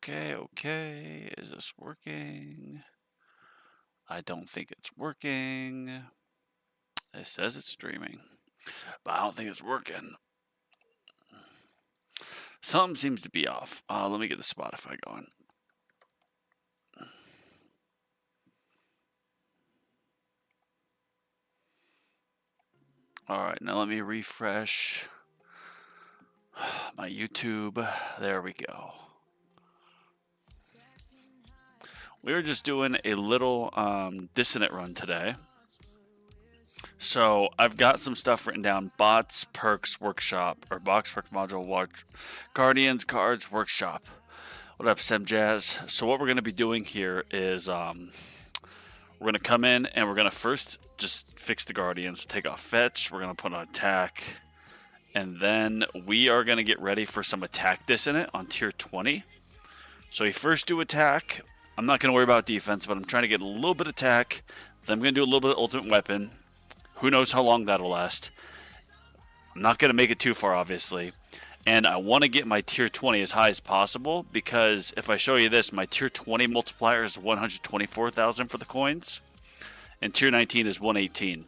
Okay. Is this working? I don't think it's working. It says it's streaming, but I don't think it's working. Something seems to be off. Let me get the Spotify going. All right, now let me refresh my YouTube. There we go. We were just doing a little Dissonant run today. So I've got some stuff written down. Bots, perks, workshop, or box perk module, watch, guardians, cards, workshop. What up, Sem Jazz? So what we're going to be doing here is we're going to come in and we're going to first just fix the guardians, take off fetch. We're going to put on attack. And then we are going to get ready for some attack dissonant on tier 20. So we first do attack. I'm not going to worry about defense, but I'm trying to get a little bit of attack. Then I'm going to do a little bit of ultimate weapon. Who knows how long that'll last. I'm not going to make it too far, obviously. And I want to get my tier 20 as high as possible, because if I show you this, my tier 20 multiplier is 124,000 for the coins. And tier 19 is 118.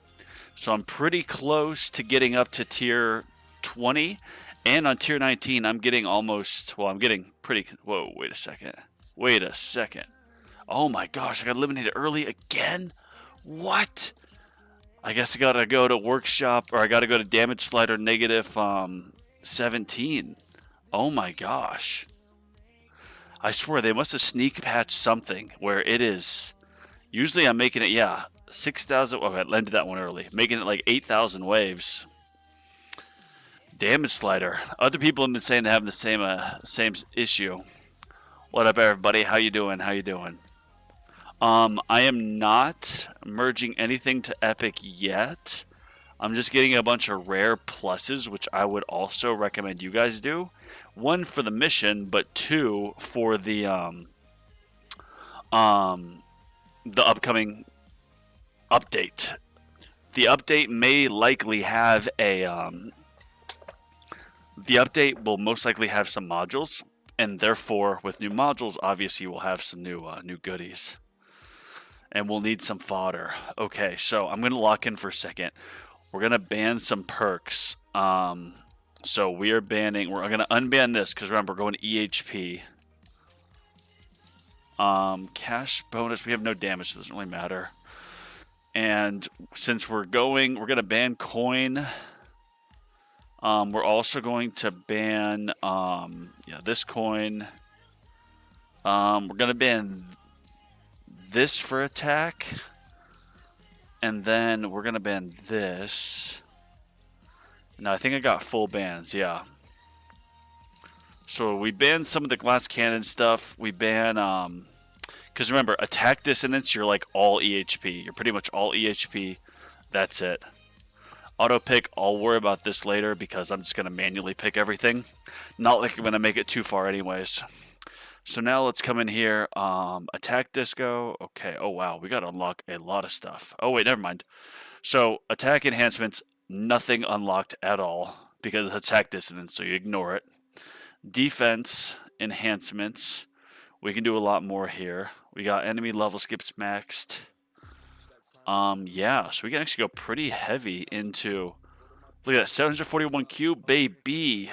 So I'm pretty close to getting up to tier 20. And on tier 19, I'm getting almost, well, I'm getting pretty, whoa, wait a second. Oh my gosh, I got eliminated early again? What? I guess I gotta go to workshop, or I gotta go to damage slider negative 17. Oh my gosh. I swear they must have sneak patched something where it is. Usually I'm making it, yeah, 6,000. Okay, I landed that one early. Making it like 8,000 waves. Damage slider. Other people have been saying they have the same issue. What up, everybody? How you doing? I am not merging anything to Epic yet. I'm just getting a bunch of rare pluses, which I would also recommend you guys do. One for the mission, but two for the upcoming update. The update may likely have a the update will most likely have some modules, and therefore, with new modules, obviously we'll have some new goodies. And we'll need some fodder. Okay, so I'm going to lock in for a second. We're going to ban some perks. So we're going to unban this, because remember, we're going to EHP. Cash bonus, we have no damage, so it doesn't really matter. And since we're going to ban coin. We're also going to ban this coin. We're going to ban this for attack, and then we're gonna ban this. Now I think I got full bans, yeah. So we ban some of the glass cannon stuff. We ban because remember, attack dissonance, you're like all EHP. You're pretty much all EHP. That's it. Auto pick, I'll worry about this later because I'm just gonna manually pick everything. Not like I'm gonna make it too far anyways. So now let's come in here, attack disco, okay, oh wow, we gotta unlock a lot of stuff. Oh wait, never mind. So attack enhancements, nothing unlocked at all, because it's attack dissonance, so you ignore it. Defense enhancements, we can do a lot more here. We got enemy level skips maxed. Yeah, so we can actually go pretty heavy into, look at that, 741 Q, baby.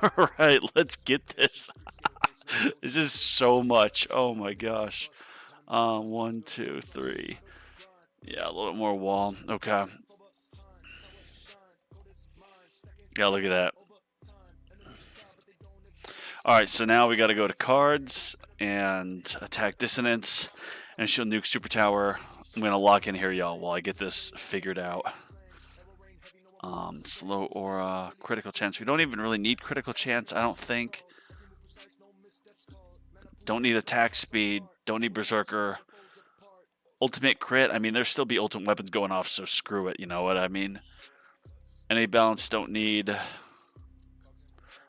Alright, let's get this. This is so much. Oh my gosh. 1, 2, 3. Yeah, a little bit more wall. Okay. Yeah, look at that. Alright, so now we gotta go to cards and attack dissonance and she'll nuke super tower. I'm gonna lock in here, y'all, while I get this figured out. Slow aura, critical chance. We don't even really need critical chance, I don't think. Don't need attack speed. Don't need berserker. Ultimate crit. I mean, there'll still be ultimate weapons going off, so screw it. You know what I mean? Any balance don't need.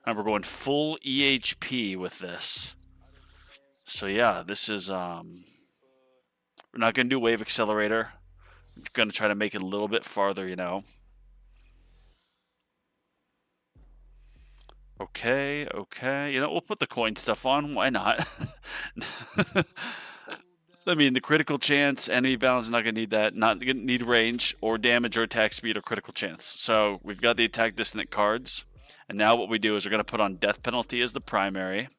And we're going full EHP with this. So yeah, this is we're not gonna do wave accelerator. I'm gonna try to make it a little bit farther, you know. Okay, okay. You know, we'll put the coin stuff on. Why not? I mean, the critical chance, enemy balance is not going to need that. Not going to need range or damage or attack speed or critical chance. So we've got the attack dissonant cards. And now what we do is we're going to put on death penalty as the primary.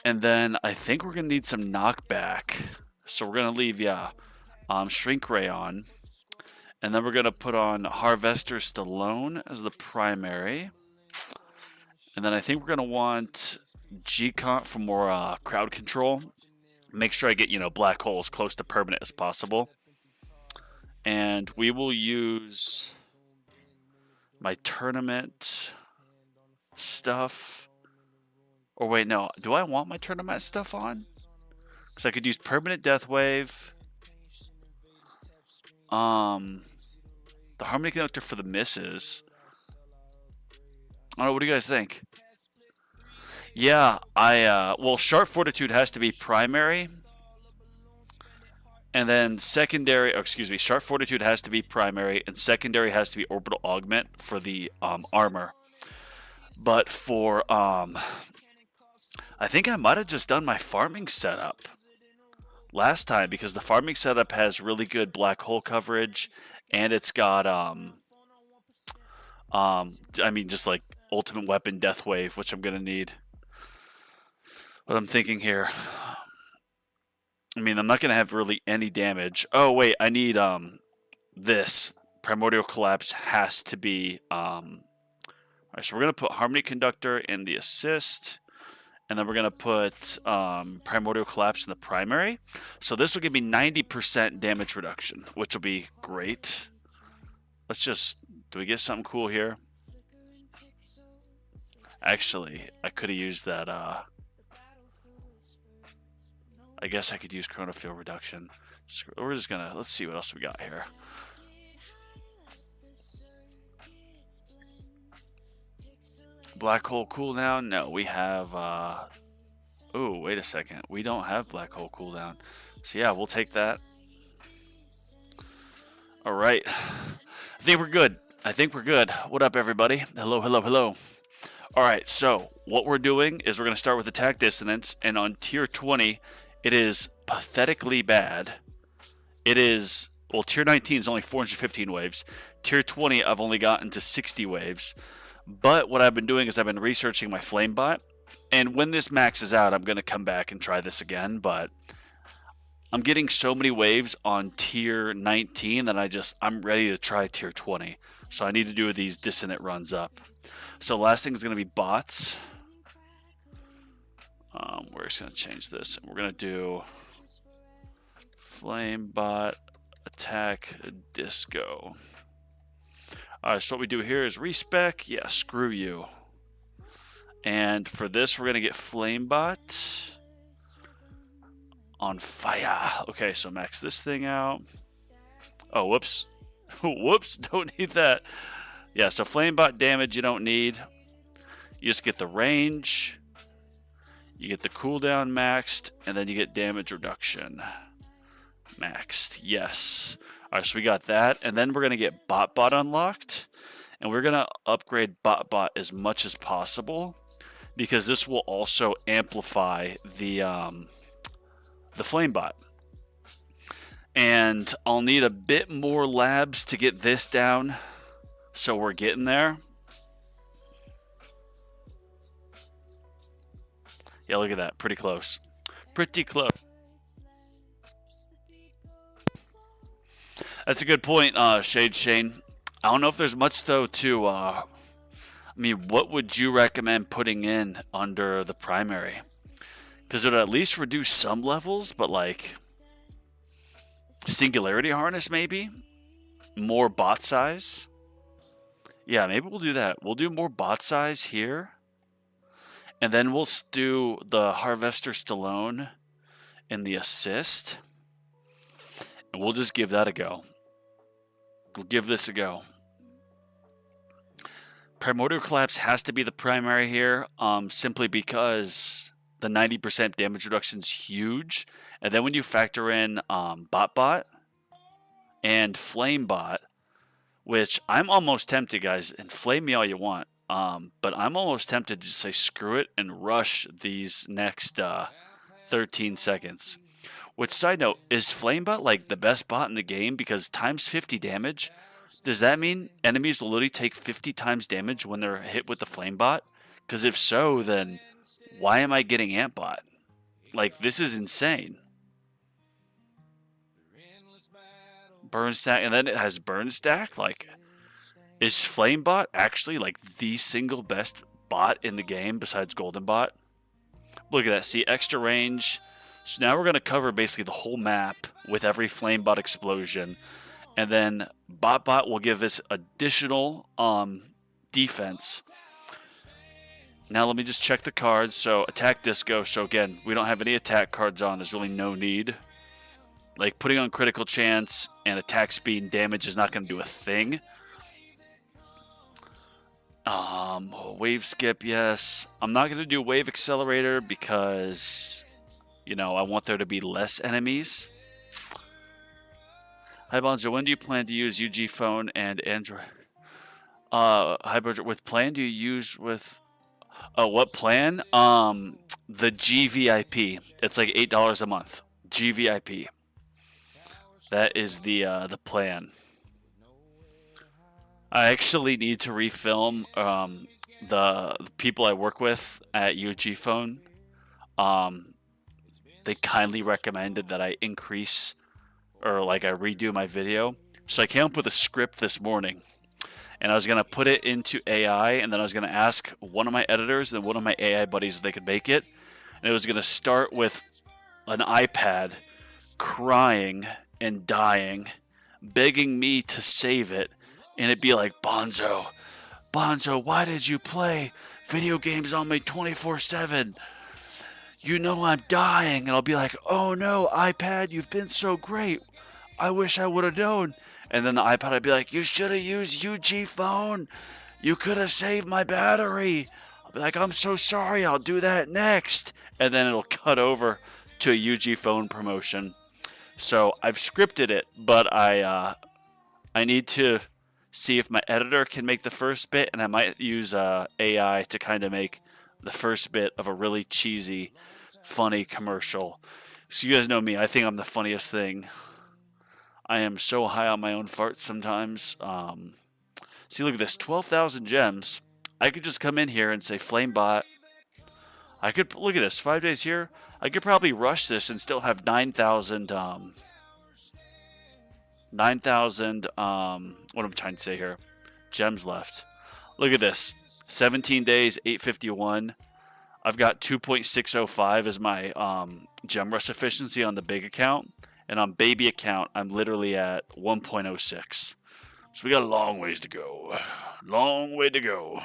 And then I think we're going to need some knockback. So we're going to leave, Shrink Ray on. And then we're going to put on Harvester Stallone as the primary. And then I think we're going to want UGphone for more crowd control. Make sure I get, black hole as close to permanent as possible. And we will use my tournament stuff. Or wait, no. Do I want my tournament stuff on? Because I could use permanent death wave. The harmony conductor for the misses. I don't know, what do you guys think? Yeah, well, sharp fortitude has to be primary. And then secondary, sharp fortitude has to be primary, and secondary has to be orbital augment for the armor. But for, I think I might have just done my farming setup last time, because the farming setup has really good black hole coverage, and it's got, just like ultimate weapon death wave, which I'm going to need. What I'm thinking here, I'm not going to have really any damage. Oh, wait, I need, this. Primordial Collapse has to be, alright, so we're going to put Harmony Conductor in the assist, and then we're going to put, Primordial Collapse in the primary. So this will give me 90% damage reduction, which will be great. Let's just, do we get something cool here? Actually, I could have used that, I guess I could use Chronofield Reduction. We're just gonna, let's see what else we got here. Black hole cooldown? No, we have, oh, wait a second. We don't have black hole cooldown. So yeah, we'll take that. Alright. I think we're good. What up, everybody? Hello, hello, hello. Alright, so what we're doing is we're going to start with attack dissonance, and on tier 20, it is pathetically bad. It is, well, tier 19 is only 415 waves. Tier 20, I've only gotten to 60 waves. But what I've been doing is I've been researching my Flamebot, and when this maxes out, I'm going to come back and try this again, but I'm getting so many waves on tier 19 that I'm ready to try tier 20. So I need to do these dissonant runs up. So last thing is going to be bots. We're just going to change this. We're going to do Flamebot attack disco. Alright, so what we do here is respec. Yeah, screw you. And for this, we're going to get Flamebot on fire. Okay, so max this thing out. Oh, whoops. Whoops, don't need that. Yeah, so Flamebot damage you don't need. You just get the range. You get the cooldown maxed, and then you get damage reduction maxed. Yes. Alright, so we got that, and then we're going to get BotBot unlocked, and we're going to upgrade BotBot as much as possible, because this will also amplify the Flamebot. And I'll need a bit more labs to get this down, so we're getting there. Yeah, look at that. Pretty close. Pretty close. That's a good point, Shade Shane. I don't know if there's much, though, to... what would you recommend putting in under the primary? Because it would at least reduce some levels, but, like... Singularity Harness, maybe? More bot size? Yeah, maybe we'll do that. We'll do more bot size here. And then we'll do the Harvester Stallone in the assist. And we'll just give that a go. We'll give this a go. Primordial Collapse has to be the primary here, simply because the 90% damage reduction is huge. And then when you factor in BotBot and Flamebot, which I'm almost tempted, guys, and flame me all you want. But I'm almost tempted to just say screw it and rush these next 13 seconds. Which, side note, is Flamebot like the best bot in the game? Because times 50 damage, does that mean enemies will literally take 50 times damage when they're hit with the Flamebot? Because if so, then why am I getting Antbot? Like, this is insane. Burn stack, and then it has burn stack. Like, is Flamebot actually like the single best bot in the game besides Golden Bot? Look at that. See, extra range. So now we're going to cover basically the whole map with every Flamebot explosion. And then BotBot will give us additional defense. Now let me just check the cards. So attack disco. So again, we don't have any attack cards on. There's really no need. Like putting on critical chance and attack speed and damage is not going to do a thing. Wave skip, yes. I'm not going to do wave accelerator because, you know, I want there to be less enemies. Hi, Bonzo. When do you plan to use UGphone and Android? Hi, Bridget. With plan do you use with... Oh, what plan? The GVIP. It's like $8 a month. GVIP. That is the plan. I actually need to refilm the people I work with at UGphone. They kindly recommended that I increase or like I redo my video. So I came up with a script this morning. And I was going to put it into AI, and then I was going to ask one of my editors and one of my AI buddies if they could make it. And it was going to start with an iPad crying and dying, begging me to save it. And it'd be like, Bonzo, why did you play video games on me 24/7? You know I'm dying. And I'll be like, oh no, iPad, you've been so great. I wish I would have known. And then the iPad would be like, you should have used UGphone. You could have saved my battery. I'll be like, I'm so sorry. I'll do that next. And then it'll cut over to a UGphone promotion. So I've scripted it, but I need to see if my editor can make the first bit, and I might use AI to kind of make the first bit of a really cheesy, funny commercial. So you guys know me. I think I'm the funniest thing. I am so high on my own farts sometimes. See, look at this. 12,000 gems. I could just come in here and say Flamebot. I could, look at this. 5 days here. I could probably rush this and still have 9,000, what am I trying to say here? Gems left. Look at this. 17 days, 851. I've got 2.605 as my gem rush efficiency on the big account. And on baby account, I'm literally at 1.06. So we got a long ways to go. Long way to go.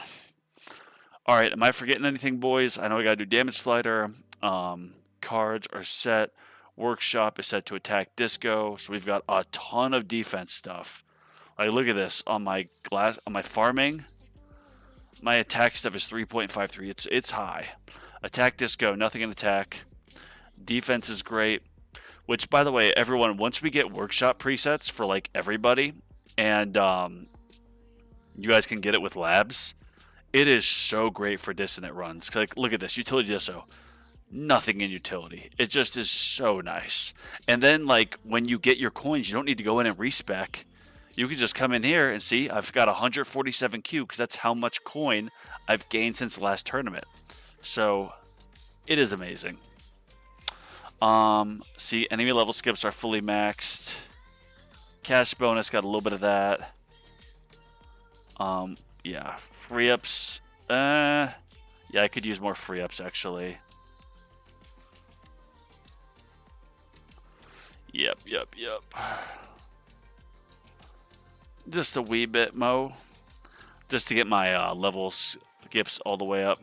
All right, am I forgetting anything, boys? I know I got to do damage slider. Cards are set. Workshop is set to attack disco. So we've got a ton of defense stuff. Like, look at this. On my farming, my attack stuff is 3.53. It's high. Attack disco, nothing in attack. Defense is great. Which, by the way, everyone, once we get workshop presets for, like, everybody, and you guys can get it with labs, it is so great for dissonant runs. Like, look at this. Utility disso. Nothing in utility. It just is so nice. And then, like, when you get your coins, you don't need to go in and respec. You can just come in here and see, I've got 147Q, because that's how much coin I've gained since the last tournament. So, it is amazing. See, enemy level skips are fully maxed. Cash bonus, got a little bit of that. Yeah, free ups. Yeah, I could use more free ups actually. Yep. Just a wee bit, Mo. Just to get my level skips all the way up.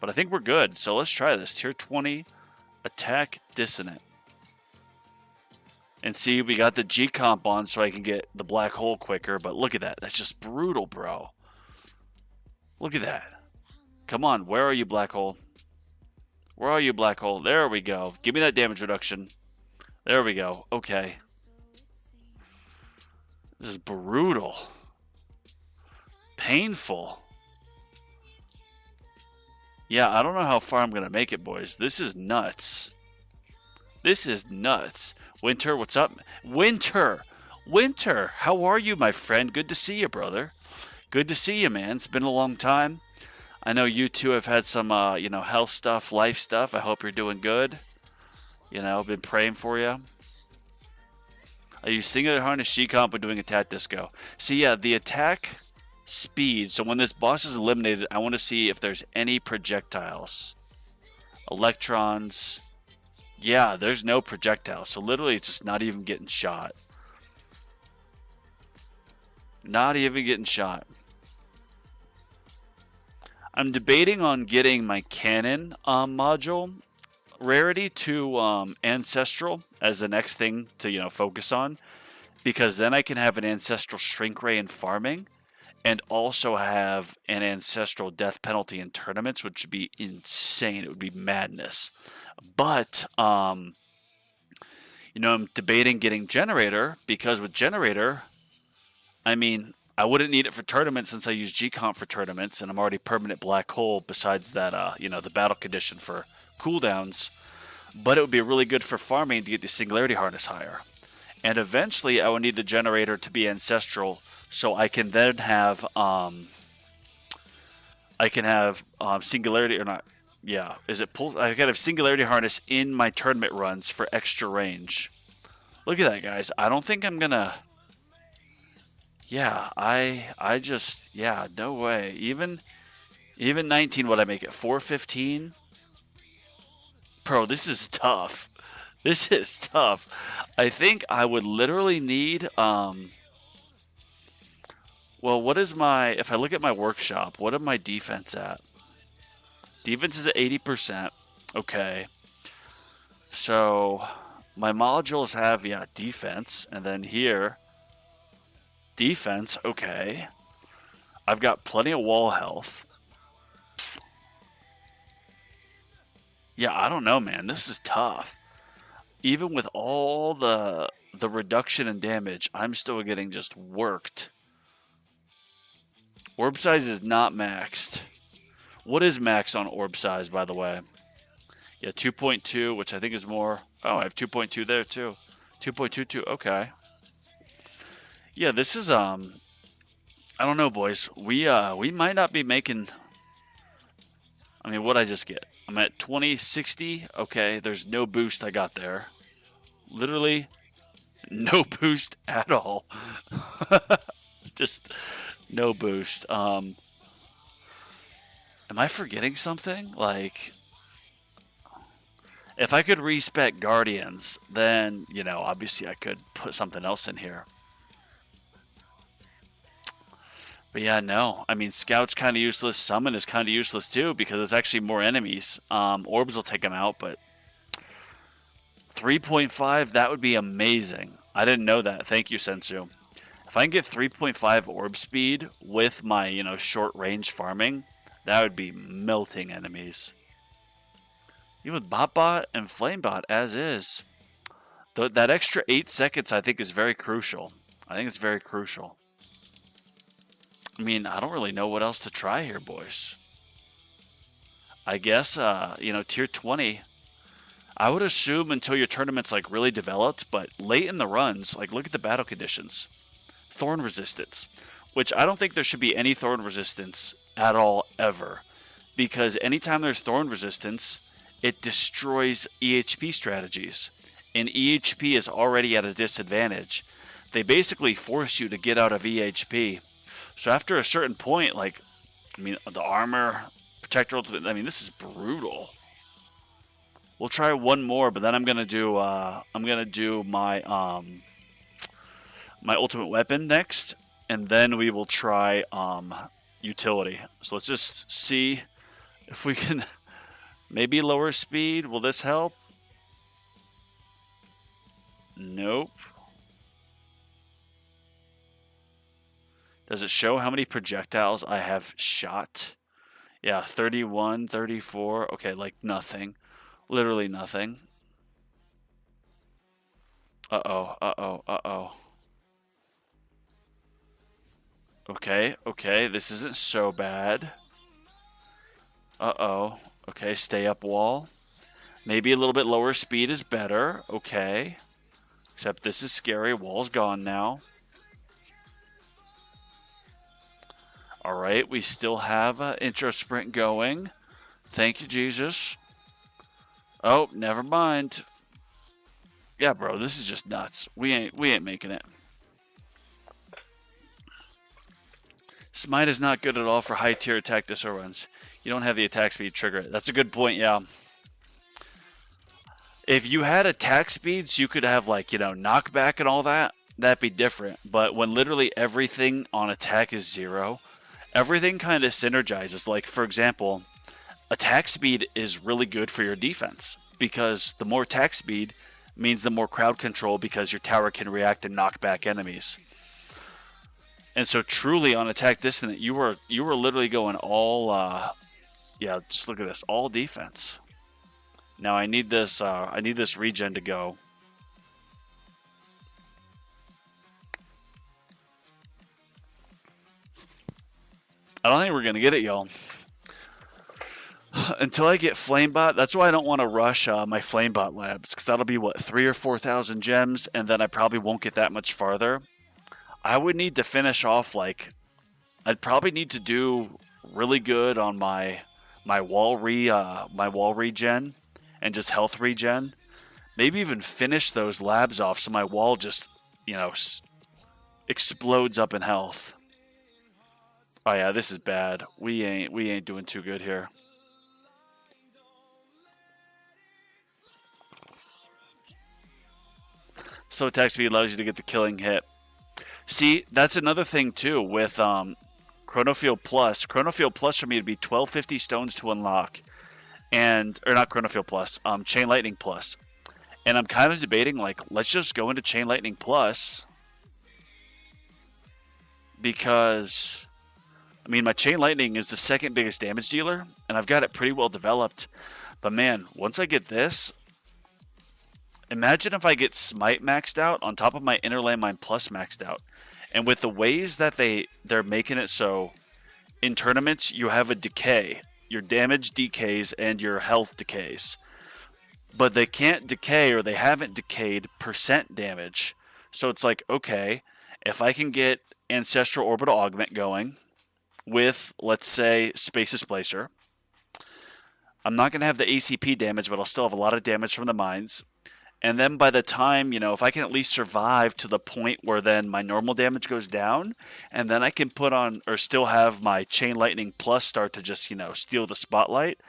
But I think we're good, so let's try this. Tier 20. Attack Dissonant. And see, we got the G comp on so I can get the black hole quicker, but look at that. That's just brutal, bro. Look at that. Come on, where are you, black hole? Where are you, black hole? There we go. Give me that damage reduction. There we go. Okay. This is brutal. Painful. Yeah, I don't know how far I'm going to make it, boys. This is nuts. This is nuts. Winter, what's up? Winter! Winter! How are you, my friend? Good to see you, brother. Good to see you, man. It's been a long time. I know you two have had some, health stuff, life stuff. I hope you're doing good. Been praying for you. Are you singular harness G-comp or doing attack disco? See, yeah, the attack speed. So when this boss is eliminated, I want to see if there's any projectiles. Electrons. Yeah, there's no projectiles. So literally it's just not even getting shot. Not even getting shot. I'm debating on getting my cannon module rarity to ancestral as the next thing to focus on, because then I can have an ancestral shrink ray in farming and also have an ancestral death penalty in tournaments, which would be insane. It would be madness. But I'm debating getting generator, because with generator, I mean, I wouldn't need it for tournaments since I use G-comp for tournaments, and I'm already permanent black hole besides that, the battle condition for cooldowns. But it would be really good for farming to get the singularity harness higher. And eventually I would need the generator to be ancestral, so I can then have, singularity, or not, yeah, is it pull? I can have singularity harness in my tournament runs for extra range. Look at that, guys. I don't think I'm gonna... Yeah, I just, yeah, no way. Even 19, what I make it? 415? Bro, this is tough. This is tough. I think I would literally need, well, what is my, if I look at my workshop, what am my defense at? Defense is at 80%. Okay. So, my modules have, yeah, defense. And then here... defense, okay. I've got plenty of wall health. Yeah, I don't know, man. This is tough. Even with all the reduction in damage, I'm still getting just worked. Orb size is not maxed. What is max on orb size, by the way? Yeah, 2.2, which I think is more. Oh, I have 2.2 there, too. 2.22, okay. Yeah, this is, I don't know, boys. We might not be making... I mean, what'd I just get? I'm at 2060. Okay, there's no boost I got there. Literally, no boost at all. Just no boost. Am I forgetting something? Like, if I could respec Guardians, then, obviously I could put something else in here. But yeah, no. I mean, Scout's kind of useless. Summon is kind of useless too, because it's actually more enemies. Orbs will take them out, but 3.5, that would be amazing. I didn't know that. Thank you, Sensu. If I can get 3.5 orb speed with my, short range farming, that would be melting enemies. Even with BotBot and FlameBot as is. That extra 8 seconds, I think, is very crucial. I think it's very crucial. I mean, I don't really know what else to try here, boys. I guess, tier 20. I would assume until your tournament's, really developed, but late in the runs, look at the battle conditions. Thorn resistance, which I don't think there should be any thorn resistance at all, ever. Because anytime there's thorn resistance, it destroys EHP strategies. And EHP is already at a disadvantage. They basically force you to get out of EHP. So after a certain point, the armor, protector, this is brutal. We'll try one more, but then I'm gonna do my my ultimate weapon next, and then we will try utility. So let's just see if we can maybe lower speed. Will this help? Nope. Does it show how many projectiles I have shot? Yeah, 31, 34. Okay, nothing. Literally nothing. Uh-oh, uh-oh, uh-oh. Okay, okay, this isn't so bad. Uh-oh. Okay, stay up wall. Maybe a little bit lower speed is better. Okay. Except this is scary. Wall's gone now. Alright, we still have intro sprint going. Thank you, Jesus. Oh, never mind. Yeah, bro, this is just nuts. We ain't making it. Smite is not good at all for high tier attack disorder runs. You don't have the attack speed to trigger it. That's a good point, yeah. If you had attack speeds, you could have, like, you know, knockback and all that. That'd be different. But when literally everything on attack is 0, everything kind of synergizes. Like, for example, attack speed is really good for your defense because the more attack speed means the more crowd control because your tower can react and knock back enemies. And so truly on attack dissonance, you were literally going all yeah, just look at this, all defense. Now I need this regen to go. I don't think we're gonna get it, y'all. Until I get Flamebot, that's why I don't want to rush my Flamebot labs, because that'll be, what, 3,000 or 4,000 gems, and then I probably won't get that much farther. I would need to finish off, like, I'd probably need to do really good on my wall regen and just health regen. Maybe even finish those labs off so my wall just, you know, explodes up in health. Oh yeah, this is bad. We ain't doing too good here. So attack speed allows you to get the killing hit. See, that's another thing too with Chronofield Plus. Chronofield Plus for me would be 1250 stones to unlock, and or not Chronofield Plus, Chain Lightning Plus. And I'm kind of debating, like, let's just go into Chain Lightning Plus because, I mean, my Chain Lightning is the second biggest damage dealer, and I've got it pretty well developed. But man, once I get this, imagine if I get Smite maxed out on top of my Inner Landmine Plus maxed out. And with the ways that they're making it so in tournaments you have a decay. Your damage decays and your health decays. But they can't decay, or they haven't decayed, percent damage. So it's like, okay, if I can get Ancestral Orbital Augment going with, let's say, Space Displacer, I'm not going to have the ACP damage, but I'll still have a lot of damage from the mines. And then by the time, you know, if I can at least survive to the point where then my normal damage goes down, and then I can put on, or still have my Chain Lightning Plus start to just, you know, steal the spotlight,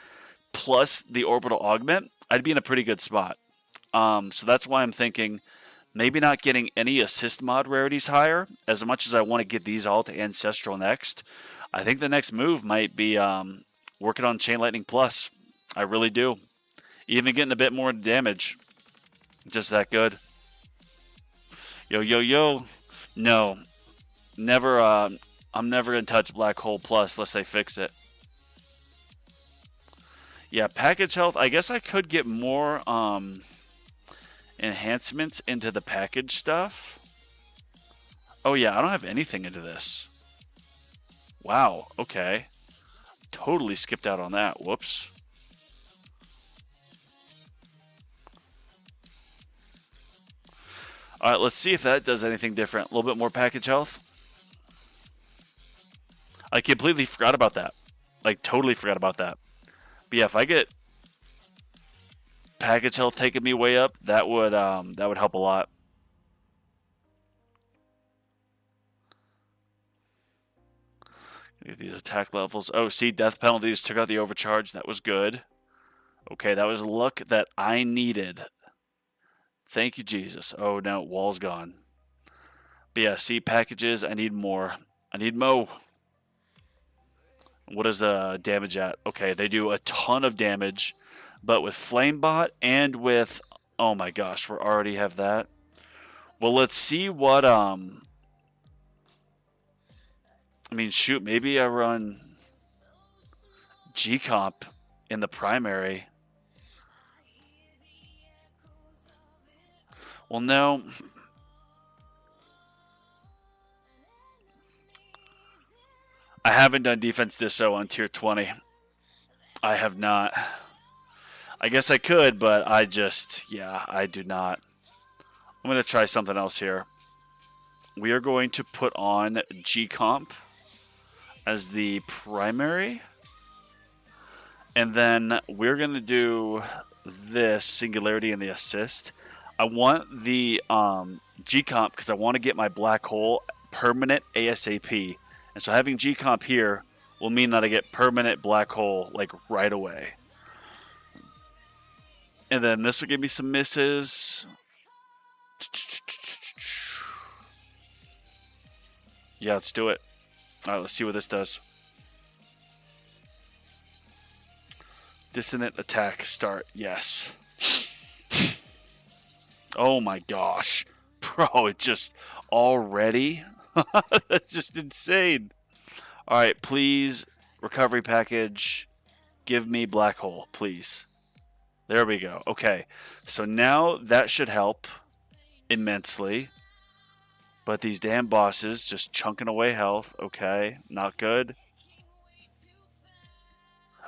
plus the Orbital Augment, I'd be in a pretty good spot. So that's why I'm thinking maybe not getting any assist mod rarities higher, as much as I want to get these all to Ancestral next. I think the next move might be working on Chain Lightning Plus. I really do. Even getting a bit more damage. Just that good. Yo, yo, yo. No. Never, I'm never going to touch Black Hole Plus unless they fix it. Yeah, package health. I guess I could get more enhancements into the package stuff. Oh, yeah, I don't have anything into this. Wow, okay. Totally skipped out on that. Whoops. All right, let's see if that does anything different. A little bit more package health. I completely forgot about that. Like, totally forgot about that. But yeah, if I get package health taking me way up, that would help a lot. Get these attack levels. Oh, see, death penalties took out the overcharge. That was good. Okay, that was luck that I needed. Thank you, Jesus. Oh, no, wall's gone. But yeah, see, packages, I need more. I need mo. What is the damage at? Okay, they do a ton of damage, but with Flamebot and with... Oh my gosh, we already have that. Well, let's see what... I mean, shoot, maybe I run G-Comp in the primary. Well, no. I haven't done defense disso on tier 20. I have not. I guess I could, but I do not. I'm going to try something else here. We are going to put on G-Comp as the primary. And then we're going to do this Singularity and the assist. I want the G-Comp because I want to get my black hole permanent ASAP. And so having G-Comp here will mean that I get permanent black hole like right away. And then this will give me some misses. Yeah, let's do it. All right, let's see what this does. Dissonant attack start. Yes. Oh my gosh. Bro, it just already? That's just insane. All right, please, recovery package, give me black hole, please. There we go. Okay, so now that should help immensely. But these damn bosses just chunking away health. Okay, not good.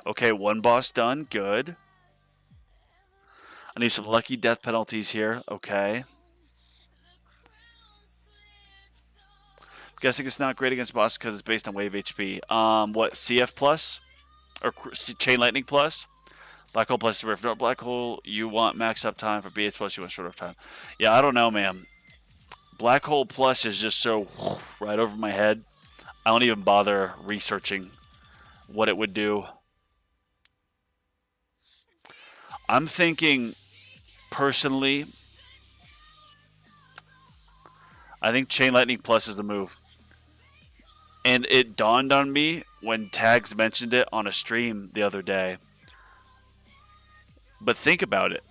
Okay, one boss done. Good. I need some lucky death penalties here. Okay. I'm guessing it's not great against bosses because it's based on wave HP. What, CF plus? Or Chain Lightning plus? Black hole plus for no black hole, you want max uptime. For BH plus, you want short uptime. Yeah, I don't know, man. Black hole plus is just so right over my head. I don't even bother researching what it would do. I'm thinking, personally, I think Chain Lightning plus is the move. And it dawned on me when Tags mentioned it on a stream the other day. But think about it.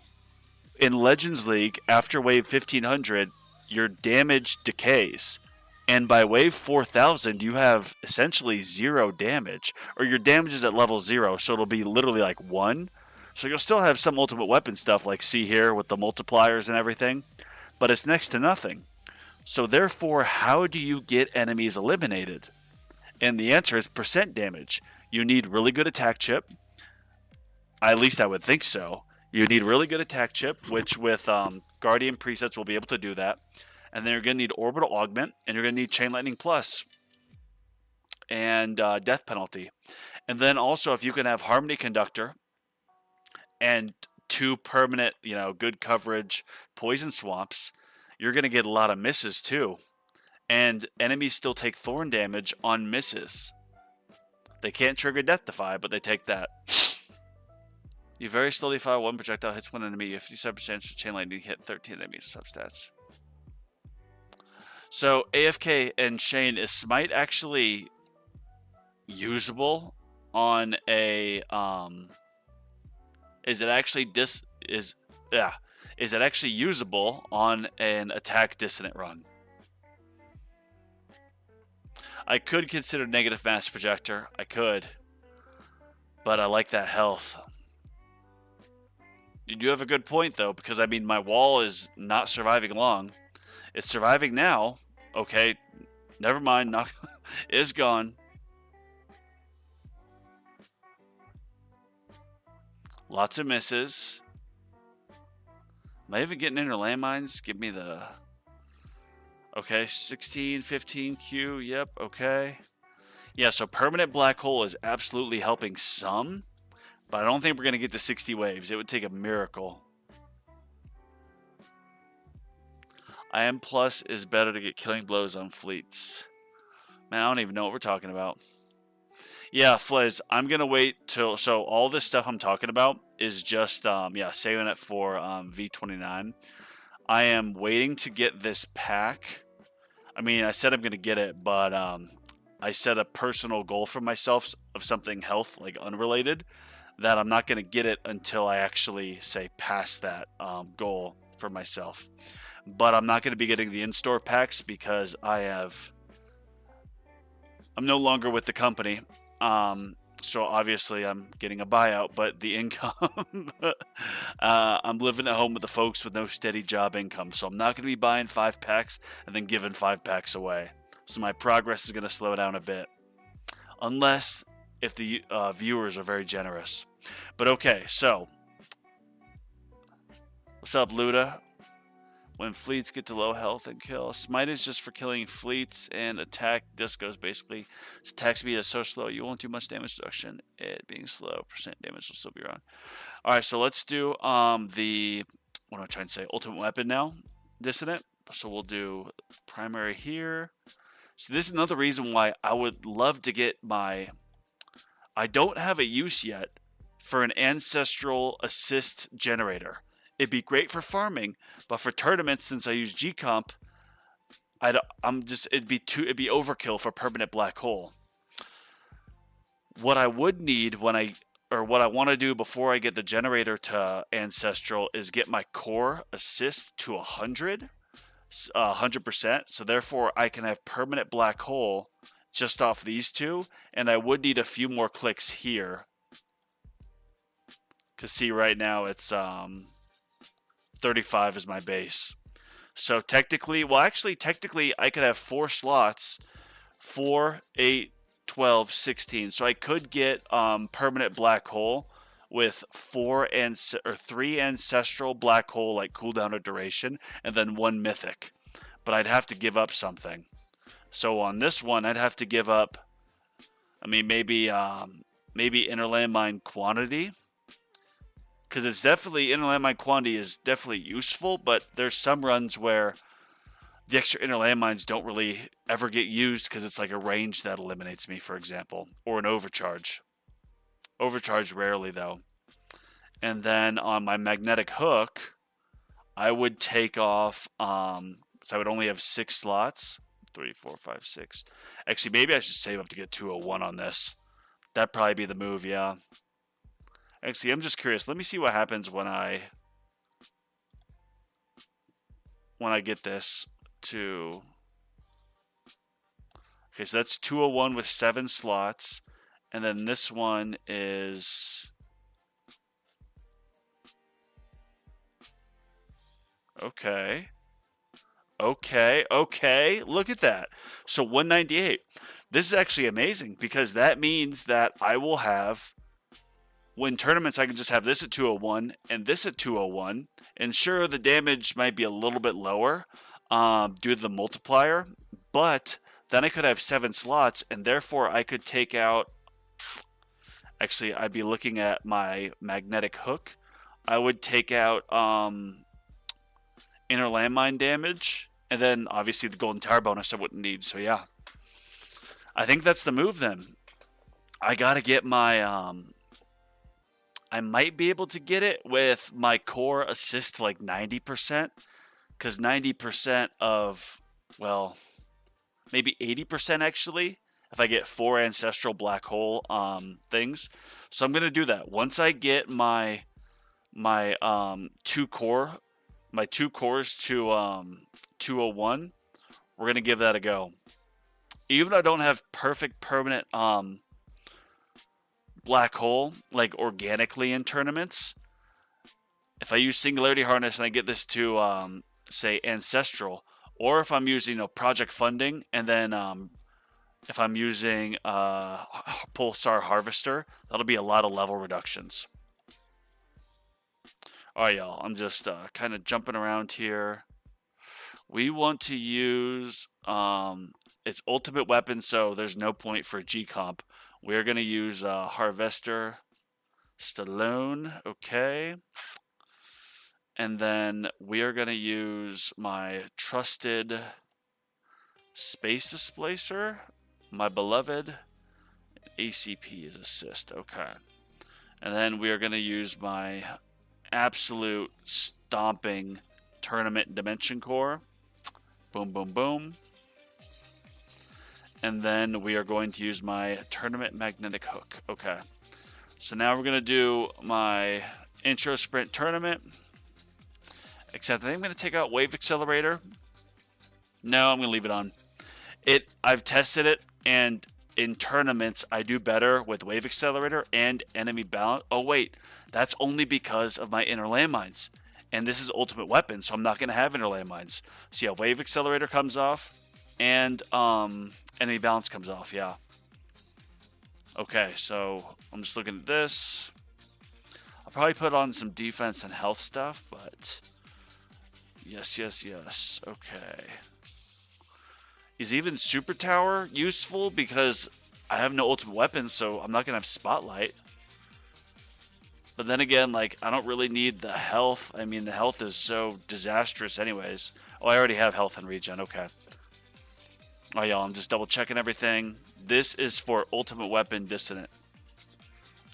In Legends League, after wave 1500, your damage decays. And by wave 4000, you have essentially 0 damage. Or your damage is at level 0, so it'll be literally like 1. So you'll still have some ultimate weapon stuff like see here with the multipliers and everything. But it's next to nothing. So therefore, how do you get enemies eliminated? And the answer is percent damage. You need really good attack chip. At least I would think so. You need really good attack chip, which with Guardian presets will be able to do that. And then you're going to need Orbital Augment, and you're going to need Chain Lightning Plus and Death Penalty. And then also, if you can have Harmony Conductor and 2 permanent, good coverage Poison Swamps, you're going to get a lot of misses too. And enemies still take Thorn damage on misses. They can't trigger Death Defy, but they take that. You very slowly fire 1 projectile, hits 1 enemy. You have 57% chance of Chain Lightning hit 13 enemies. Substats. So AFK and Shane, is Smite actually usable on a is it actually usable on an attack dissonant run? I could consider negative mass projector. I could. But I like that health. You do have a good point, though, because, I mean, my wall is not surviving long. It's surviving now. Okay, never mind. It's gone. Lots of misses. Am I even getting inner landmines? Give me the... Okay, 16, 15 Q. Yep, okay. Yeah, so permanent black hole is absolutely helping some. But I don't think we're going to get to 60 waves. It would take a miracle. IM plus is better to get killing blows on fleets. Man, I don't even know what we're talking about. Yeah, Fliz, I'm going to wait till... So all this stuff I'm talking about is just, saving it for V29. I am waiting to get this pack. I mean, I said I'm going to get it, but I set a personal goal for myself of something health, like unrelated, that I'm not going to get it until I actually, say, pass that goal for myself. But I'm not going to be getting the in-store packs because I'm no longer with the company. So obviously I'm getting a buyout, but the income, I'm living at home with the folks with no steady job income. So I'm not going to be buying 5 packs and then giving 5 packs away. So my progress is going to slow down a bit. unless if the viewers are very generous. But okay, so what's up, Luda? When fleets get to low health and kill, smite is just for killing fleets, and attack discos basically. Its attack speed is so slow you won't do much damage reduction. It being slow, percent damage will still be around. All right, so let's do the what am I trying to say? Ultimate weapon now, Dissonant. So we'll do primary here. So this is another reason why I would love to get my. I don't have a use yet for an ancestral assist generator. It'd be great for farming, but for tournaments, since I use Gcomp, it'd be overkill for permanent black hole. What I would need what I want to do before I get the generator to ancestral is get my core assist to 100%. So therefore, I can have permanent black hole just off these two, and I would need a few more clicks here. Cause see, right now it's 35 is my base. So technically, I could have 4 slots, 4, 8, 12, 16. So I could get permanent black hole with 3 ancestral black hole like cooldown or duration, and then 1 mythic. But I'd have to give up something. So on this one, I'd have to give up. I mean, maybe inner landmine quantity. Because it's definitely, inner landmine quantity is definitely useful, but there's some runs where the extra inner landmines don't really ever get used because it's like a range that eliminates me, for example, or an overcharge. Overcharge rarely, though. And then on my magnetic hook, I would take off, so I would only have 6 slots. 3, 4, 5, 6. Actually, maybe I should save up to get 201 on this. That'd probably be the move, yeah. Actually, I'm just curious. Let me see what happens when I get this to. Okay, so that's 201 with 7 slots, and then this one is. Okay. Look at that. So 198. This is actually amazing because that means that I will have. When tournaments, I can just have this at 201 and this at 201. And sure, the damage might be a little bit lower due to the multiplier. But then I could have 7 slots, and therefore I could take out... Actually, I'd be looking at my magnetic hook. I would take out inner landmine damage. And then, obviously, the golden tower bonus I wouldn't need. So, yeah. I think that's the move, then. I got to get my... I might be able to get it with my core assist to like 90%. Because 90% of, well, maybe 80% actually. If I get 4 ancestral black hole things. So I'm going to do that. Once I get my 2 cores to 201, we're going to give that a go. Even though I don't have perfect permanent black hole, like organically in tournaments, if I use Singularity Harness and I get this to, say, Ancestral, or if I'm using Project Funding, and then if I'm using Pulsar Harvester, that'll be a lot of level reductions. Alright, y'all, I'm just kind of jumping around here. We want to use its ultimate weapon, so there's no point for Gcomp. We're going to use Harvester Stallone, okay. And then we are going to use my trusted Space Displacer, my beloved ACP as assist, okay. And then we are going to use my absolute stomping Tournament Dimension Core. Boom, boom, boom. And then we are going to use my Tournament Magnetic Hook. Okay. So now we're going to do my Intro Sprint Tournament. Except I think I'm going to take out Wave Accelerator. No, I'm going to leave it on. I've tested it, and in tournaments, I do better with Wave Accelerator and Enemy Balance. Oh, wait. That's only because of my inner landmines. And this is ultimate weapon, so I'm not going to have inner landmines. So yeah, Wave Accelerator comes off, and Enemy Balance comes off, yeah. Okay, so I'm just looking at this. I'll probably put on some defense and health stuff, but yes. Okay. Is even Super Tower useful? Because I have no ultimate weapon, so I'm not going to have Spotlight. But then again, like, I don't really need the health. I mean, the health is so disastrous anyways. Oh, I already have health and regen. Okay. Oh, y'all, I'm just double checking everything. This is for ultimate weapon Dissonant.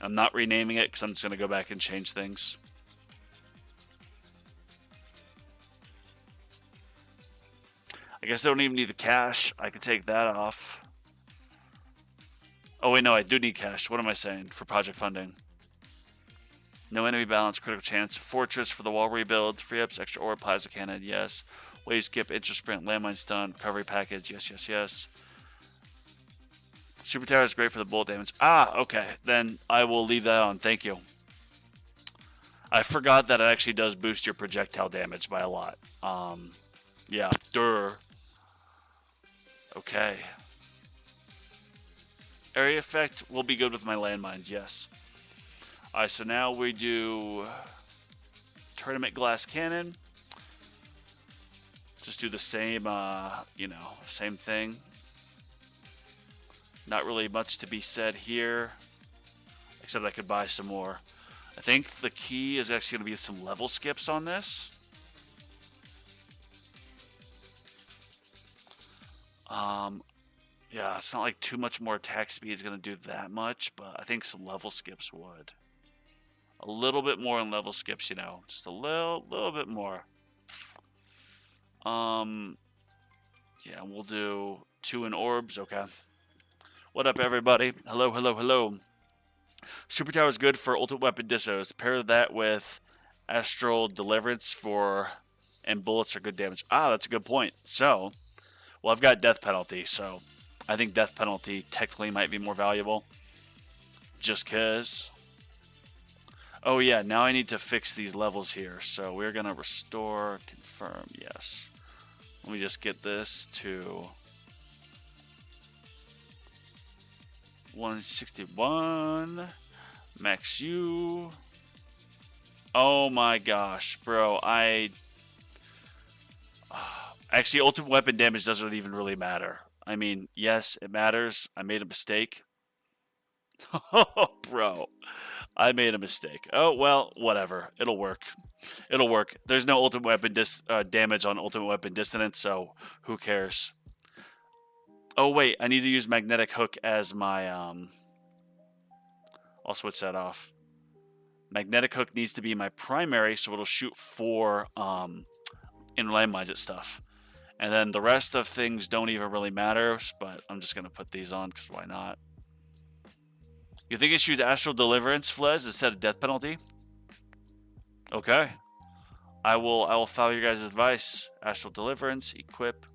I'm not renaming it because I'm just going to go back and change things. I guess I don't even need the cash. I can take that off. Oh, wait, no, I do need cash. What am I saying? For project funding. No enemy balance, critical chance. Fortress for the wall rebuild. Free ups, extra ore, plasma cannon, yes. Wave skip, intra sprint, landmine stun, recovery package, yes. Super Tower is great for the bullet damage. Ah, okay. Then I will leave that on. Thank you. I forgot that it actually does boost your projectile damage by a lot. Yeah. Okay. Area effect will be good with my landmines, yes. Alright, so now we do tournament glass cannon. Just do the same, same thing. Not really much to be said here, except I could buy some more. I think the key is actually going to be some level skips on this. Yeah, it's not like too much more attack speed is going to do that much, but I think some level skips would. A little bit more in level skips, just a little bit more. Yeah, we'll do 2 in orbs. Okay. What up, everybody? Hello. Super Tower is good for ultimate weapon dissos. Pair that with Astral Deliverance and bullets are good damage. Ah, that's a good point. So, well, I've got death penalty, so I think death penalty technically might be more valuable. Just cause. Oh yeah, now I need to fix these levels here. So we're gonna restore, confirm, yes. Let me just get this to 161. Max U. Oh my gosh, bro. Actually, ultimate weapon damage doesn't even really matter. I mean, yes, it matters. I made a mistake. Oh, bro. I made a mistake. Oh, well, whatever. It'll work. There's no ultimate weapon damage on ultimate weapon dissonance, so who cares? Oh, wait. I need to use magnetic hook as my... I'll switch that off. Magnetic hook needs to be my primary, so it'll shoot 4 in landmines and stuff. And then the rest of things don't even really matter, but I'm just going to put these on because why not? You think I should Astral Deliverance, Flez, instead of death penalty? Okay. I will follow your guys' advice. Astral Deliverance, equip,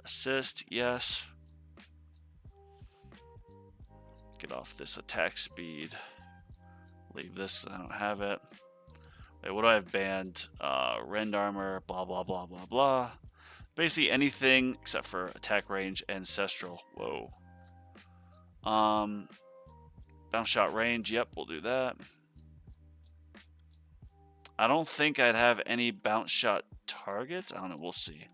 assist, yes. Get off this attack speed. Leave this, I don't have it. Wait, what do I have banned? Rend armor, blah, blah, blah, blah, blah. Basically anything except for attack range, ancestral. Whoa. Bounce shot range, yep, we'll do that. I don't think I'd have any bounce shot targets. I don't know, we'll see.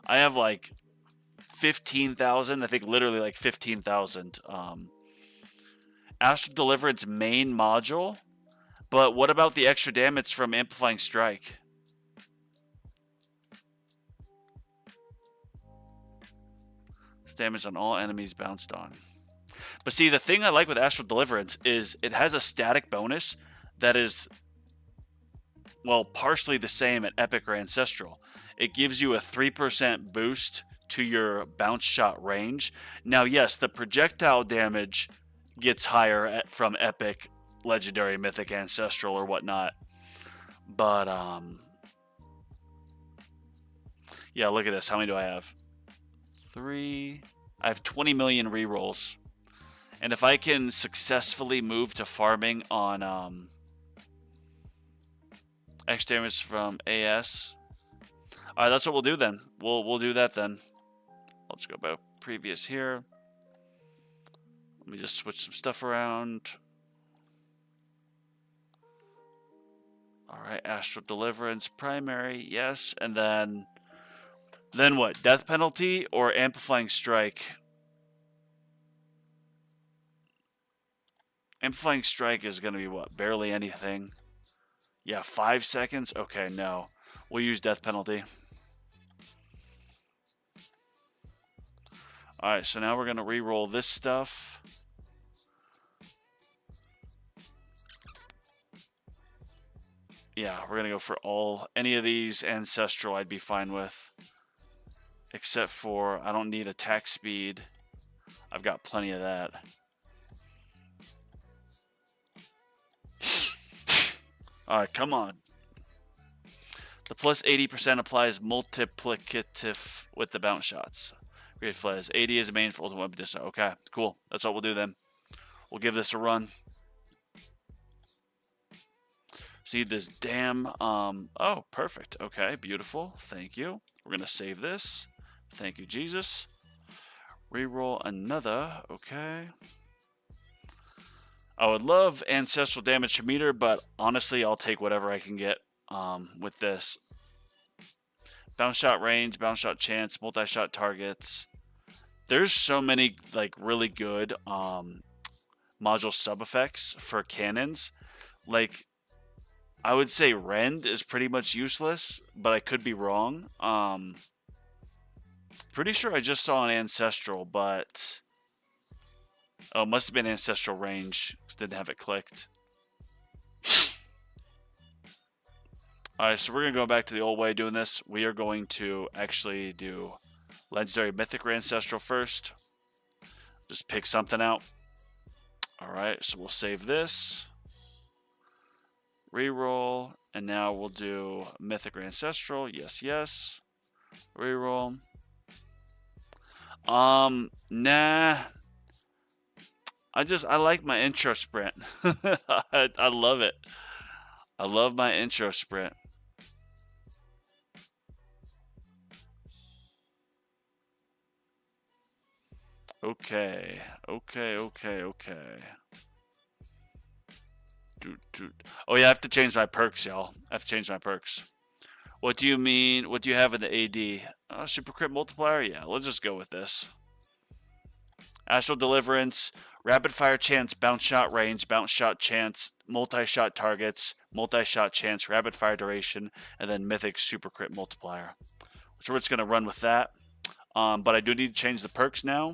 I have like 15,000, I think literally like 15,000. Astral Deliverance main module. But what about the extra damage from Amplifying Strike? Damage on all enemies bounced on. But see, the thing I like with Astral Deliverance is it has a static bonus that is, well, partially the same at Epic or Ancestral. It gives you a 3% boost to your bounce shot range. Now, yes, the projectile damage gets higher from Epic, Legendary, Mythic, Ancestral, or whatnot. But, yeah, look at this. How many do I have? 3. I have 20 million rerolls. And if I can successfully move to farming on X damage from AS. Alright, that's what we'll do then. We'll do that then. Let's go back previous here. Let me just switch some stuff around. All right, Astral Deliverance, primary, yes. And then what? Death penalty or Amplifying Strike? Amplifying Strike is going to be what? Barely anything. Yeah, 5 seconds? Okay, no. We'll use Death penalty. Alright, so now we're going to re-roll this stuff. Yeah, we're going to go for any of these. Ancestral I'd be fine with. Except for, I don't need attack speed. I've got plenty of that. Alright, come on. The plus 80% applies multiplicative with the bounce shots. Great Flares. 80 is the main for ultimate weapon distance. Okay, cool. That's what we'll do then. We'll give this a run. See this damn, oh, perfect. Okay, beautiful. Thank you. We're going to save this. Thank you, Jesus. Reroll another. Okay. I would love ancestral damage meter, but honestly, I'll take whatever I can get with this. Bounce shot range, bounce shot chance, multi-shot targets. There's so many like really good module sub effects for cannons. Like, I would say Rend is pretty much useless, but I could be wrong. Pretty sure I just saw an ancestral, but oh, it must have been ancestral range. Didn't have it clicked. Alright, so we're going to go back to the old way of doing this. We are going to actually do Legendary Mythic or Ancestral first. Just pick something out. Alright, so we'll save this. Reroll. And now we'll do Mythic or Ancestral. Yes, yes. Reroll. Nah. I like my intro sprint. I love it. I love my intro sprint. Okay. Oh yeah, I have to change my perks, y'all. I have to change my perks. What do you mean? What do you have in the AD? Super Crit Multiplier? Yeah, let's just go with this. Astral Deliverance, Rapid Fire Chance, Bounce Shot Range, Bounce Shot Chance, Multi-Shot Targets, Multi-Shot Chance, Rapid Fire Duration, and then Mythic Super Crit Multiplier. So we're just going to run with that. But I do need to change the perks now.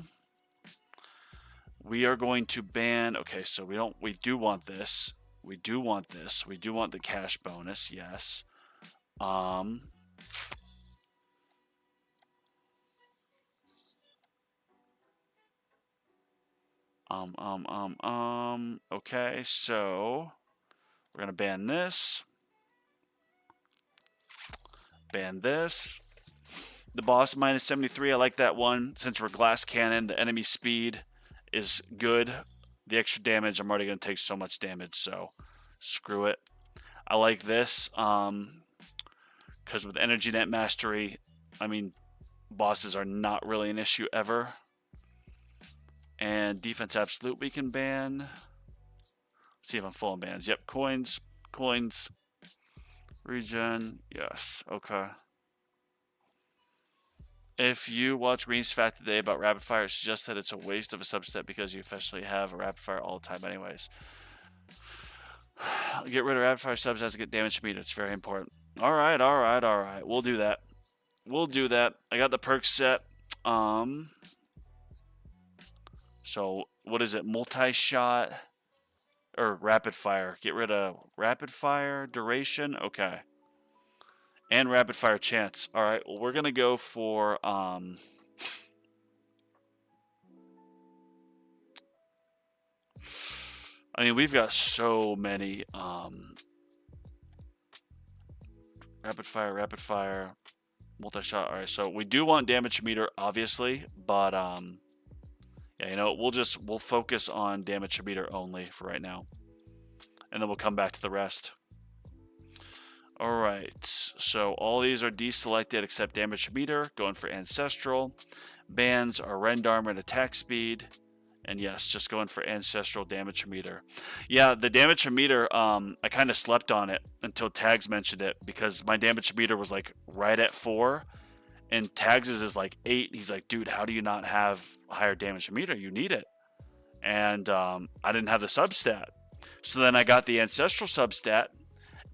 We are going to ban... Okay, so we do want this. We do want this. We do want the cash bonus, yes. Okay, so we're gonna ban this. Ban this. The boss minus 73, I like that one. Since we're glass cannon, the enemy speed is good. The extra damage, I'm already gonna take so much damage, so screw it. I like this, because with Energy Net Mastery, I mean, bosses are not really an issue ever. And Defense Absolute we can ban. Let's see if I'm full on bans. Yep, coins. Regen, yes, okay. If you watch Green's fact today about Rapid Fire, it suggests that it's a waste of a substep because you officially have a Rapid Fire all the time anyways. Get rid of Rapid Fire subs as to get damage meter. It's very important. Alright. We'll do that. I got the perks set. So, what is it? Multi-shot or Rapid Fire. Get rid of Rapid Fire duration. Okay. And Rapid Fire chance. Alright, well, we're going to go for... I mean, we've got so many... Rapid Fire, multi-shot. Alright, so we do want damage meter, obviously, but... yeah, you know, we'll focus on damage meter only for right now. And then we'll come back to the rest. Alright, so all these are deselected except damage meter, going for ancestral. Bans are rend armor and attack speed. And yes, just going for ancestral damage meter. Yeah, the damage meter, I kind of slept on it until Tags mentioned it, because my damage meter was like right at 4, and Tags is like 8. He's like, dude, how do you not have a higher damage meter? You need it. And I didn't have the substat. So then I got the ancestral substat,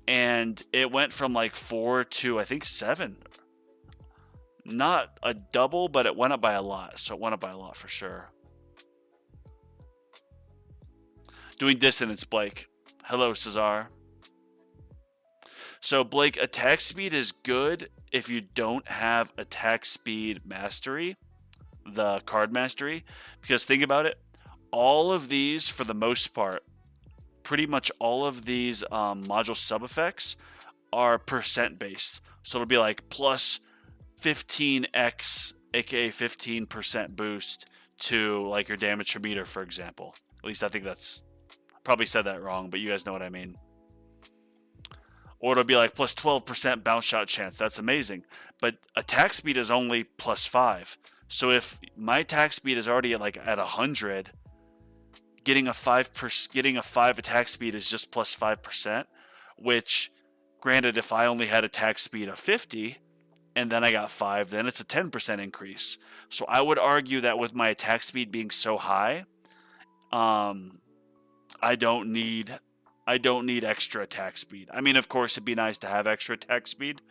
and it went from like 4 to I think 7. Not a double, but it went up by a lot. So it went up by a lot for sure. Doing Dissonance, Blake. Hello, Cesar. So, Blake, attack speed is good if you don't have attack speed mastery, the card mastery. Because think about it, all of these, for the most part, pretty much all of these module sub-effects are percent based. So it'll be like plus 15x, aka 15% boost to like your damage meter, for example. At least I think that's... Probably said that wrong, but you guys know what I mean. Or it'll be like plus 12% bounce shot chance. That's amazing. But attack speed is only plus 5. So if my attack speed is already at 100, getting a 5 attack speed is just plus 5%. Which, granted, if I only had attack speed of 50, and then I got 5, then it's a 10% increase. So I would argue that with my attack speed being so high, I don't need extra attack speed. I mean, of course, it'd be nice to have extra attack speed,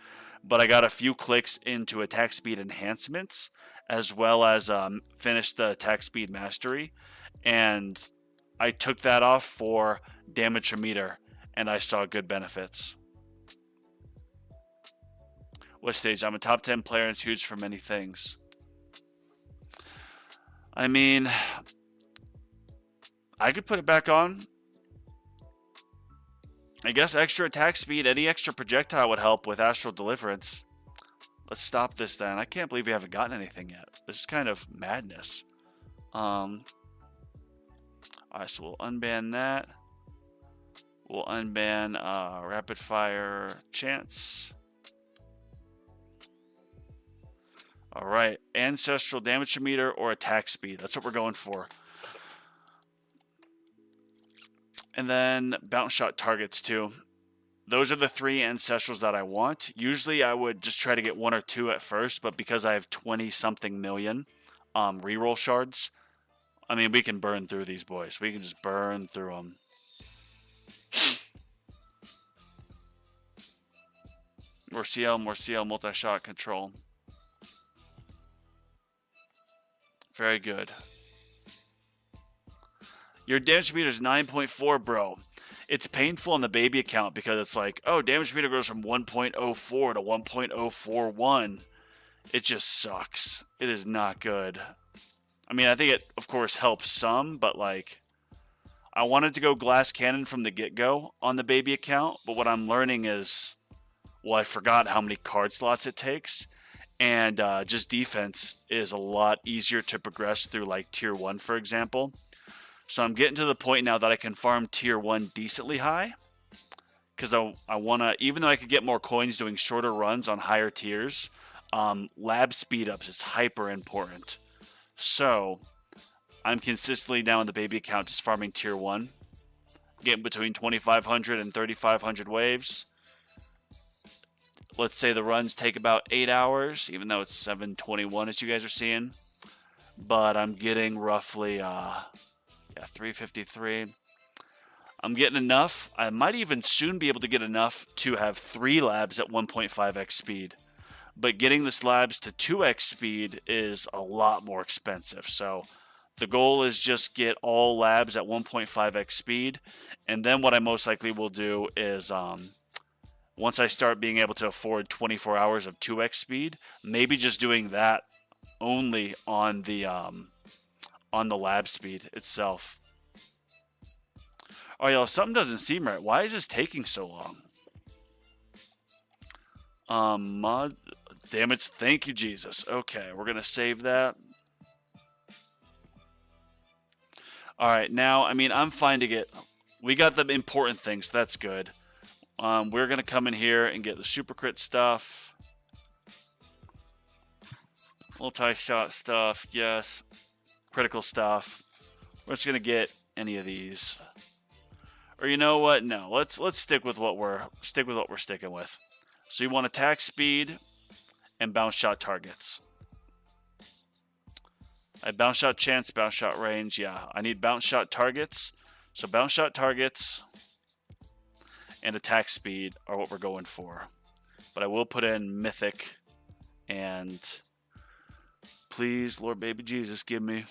but I got a few clicks into attack speed enhancements, as well as finished the attack speed mastery, and I took that off for damage meter, and I saw good benefits. What stage? I'm a top 10 player, and it's huge for many things. I mean, I could put it back on. I guess extra attack speed, any extra projectile would help with Astral Deliverance. Let's stop this then. I can't believe we haven't gotten anything yet. This is kind of madness. Alright, so we'll unban that. We'll unban Rapid Fire Chance. Alright, Ancestral Damage Meter or Attack Speed. That's what we're going for. And then bounce shot targets too. Those are the 3 ancestrals that I want. Usually I would just try to get 1 or 2 at first, but because I have 20-something million reroll shards, I mean, we can burn through these boys. We can just burn through them. More CL, multi-shot control. Very good. Your damage meter is 9.4, bro. It's painful on the baby account because it's like, oh, damage meter goes from 1.04 to 1.041. It just sucks. It is not good. I mean, I think it, of course, helps some, but like, I wanted to go glass cannon from the get-go on the baby account, but what I'm learning is, well, I forgot how many card slots it takes, and just defense is a lot easier to progress through, like tier 1, for example. So I'm getting to the point now that I can farm tier 1 decently high. Because I want to, even though I could get more coins doing shorter runs on higher tiers, lab speed ups is hyper important. So I'm consistently now in the baby account just farming tier 1. Getting between 2,500 and 3,500 waves. Let's say the runs take about 8 hours, even though it's 7:21 as you guys are seeing. But I'm getting roughly... 353. I'm getting enough. I might even soon be able to get enough to have 3 labs at 1.5x speed. But getting this labs to 2x speed is a lot more expensive. So the goal is just get all labs at 1.5x speed. And then what I most likely will do is once I start being able to afford 24 hours of 2x speed, maybe just doing that only on the lab speed itself. Oh, y'all, something doesn't seem right. Why is this taking so long? Mod damage. Thank you, Jesus. Okay, we're gonna save that. All right, now, I mean, I'm finding it. We got the important things. So that's good. We're gonna come in here and get the super crit stuff, multi-shot stuff. Yes. Critical stuff. We're just gonna get any of these. Or you know what? No, let's stick with what we're sticking with. So you want attack speed and bounce shot targets. I bounce shot chance, bounce shot range. Yeah, I need bounce shot targets. So bounce shot targets and attack speed are what we're going for. But I will put in mythic and please, Lord baby Jesus, give me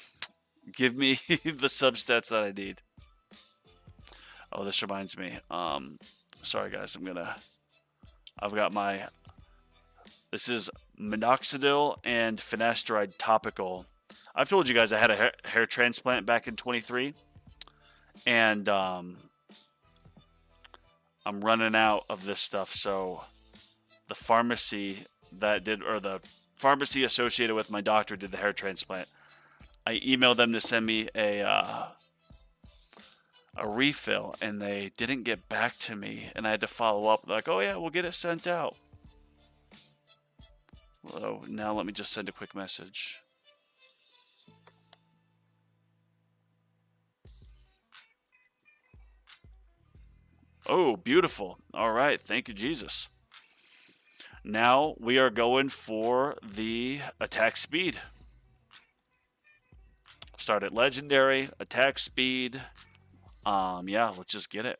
the substats that I need. Oh, this reminds me. Sorry guys, I've got my, this is minoxidil and finasteride topical. I've told you guys I had a hair transplant back in 23, and I'm running out of this stuff. So the pharmacy the pharmacy associated with my doctor did the hair transplant. I emailed them to send me a refill, and they didn't get back to me, and I had to follow up. They're like, oh yeah, we'll get it sent out. So now let me just send a quick message. Oh, beautiful. All right. Thank you, Jesus. Now we are going for the attack speed. Start at legendary, attack speed. Yeah, let's just get it.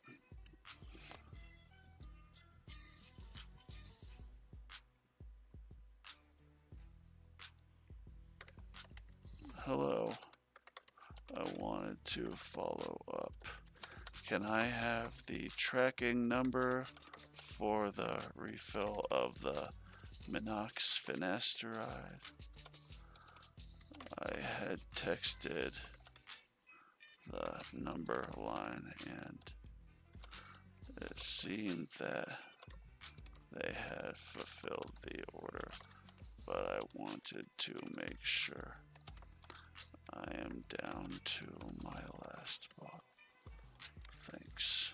Hello. I wanted to follow up. Can I have the tracking number for the refill of the Minox finasteride? I had texted the number line, and it seemed that they had fulfilled the order, but I wanted to make sure. I am down to my last bottle. Thanks.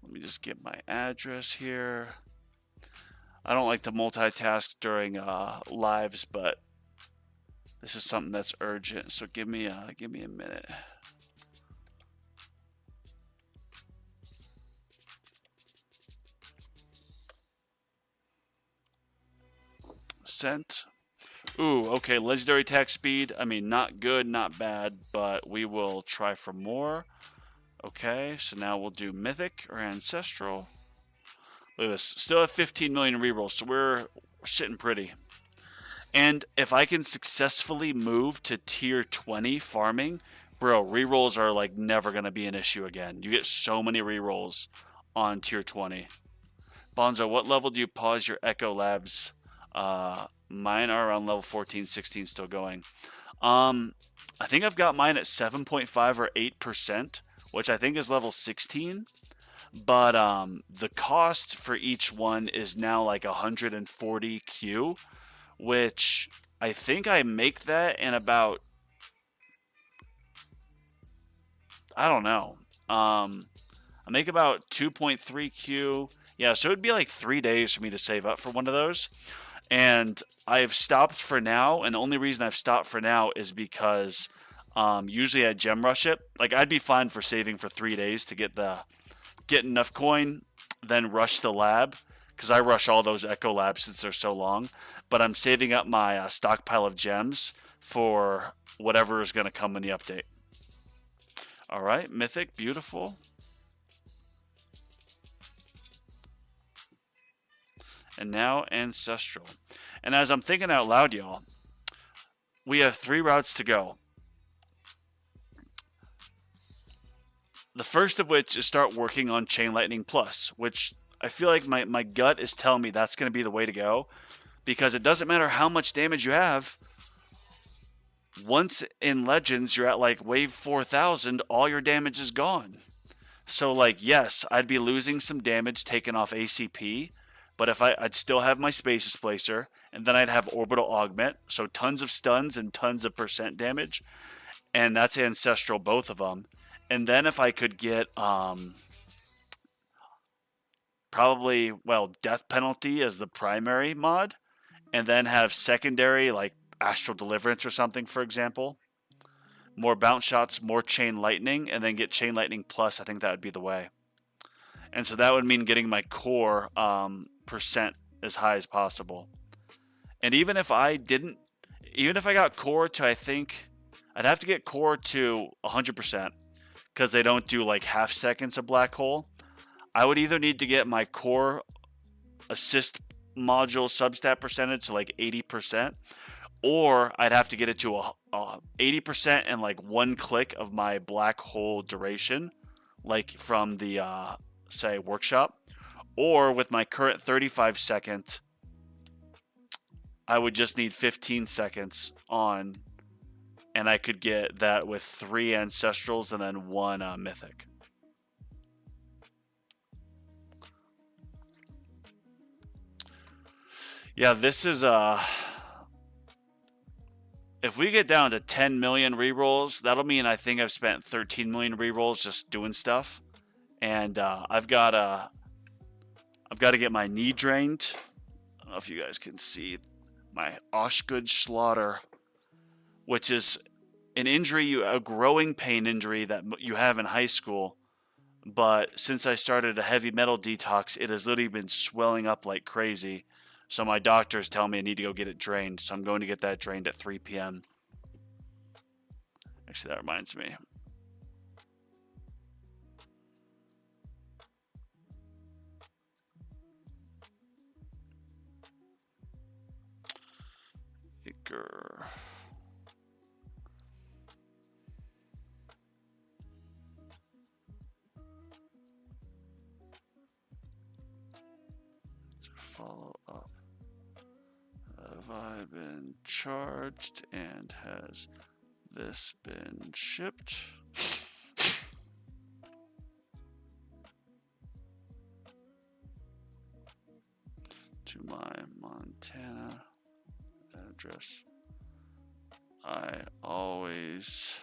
Let me just get my address here. I don't like to multitask during lives, but this is something that's urgent, so give me a minute. Sent. Ooh, okay, legendary attack speed. I mean, not good, not bad, but we will try for more. Okay, so now we'll do mythic or ancestral. Look at this. Still have 15 million rerolls, so we're sitting pretty. And if I can successfully move to tier 20 farming, bro, rerolls are like never going to be an issue again. You get so many rerolls on tier 20. Bonzo, what level do you pause your Echo Labs? Mine are around level 14, 16 still going. I think I've got mine at 7.5 or 8%, which I think is level 16. But the cost for each one is now like 140 Q, which I think I make that in about, I don't know. I make about 2.3 Q. Yeah, so it'd be like 3 days for me to save up for one of those. And I've stopped for now, and the only reason I've stopped for now is because usually I gem rush it. Like, I'd be fine for saving for 3 days to get enough coin, then rush the lab, because I rush all those Echo Labs since they're so long. But I'm saving up my stockpile of gems for whatever is going to come in the update. All right, Mythic, beautiful. And now Ancestral. And as I'm thinking out loud, y'all, we have 3 routes to go. The first of which is start working on Chain Lightning Plus, which I feel like my gut is telling me that's going to be the way to go, because it doesn't matter how much damage you have. Once in Legends, you're at like wave 4000, all your damage is gone. So like, yes, I'd be losing some damage taken off ACP, but if I'd still have my Space Displacer, and then I'd have Orbital Augment, so tons of stuns and tons of percent damage, and that's Ancestral, both of them. And then if I could get probably, well, Death Penalty as the primary mod, and then have secondary like Astral Deliverance or something, for example. More bounce shots, more Chain Lightning, and then get Chain Lightning plus. I think that would be the way. And so that would mean getting my core percent as high as possible. And even if I got core to, I think, I'd have to get core to 100%, because they don't do like half seconds of black hole. I would either need to get my core assist module substat percentage to like 80%, or I'd have to get it to a 80% and like one click of my black hole duration, like from the say workshop. Or with my current 35-second, I would just need 15 seconds on, and I could get that with 3 ancestrals and then 1 mythic. Yeah, this is if we get down to 10 million rerolls, that'll mean I think I've spent 13 million rerolls just doing stuff. And I've got to get my knee drained. I don't know if you guys can see my Oshgood which is an injury, a growing pain injury that you have in high school. But since I started a heavy metal detox, it has literally been swelling up like crazy. So my doctors tell me I need to go get it drained. So I'm going to get that drained at 3 p.m. Actually, that reminds me. Iker. To follow up. Have I been charged, and has this been shipped? To my Montana address. I always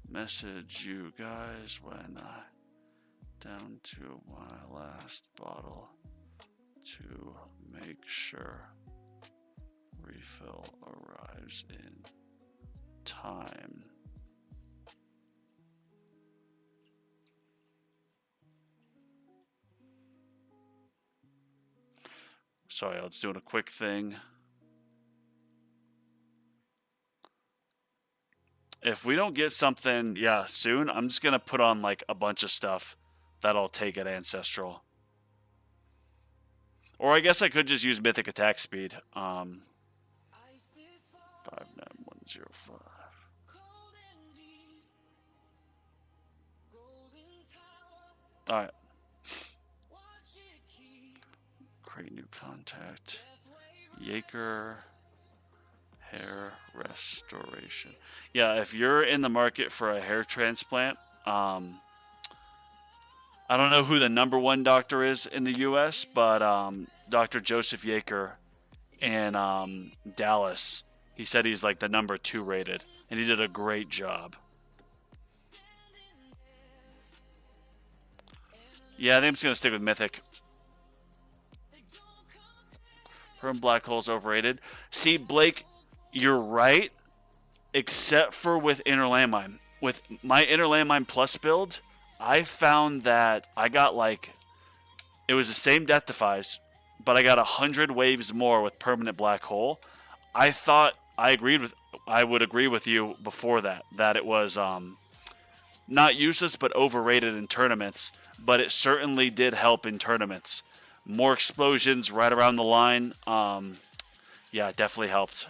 message you guys when I down to my last bottle to make sure refill arrives in time. Sorry, I was doing a quick thing. If we don't get something, soon, I'm just going to put on like a bunch of stuff that I'll take at Ancestral. Or I guess I could just use Mythic Attack Speed. 59105. Alright. Create new contact. Yaker. Hair restoration. Yeah, if you're in the market for a hair transplant, I don't know who the #1 doctor is in the U.S., but Dr. Joseph Yaker in Dallas, he said he's like the #2 rated, and he did a great job. Yeah, I think I'm just going to stick with Mythic. Perm Black Hole's overrated. See, Blake, you're right, except for with Inner Landmine. With my Inner Landmine Plus build, I found that I got like, it was the same death defies, but I got 100 waves more with Permanent Black Hole. I thought I would agree with you before that it was not useless but overrated in tournaments, but it certainly did help in tournaments. More explosions right around the line. Yeah, it definitely helped.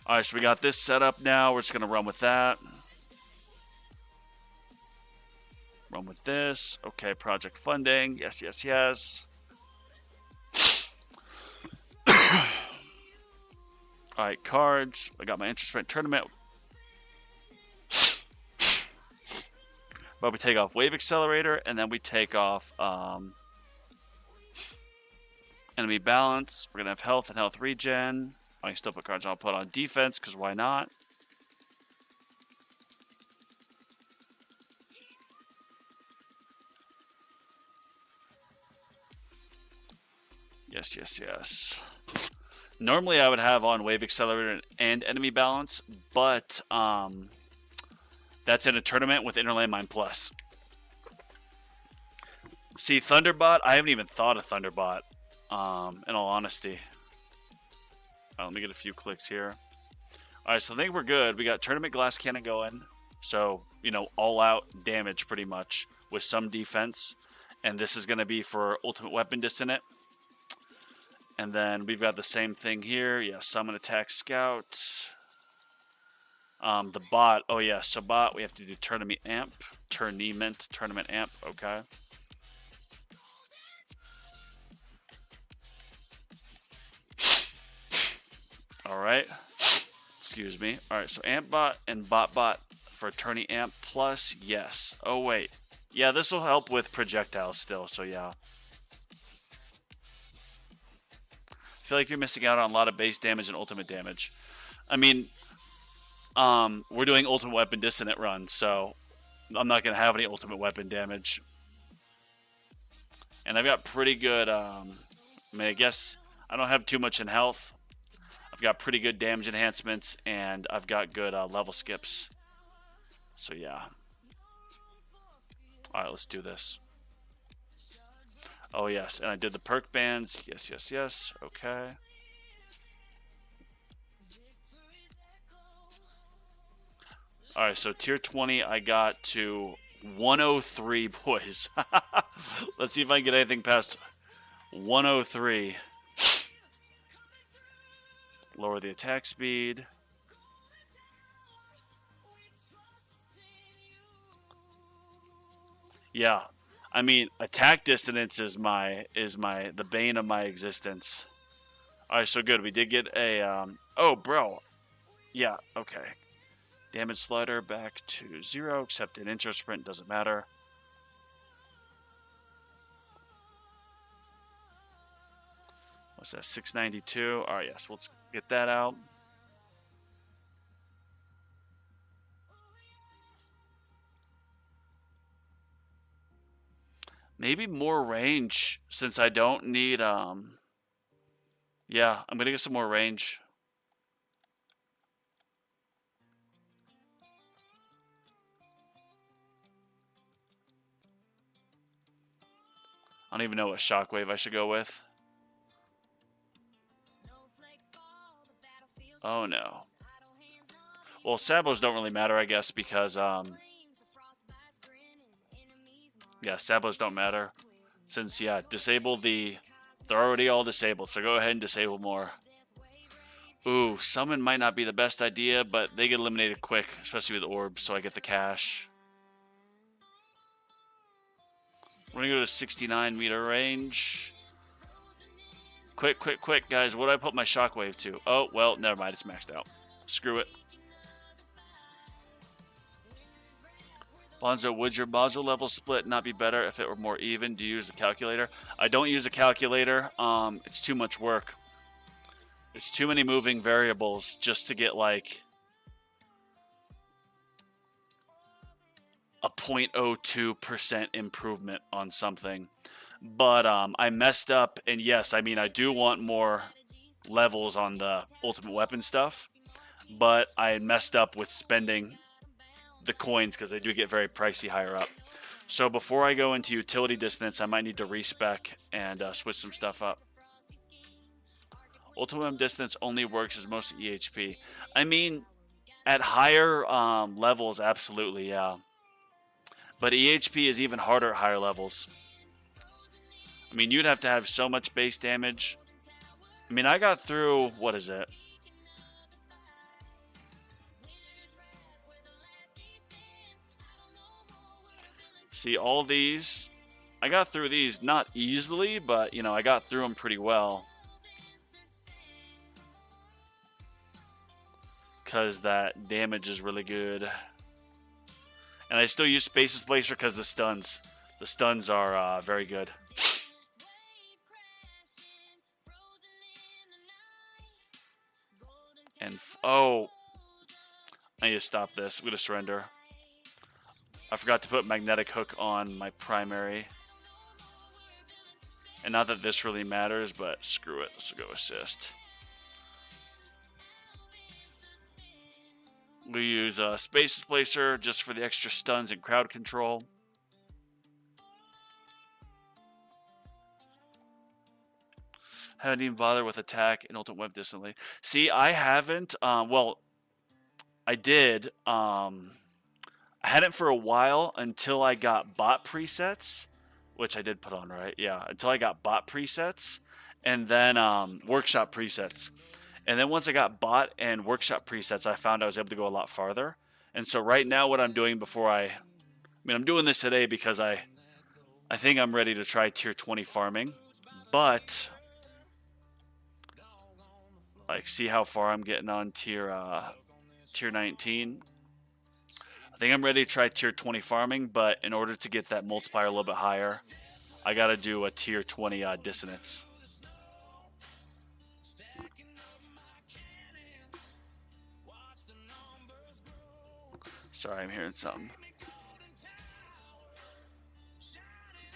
Alright, so we got this set up now. We're just going to run with that. Run with this. Okay, project funding. Yes, yes, yes. Alright, cards. I got my interest rate tournament. But we take off Wave Accelerator, and then we take off enemy balance. We're going to have health and health regen. I can still put cards I'll put on defense, because why not? Yes, yes, yes. Normally I would have on Wave Accelerator and Enemy Balance, but that's in a tournament with Inner Landmine Plus. See, Thunderbot, I haven't even thought of Thunderbot, in all honesty. Let me get a few clicks here. Alright, so I think we're good. We got Tournament Glass Cannon going. So, you know, all-out damage pretty much with some defense. And this is going to be for Ultimate Weapon Dissonant. And then we've got the same thing here. Yeah, Summon Attack Scout. The bot. Oh, yeah, so bot, we have to do Tournament Amp. Tournament Amp. Okay. Alright. Excuse me. Alright, so Amp Bot and Bot Bot for Tourney Amp Plus. Yes. Oh, wait. Yeah, this will help with projectiles still, so yeah. I feel like you're missing out on a lot of base damage and ultimate damage. I mean, we're doing Ultimate Weapon Dissonant run, so I'm not going to have any ultimate weapon damage. And I've got pretty good, I mean, I guess I don't have too much in health. I've got pretty good damage enhancements, and I've got good level skips. So, yeah. Alright, let's do this. Oh, yes, and I did the perk bands. Yes, yes, yes. Okay. Alright, so tier 20, I got to 103, boys. Let's see if I can get anything past 103. Lower the attack speed. Yeah, I mean, attack dissonance is the bane of my existence. All right, so good. We did get a oh, bro. Yeah, okay. Damage slider back to 0, except an intro sprint doesn't matter. What's that? 692. All right, yes. Let's get that out. Maybe more range, since I don't need, yeah, I'm going to get some more range. I don't even know what shockwave I should go with. Oh, no. Well, sabos don't really matter, I guess, because, yeah, sabos don't matter. Since, yeah, they're already all disabled, so go ahead and disable more. Ooh, summon might not be the best idea, but they get eliminated quick, especially with orbs, so I get the cash. We're going to go to 69 meter range. Quick, quick, quick, guys. What do I put my shockwave to? Oh, well, never mind. It's maxed out. Screw it. Bonzo, would your module level split not be better if it were more even? Do you use a calculator? I don't use a calculator. It's too much work. It's too many moving variables just to get, like, a 0.02% improvement on something. But I messed up, and yes, I mean, I do want more levels on the ultimate weapon stuff, but I messed up with spending the coins because they do get very pricey higher up. So before I go into utility dissonance, I might need to respec and switch some stuff up. Ultimate dissonance only works as most EHP. I mean, at higher levels, absolutely, yeah. But EHP is even harder at higher levels. I mean, you'd have to have so much base damage. I mean, I got through, what is it? See, all these, I got through these not easily, but, you know, I got through them pretty well. Because that damage is really good. And I still use Space Displacer because the stuns. The stuns are very good. And, oh, I need to stop this. I'm going to surrender. I forgot to put Magnetic Hook on my primary. And not that this really matters, but screw it. Let's go assist. We use Space Displacer just for the extra stuns and crowd control. Haven't even bothered with attack and ultimate whip distantly. See, I haven't. Well, I did. I hadn't for a while until I got bot presets, which I did put on, right? Yeah, until I got bot presets, and then workshop presets. And then once I got bot and workshop presets, I found I was able to go a lot farther. And so right now what I'm doing before I mean, I'm doing this today because I think I'm ready to try tier 20 farming. But like, see how far I'm getting on tier 19. I think I'm ready to try tier 20 farming, but in order to get that multiplier a little bit higher, I gotta do a tier 20 dissonance. Sorry, I'm hearing something.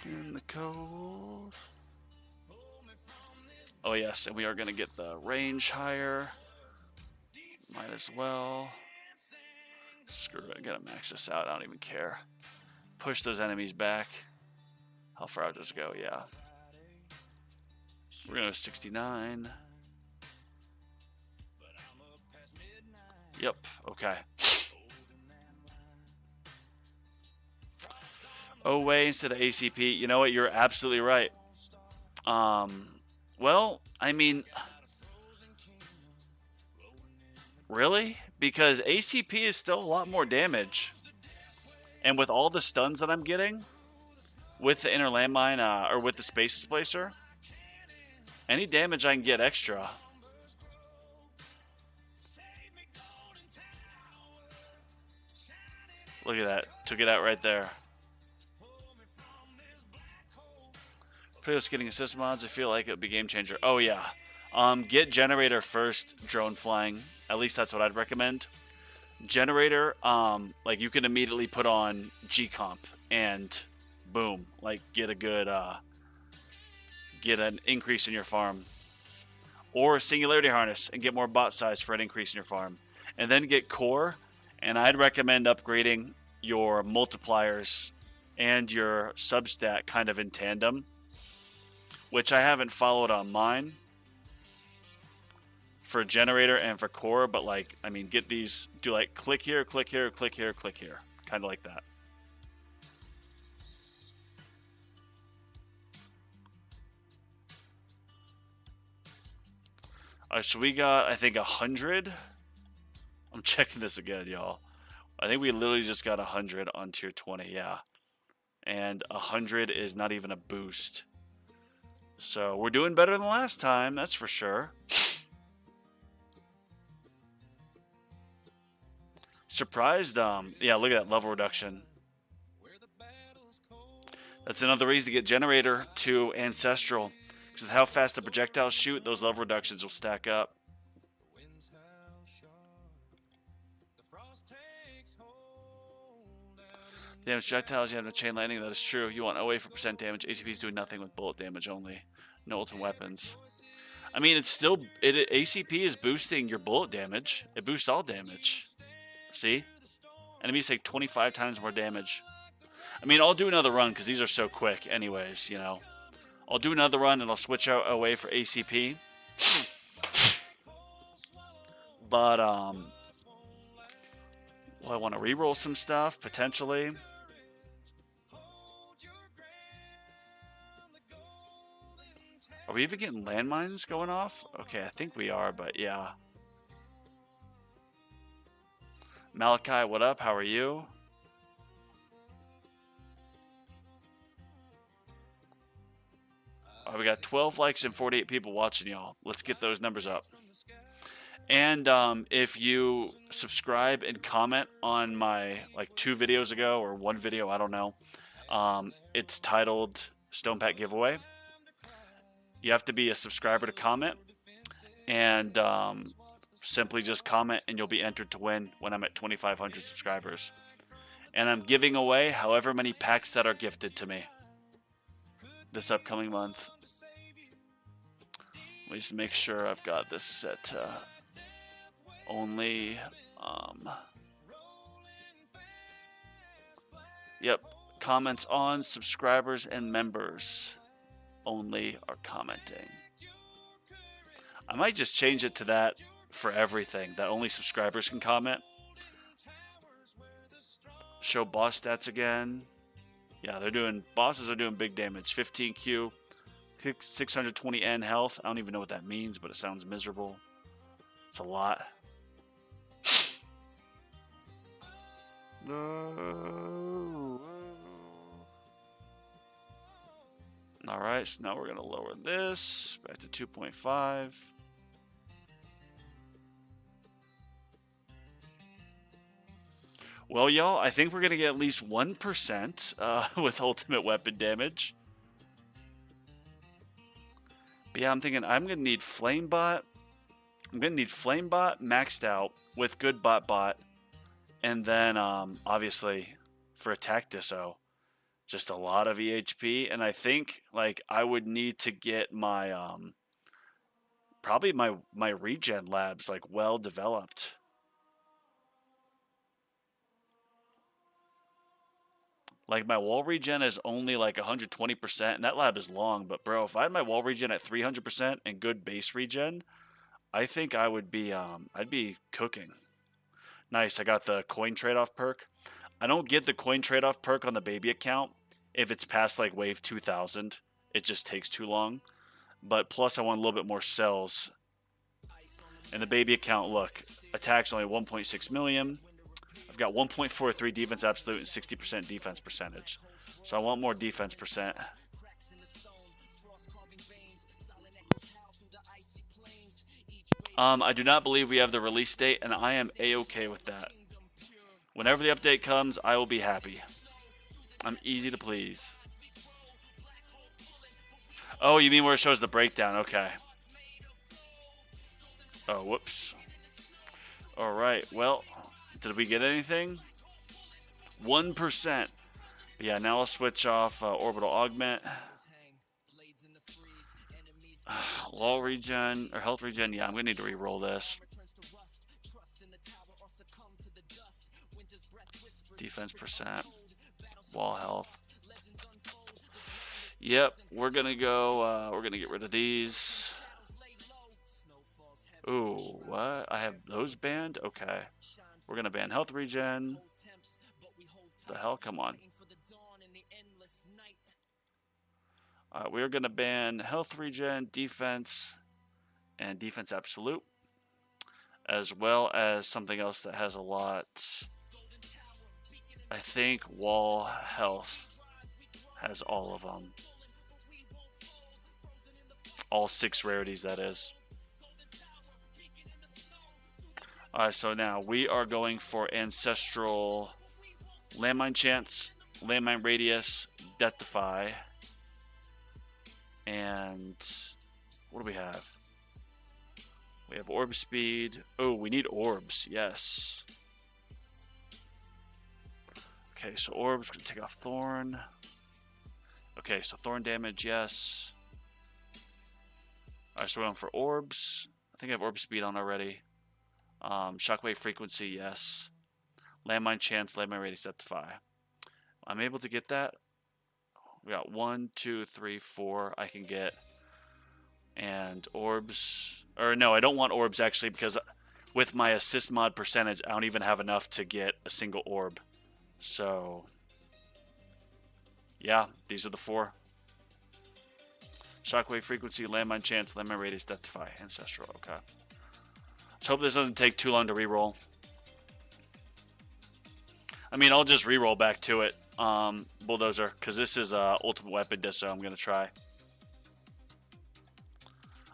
In the cold. Oh yes, and we are gonna get the range higher. Might as well. Screw it, I gotta max this out. I don't even care. Push those enemies back. How far out does it go? Yeah. We're gonna go 69. Yep, okay. OA instead of ACP. You know what? You're absolutely right. Well, I mean, really? Because ACP is still a lot more damage. And with all the stuns that I'm getting, with the inner landmine, or with the space displacer, any damage I can get extra. Look at that. Took it out right there. Pretty getting assist mods. I feel like it would be game changer. Oh, yeah. Get generator first, drone flying. At least that's what I'd recommend. Generator, like you can immediately put on G-comp and boom, like get a good, get an increase in your farm. Or singularity harness and get more bot size for an increase in your farm. And then get core, and I'd recommend upgrading your multipliers and your substat kind of in tandem, which I haven't followed on mine for generator and for core, but like, I mean, get these, do like click here, click here, click here, click here, kind of like that. So we got, I think, 100. I'm checking this again, y'all. I think we literally just got 100 on tier 20, yeah. And 100 is not even a boost. So we're doing better than last time, that's for sure. Surprised, yeah, look at that level reduction. That's another reason to get generator to ancestral. Because with how fast the projectiles shoot, those level reductions will stack up. Damage projectiles, you have no chain lightning, that is true. You want OA for percent damage. ACP's doing nothing with bullet damage only. No ultimate weapons. I mean, it's still, ACP is boosting your bullet damage. It boosts all damage. See? Enemies take 25 times more damage. I mean, I'll do another run because these are so quick anyways, you know. I'll do another run and I'll switch out OA for ACP. But, well, I want to reroll some stuff, potentially. Are we even getting landmines going off? Okay, I think we are, but yeah. Malachi, what up? How are you? We got 12 likes and 48 people watching, y'all. Let's get those numbers up. And if you subscribe and comment on my like 2 videos ago or 1 video, I don't know. It's titled Stone Pack Giveaway. You have to be a subscriber to comment. And simply just comment and you'll be entered to win when I'm at 2,500 subscribers. And I'm giving away however many packs that are gifted to me this upcoming month. Let me just make sure I've got this set to only Yep. Comments on subscribers and members only are commenting. I might just change it to that for everything, that only subscribers can comment. Show boss stats again. Yeah, bosses are doing big damage. 15Q, 620N health. I don't even know what that means, but it sounds miserable. It's a lot. Alright, so now we're going to lower this back to 2.5. Well, y'all, I think we're going to get at least 1% with ultimate weapon damage. But yeah, I'm thinking I'm going to need Flamebot. I'm going to need Flamebot maxed out with good bot. And then, obviously, for attack disso, just a lot of EHP. And I think, like, I would need to get my, probably my regen labs, like, well developed. Like, my wall regen is only, like, 120%, and that lab is long. But, bro, if I had my wall regen at 300% and good base regen, I think I would be, I'd be cooking. Nice, I got the coin trade-off perk. I don't get the coin trade-off perk on the baby account if it's past, like, wave 2000. It just takes too long. But, plus, I want a little bit more cells. And the baby account, look, attack's only 1.6 million. I've got 1.43 defense absolute and 60% defense percentage. So I want more defense percent. I do not believe we have the release date, and I am A-okay with that. Whenever the update comes, I will be happy. I'm easy to please. Oh, you mean where it shows the breakdown? Okay. Oh, whoops. Alright, well, did we get anything? 1%. But yeah, now I'll switch off Orbital Augment. Wall regen, or health regen, yeah, I'm going to need to re-roll this. Defense percent. Wall health. Yep, we're going to go, we're going to get rid of these. Ooh, what? I have those banned? Okay. We're going to ban health regen. The hell? Come on. We're going to ban health regen, defense, and defense absolute, as well as something else that has a lot. I think wall health has all of them. All 6 rarities, that is. Alright, so now we are going for Ancestral Landmine Chance, Landmine Radius, Death Defy, and what do we have? We have Orb Speed. Oh, we need Orbs, yes. Okay, so Orbs, gonna take off Thorn. Okay, so Thorn damage, yes. Alright, so we're going for Orbs. I think I have Orb Speed on already. Shockwave Frequency, yes. Landmine Chance, Landmine Radius, Death Defy. I'm able to get that. We got 1, 2, 3, 4 I can get. And Orbs. Or no, I don't want Orbs actually, because with my assist mod percentage, I don't even have enough to get a single orb. So, yeah, these are the 4. Shockwave Frequency, Landmine Chance, Landmine Radius, Death Defy, Ancestral. Okay. Let's hope this doesn't take too long to reroll. I mean, I'll just reroll back to it, Bulldozer, because this is ultimate weapon disso I'm going to try.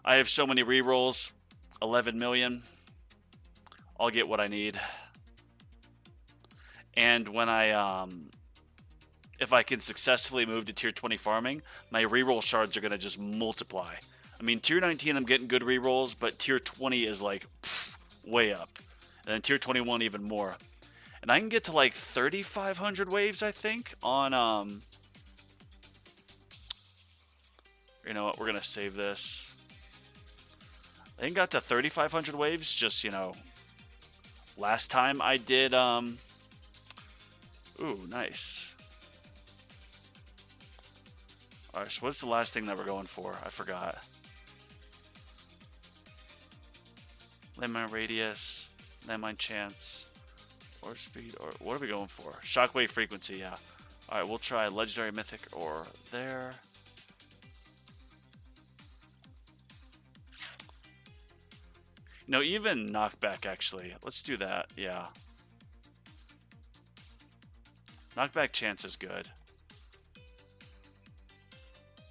I have so many rerolls, 11 million. I'll get what I need. And when if I can successfully move to tier 20 farming, my reroll shards are going to just multiply. I mean, tier 19 I'm getting good rerolls, but tier 20 is like way up. And then tier 21 even more. And I can get to like 3,500 waves, I think, on, you know what, we're going to save this. I think got to 3,500 waves just, you know, last time I did, ooh, nice. Alright, so what's the last thing that we're going for? I forgot. Landmine radius, landmine chance, or speed, or what are we going for? Shockwave frequency, yeah. Alright, we'll try legendary, mythic, or there. No, even knockback, actually. Let's do that, yeah. Knockback chance is good.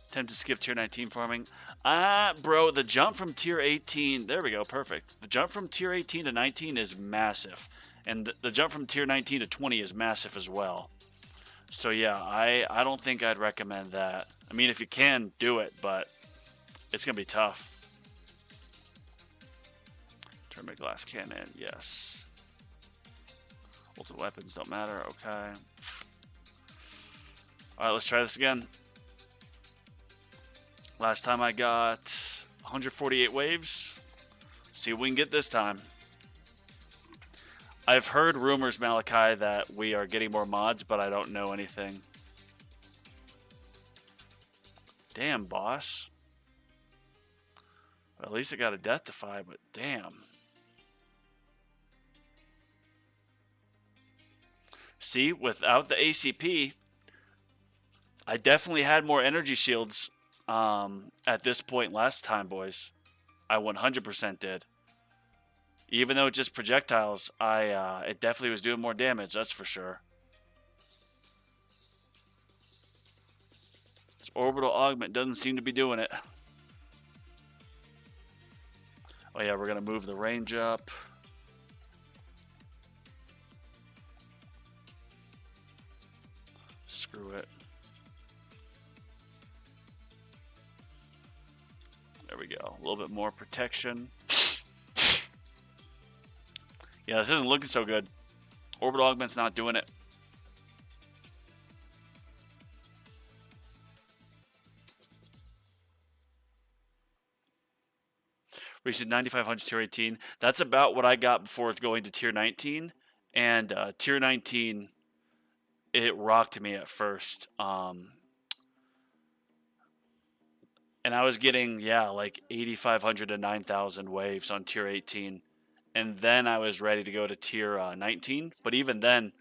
Attempt to skip tier 19 farming. Bro, the jump from tier 18, there we go, perfect. The jump from tier 18 to 19 is massive. And the jump from tier 19 to 20 is massive as well. So yeah, I don't think I'd recommend that. I mean, if you can, do it, but it's going to be tough. Tournament glass cannon, yes. Ultimate weapons don't matter, okay. Alright, let's try this again. Last time I got 148 waves. See what we can get this time. I've heard rumors, Malachi, that we are getting more mods, but I don't know anything. Damn, boss. Well, at least I got a death defy, but damn. See, without the ACP, I definitely had more energy shields at this point last time, boys. I 100% did. Even though it's just projectiles, it definitely was doing more damage, that's for sure. This orbital augment doesn't seem to be doing it. Oh yeah, we're going to move the range up. Screw it. There we go. A little bit more protection. Yeah, this isn't looking so good. Orbital augment's not doing it. Reached 9,500 tier 18. That's about what I got before going to tier 19. And tier 19, it rocked me at first. And I was getting, yeah, like 8,500 to 9,000 waves on tier 18. And then I was ready to go to tier 19. But even then,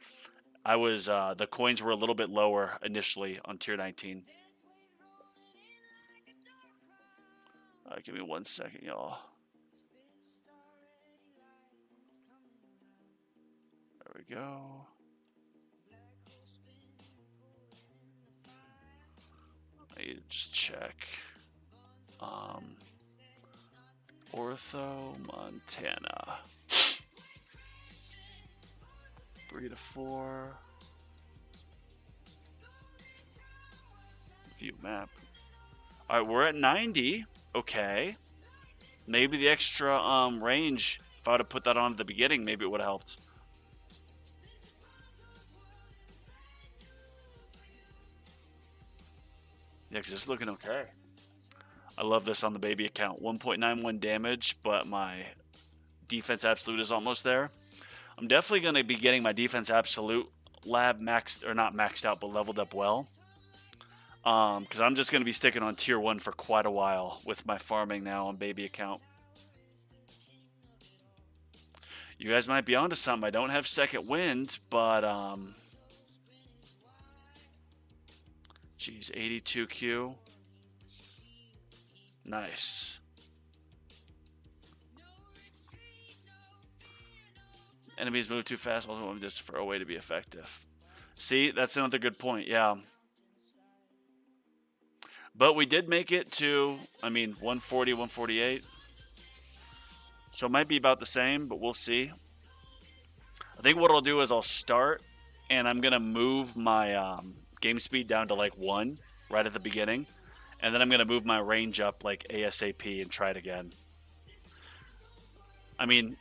I was the coins were a little bit lower initially on tier 19. Give me 1 second, y'all. There we go. I need to just check. Ortho, Montana. 3 to 4. View map. Alright, we're at 90. Okay. Maybe the extra range, if I would have put that on at the beginning, maybe it would have helped. Yeah, because it's looking okay. I love this on the baby account. 1.91 damage, but my defense absolute is almost there. I'm definitely going to be getting my defense absolute lab maxed, or not maxed out, but leveled up well. Because I'm just going to be sticking on tier 1 for quite a while with my farming now on baby account. You guys might be onto something. I don't have second wind, but geez, 82Q. Nice. Enemies move too fast, also want just for a way to be effective. See, that's another good point, yeah. But we did make it to, I mean, 140, 148. So it might be about the same, but we'll see. I think what I'll do is I'll start, and I'm going to move my game speed down to like 1 right at the beginning. And then I'm going to move my range up like ASAP and try it again. I mean,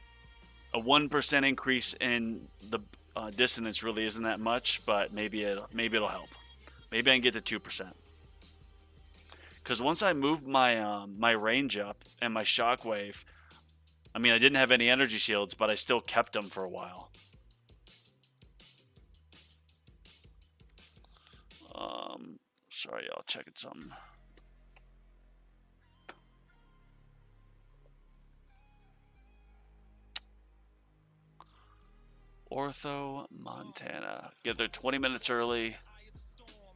a 1% increase in the dissonance really isn't that much, but maybe it'll help. Maybe I can get to 2%. Because once I moved my my range up and my shockwave, I mean, I didn't have any energy shields, but I still kept them for a while. Sorry, y'all, checking something. Ortho, Montana. Get there 20 minutes early.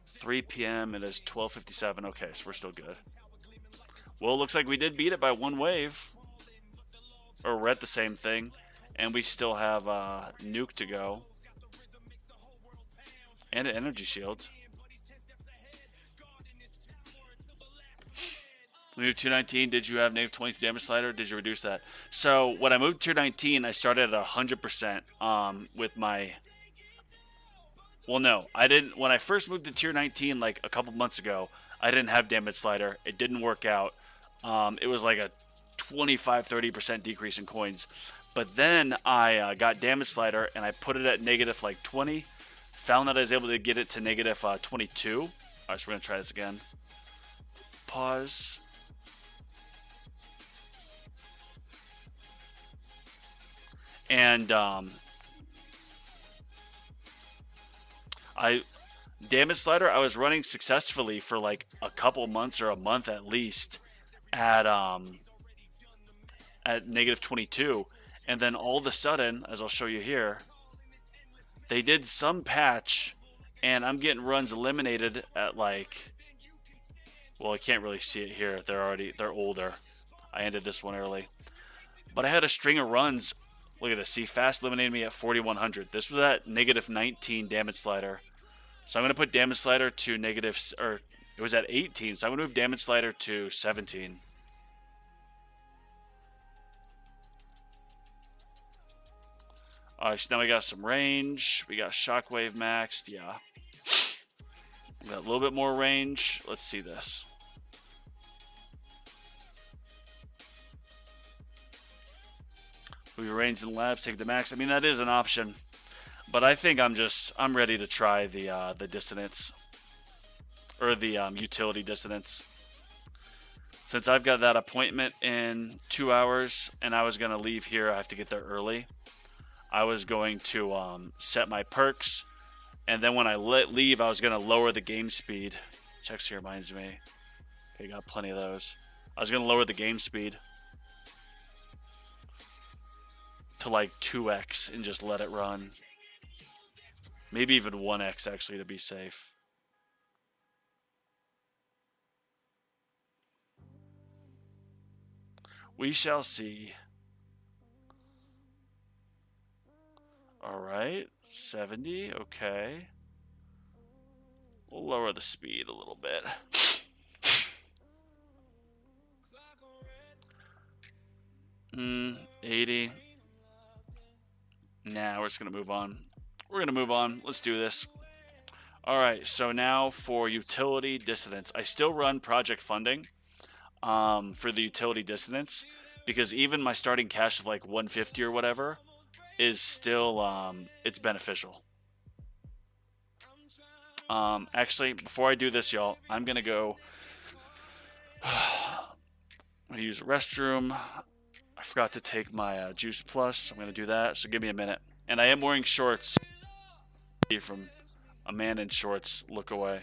3 p.m. It is 12:57. Okay, so we're still good. Well, it looks like we did beat it by one wave. Or we're at the same thing. And we still have Nuke to go. And an energy shield. When you moved to 219, did you have negative 22 damage slider? Did you reduce that? So when I moved to 219, I started at 100% with my... Well, no, I didn't. When I first moved to tier 19, like a couple months ago, I didn't have damage slider. It didn't work out. It was like a 25-30% decrease in coins. But then I got damage slider and I put it at negative like 20. Found that I was able to get it to negative 22. All right, so we're gonna try this again. Pause. And damage slider I was running successfully for like a couple months or a month at least at negative 22, and then all of a sudden, as I'll show you here, they did some patch and I'm getting runs eliminated at like, well, I can't really see it here, they're older. I ended this one early, but I had a string of runs. Look at this. See, fast eliminated me at 4100. This was at negative 19 damage slider. So I'm going to put damage slider to negative, or it was at 18. So I'm going to move damage slider to 17. Alright, so now we got some range. We got shockwave maxed. Yeah. We got a little bit more range. Let's see this. We range in the labs, take the max. I mean, that is an option, but I think I'm ready to try the dissonance, or the utility dissonance. Since I've got that appointment in 2 hours, and I was gonna leave here, I have to get there early. I was going to set my perks, and then when I leave, I was gonna lower the game speed. Checks here reminds me. Okay, got plenty of those. I was gonna lower the game speed to like 2x and just let it run. Maybe even 1x actually to be safe. We shall see. Alright, 70, okay. We'll lower the speed a little bit. 80. Nah, we're just going to move on. We're going to move on. Let's do this. Alright, so now for utility dissonance. I still run project funding for the utility dissonance, because even my starting cash of like 150 or whatever is still, it's beneficial. Actually, before I do this, y'all, I'm going to go... I'm going to use the restroom. I forgot to take my Juice Plus, so I'm going to do that, so give me a minute. And I am wearing shorts. From a man in shorts, look away.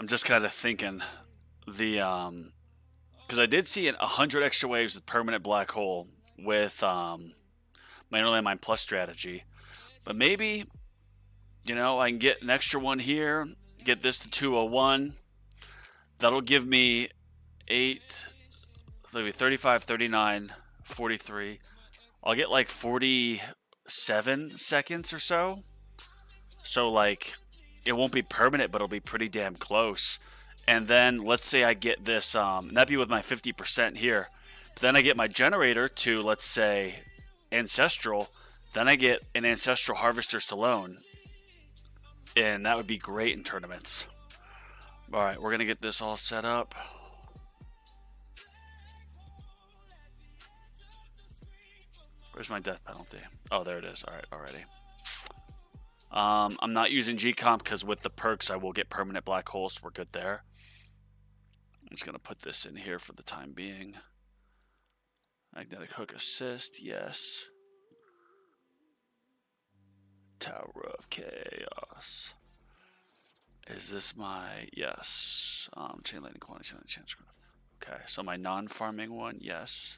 I'm just kind of thinking the because I did see 100 extra waves with permanent black hole with my landmine plus strategy, but maybe I can get an extra one here, get this to 201. That'll give me 8, 35, 39, 43. I'll get like 47 seconds or so. So like it won't be permanent, but it'll be pretty damn close. And then let's say I get this, that'd be with my 50% here. But then I get my generator to, let's say, Ancestral. Then I get an Ancestral Harvester Stallone. And that would be great in tournaments. Alright, we're going to get this all set up. Where's my death penalty? Oh, there it is. Alright, already. I'm not using G-Comp because with the perks I will get permanent black holes, so we're good there. I'm just going to put this in here for the time being. Magnetic Hook Assist, yes. Tower of Chaos. Is this my... Yes. Chain Lightning Quantity, Chain Lightning Chance. Okay, so my non-farming one, yes.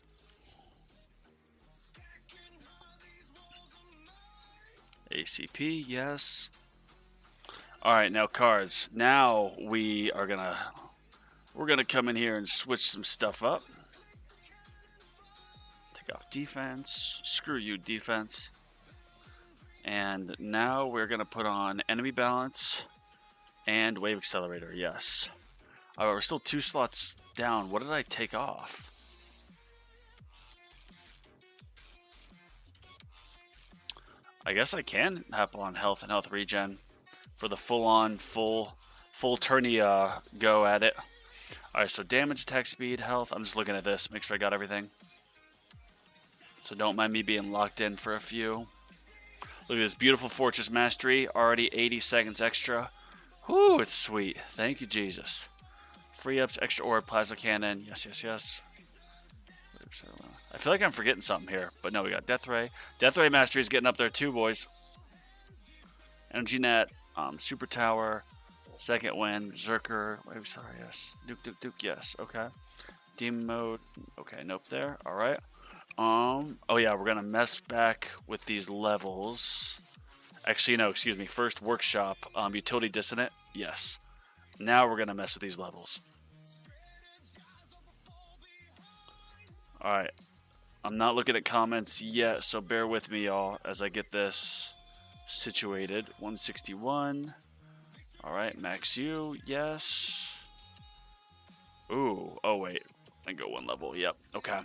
ACP, yes. Alright, now cards. Now we're gonna come in here and switch some stuff up. Take off defense. Screw you, defense. And now we're gonna put on enemy balance and wave accelerator, yes. Alright, we're still 2 slots down. What did I take off? I guess I can hop on health and health regen for the full tourney go at it. Alright, so damage, attack speed, health. I'm just looking at this, make sure I got everything. So don't mind me being locked in for a few. Look at this beautiful Fortress Mastery, already 80 seconds extra. Whoo, it's sweet. Thank you, Jesus. Free ups, extra orb, plasma cannon. Yes, yes, yes. I feel like I'm forgetting something here, but no, we got Death Ray. Death Ray Mastery is getting up there too, boys. Energy Net, Super Tower, Second Wind, Zerker. Wait, sorry, yes. Duke, yes. Okay. Demon Mode. Okay, nope there. All right. Oh yeah, we're gonna mess back with these levels. Actually, no, excuse me. First Workshop, Utility Dissonant. Yes. Now we're gonna mess with these levels. All right. I'm not looking at comments yet, so bear with me, y'all, as I get this situated. 161. All right, max U, yes. Ooh, oh wait, I can go 1 level. Yep, okay.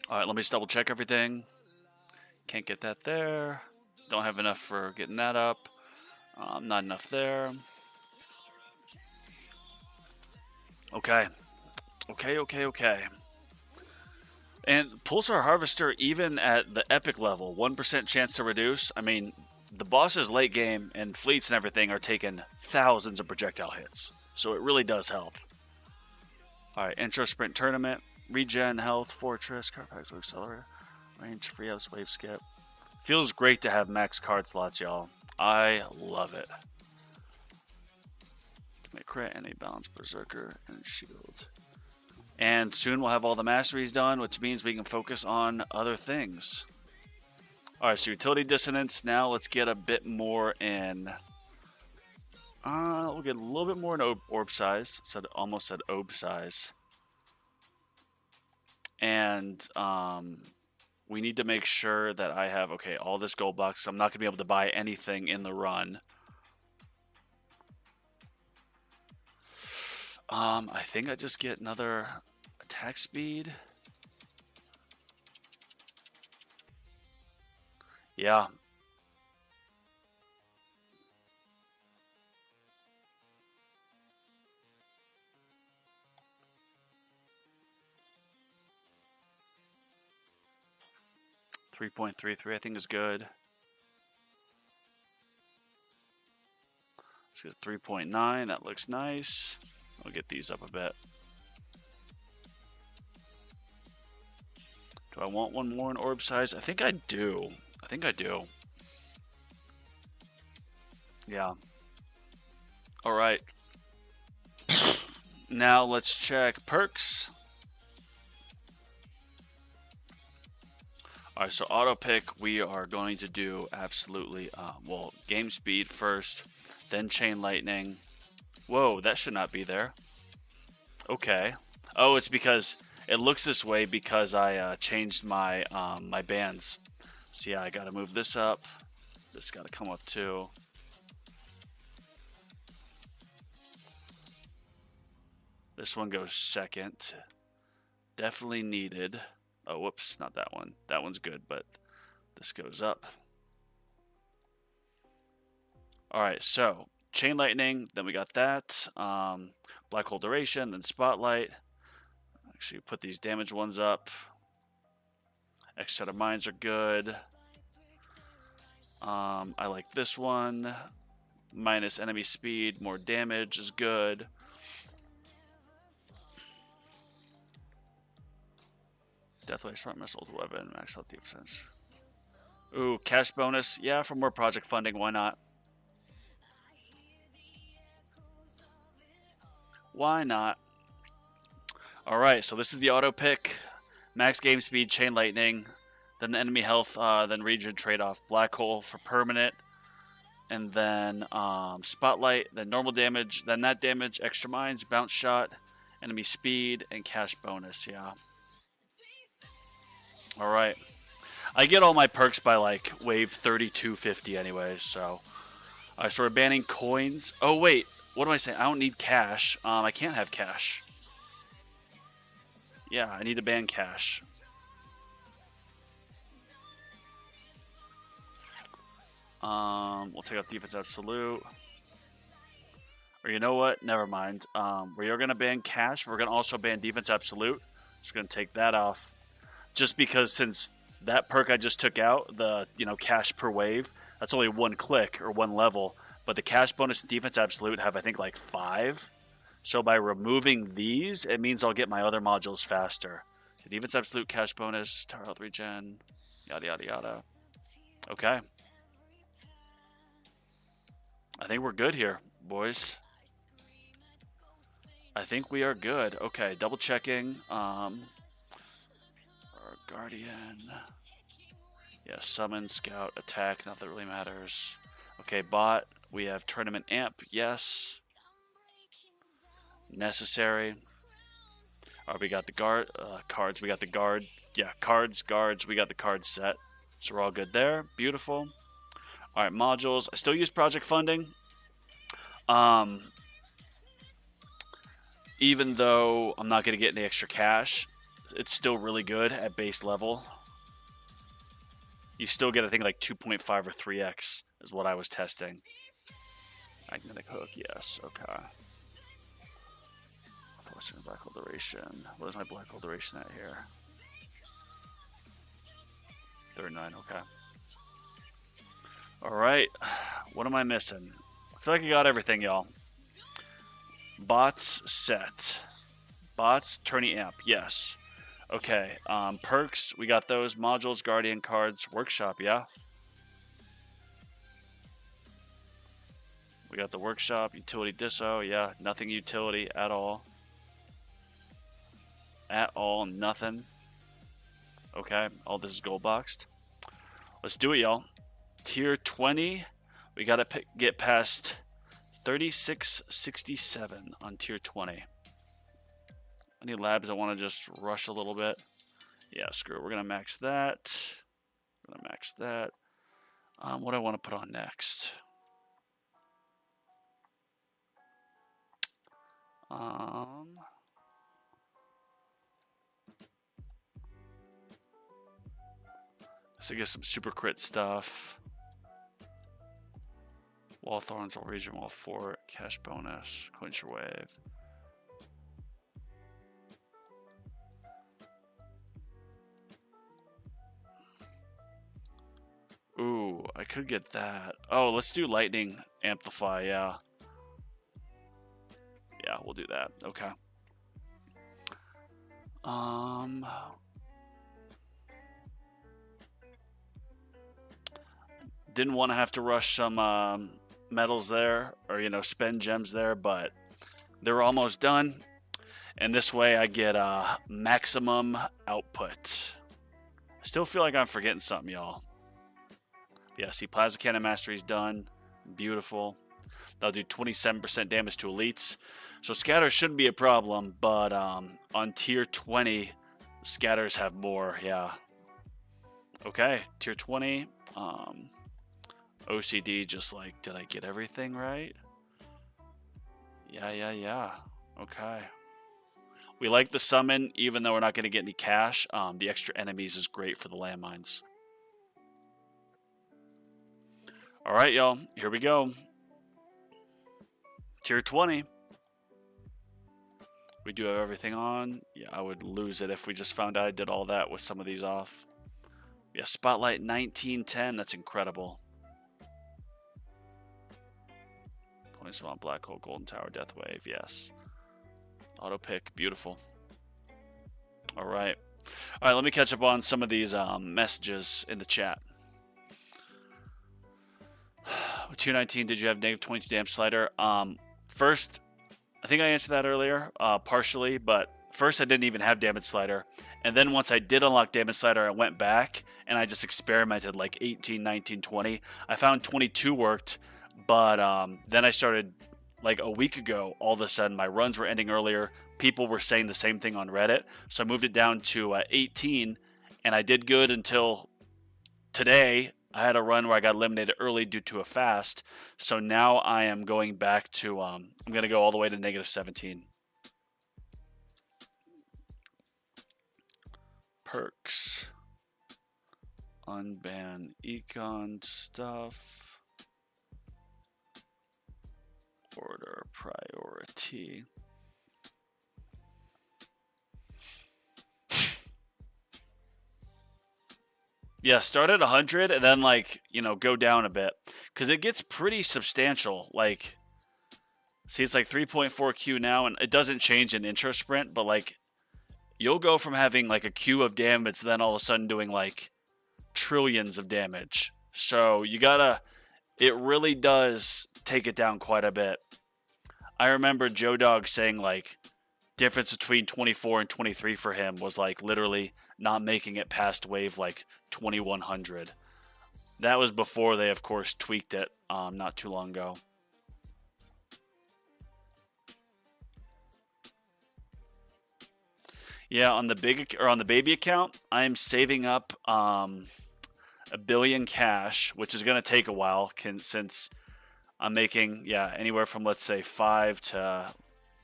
All right, let me just double check everything. Can't get that there. Don't have enough for getting that up. Not enough there. Okay. Okay. And Pulsar Harvester, even at the epic level, 1% chance to reduce. I mean, the bosses late game and fleets and everything are taking thousands of projectile hits. So it really does help. Alright, intro sprint tournament, regen, health, fortress, card packs, accelerator, range, free ups, wave skip. Feels great to have max card slots, y'all. I love it. Make crit, any balance, berserker, and shield. And soon we'll have all the masteries done, which means we can focus on other things. Alright, so Utility Dissonance. Now let's get a bit more in... we'll get a little bit more in orb size. Almost said orb size. And we need to make sure that I have, okay, all this gold box. I'm not going to be able to buy anything in the run. I think I just get another attack speed. Yeah. .33 I think is good. Let's get 3.9. That looks nice. I'll get these up a bit. Do I want one more in orb size? I think I do. Yeah. Alright. Now let's check perks. All right, so auto pick, we are going to do absolutely, well, game speed first, then chain lightning. Whoa, that should not be there. Okay. Oh, it's because it looks this way because I changed my my bands. So yeah, I gotta move this up. This gotta come up too. This one goes second. Definitely needed. Oh, whoops, not that one. That one's good, but this goes up. All right, so chain lightning, then we got that. Black hole duration, then spotlight. Actually, put these damage ones up. Extra mines are good. I like this one. Minus enemy speed, more damage is good. Deathwave front missiles, weapon, max health 3%. Ooh, cash bonus. Yeah, for more project funding, why not? Why not? All right, so this is the auto pick. Max game speed, chain lightning, then the enemy health, then region trade-off, black hole for permanent, and then spotlight, then normal damage, then that damage, extra mines, bounce shot, enemy speed, and cash bonus. Yeah. All right. I get all my perks by like wave 3250 anyways, so. I started banning coins. Oh wait, what am I saying? I don't need cash. I can't have cash. Yeah, I need to ban cash. We'll take off defense absolute. Or you know what? Never mind. We are gonna ban cash. We're gonna also ban defense absolute. Just gonna take that off. Just because since that perk I just took out, the cash per wave, that's only one click or one level. But the cash bonus and defense absolute have I think like 5. So by removing these, it means I'll get my other modules faster. So defense absolute, cash bonus, tower health regen, yada yada yada. Okay. I think we're good here, boys. I think we are good. Okay, double checking. Our guardian. Yeah, summon, scout, attack, not that really matters. Okay, bot. We have tournament amp, yes. Necessary. Alright, we got the guard cards. We got the guard. Yeah, cards, guards. We got the cards set. So we're all good there. Beautiful. Alright, modules. I still use project funding. Even though I'm not going to get any extra cash, it's still really good at base level. You still get, I think, like 2.5 or 3x is what I was testing. Magnetic hook, yes, okay. Forcing black hole duration. What is my black hole duration at here? 39, okay. Alright, what am I missing? I feel like I got everything, y'all. Bots set. Bots, tourney amp, yes. Okay, perks, we got those. Modules, guardian cards, workshop, yeah. We got the workshop, utility disso, yeah. Nothing utility at all. At all, nothing. Okay, all this is gold boxed. Let's do it, y'all. Tier 20, we gotta get past 3667 on tier 20. Any labs I want to just rush a little bit? Yeah, screw it. We're gonna max that. We're gonna max that. What do I want to put on next? So get some super crit stuff. Wall thorns, all region, wall fort, cash bonus, clincher wave. Ooh, I could get that. Oh, let's do lightning amplify, yeah. Yeah, we'll do that. Okay. Didn't want to have to rush some metals there, or spend gems there, but they're almost done. And this way I get maximum output. I still feel like I'm forgetting something, y'all. Yeah, see, Plasma Cannon Mastery's done. Beautiful. They'll do 27% damage to elites. So scatters shouldn't be a problem, but on tier 20, scatters have more, yeah. Okay, tier 20. OCD, just like, did I get everything right? Yeah. Okay. We like the summon, even though we're not going to get any cash. The extra enemies is great for the landmines. All right, y'all. Here we go. Tier 20. We do have everything on. Yeah, I would lose it if we just found out I did all that with some of these off. Yeah, Spotlight 1910. That's incredible. Points on Black Hole, Golden Tower, Death Wave. Yes. Auto pick. Beautiful. All right. All right, let me catch up on some of these messages in the chat. With 219, did you have negative 22 damage slider? First, I think I answered that earlier, partially, but first I didn't even have damage slider. And then once I did unlock damage slider, I went back and I just experimented like 18, 19, 20. I found 22 worked, but then I started like a week ago, all of a sudden my runs were ending earlier. People were saying the same thing on Reddit. So I moved it down to 18 and I did good until today. I had a run where I got eliminated early due to a fast. So now I am going back to, I'm going to go all the way to negative 17. Perks. Unban econ stuff. Order priority. Yeah, start at 100 and then, like, you know, go down a bit. Because it gets pretty substantial. Like, see, it's like 3.4 Q now, and it doesn't change in intro sprint, but, like, you'll go from having, like, a Q of damage, then all of a sudden doing, like, trillions of damage. So, you gotta, it really does take it down quite a bit. I remember Joe Dog saying, like, difference between 24 and 23 for him was, like, literally not making it past wave, like, 2100. That was before they, of course, tweaked it not too long ago. Yeah, on the baby account, I am saving up $1 billion cash, which is going to take a while since I'm making anywhere from, let's say, 5 to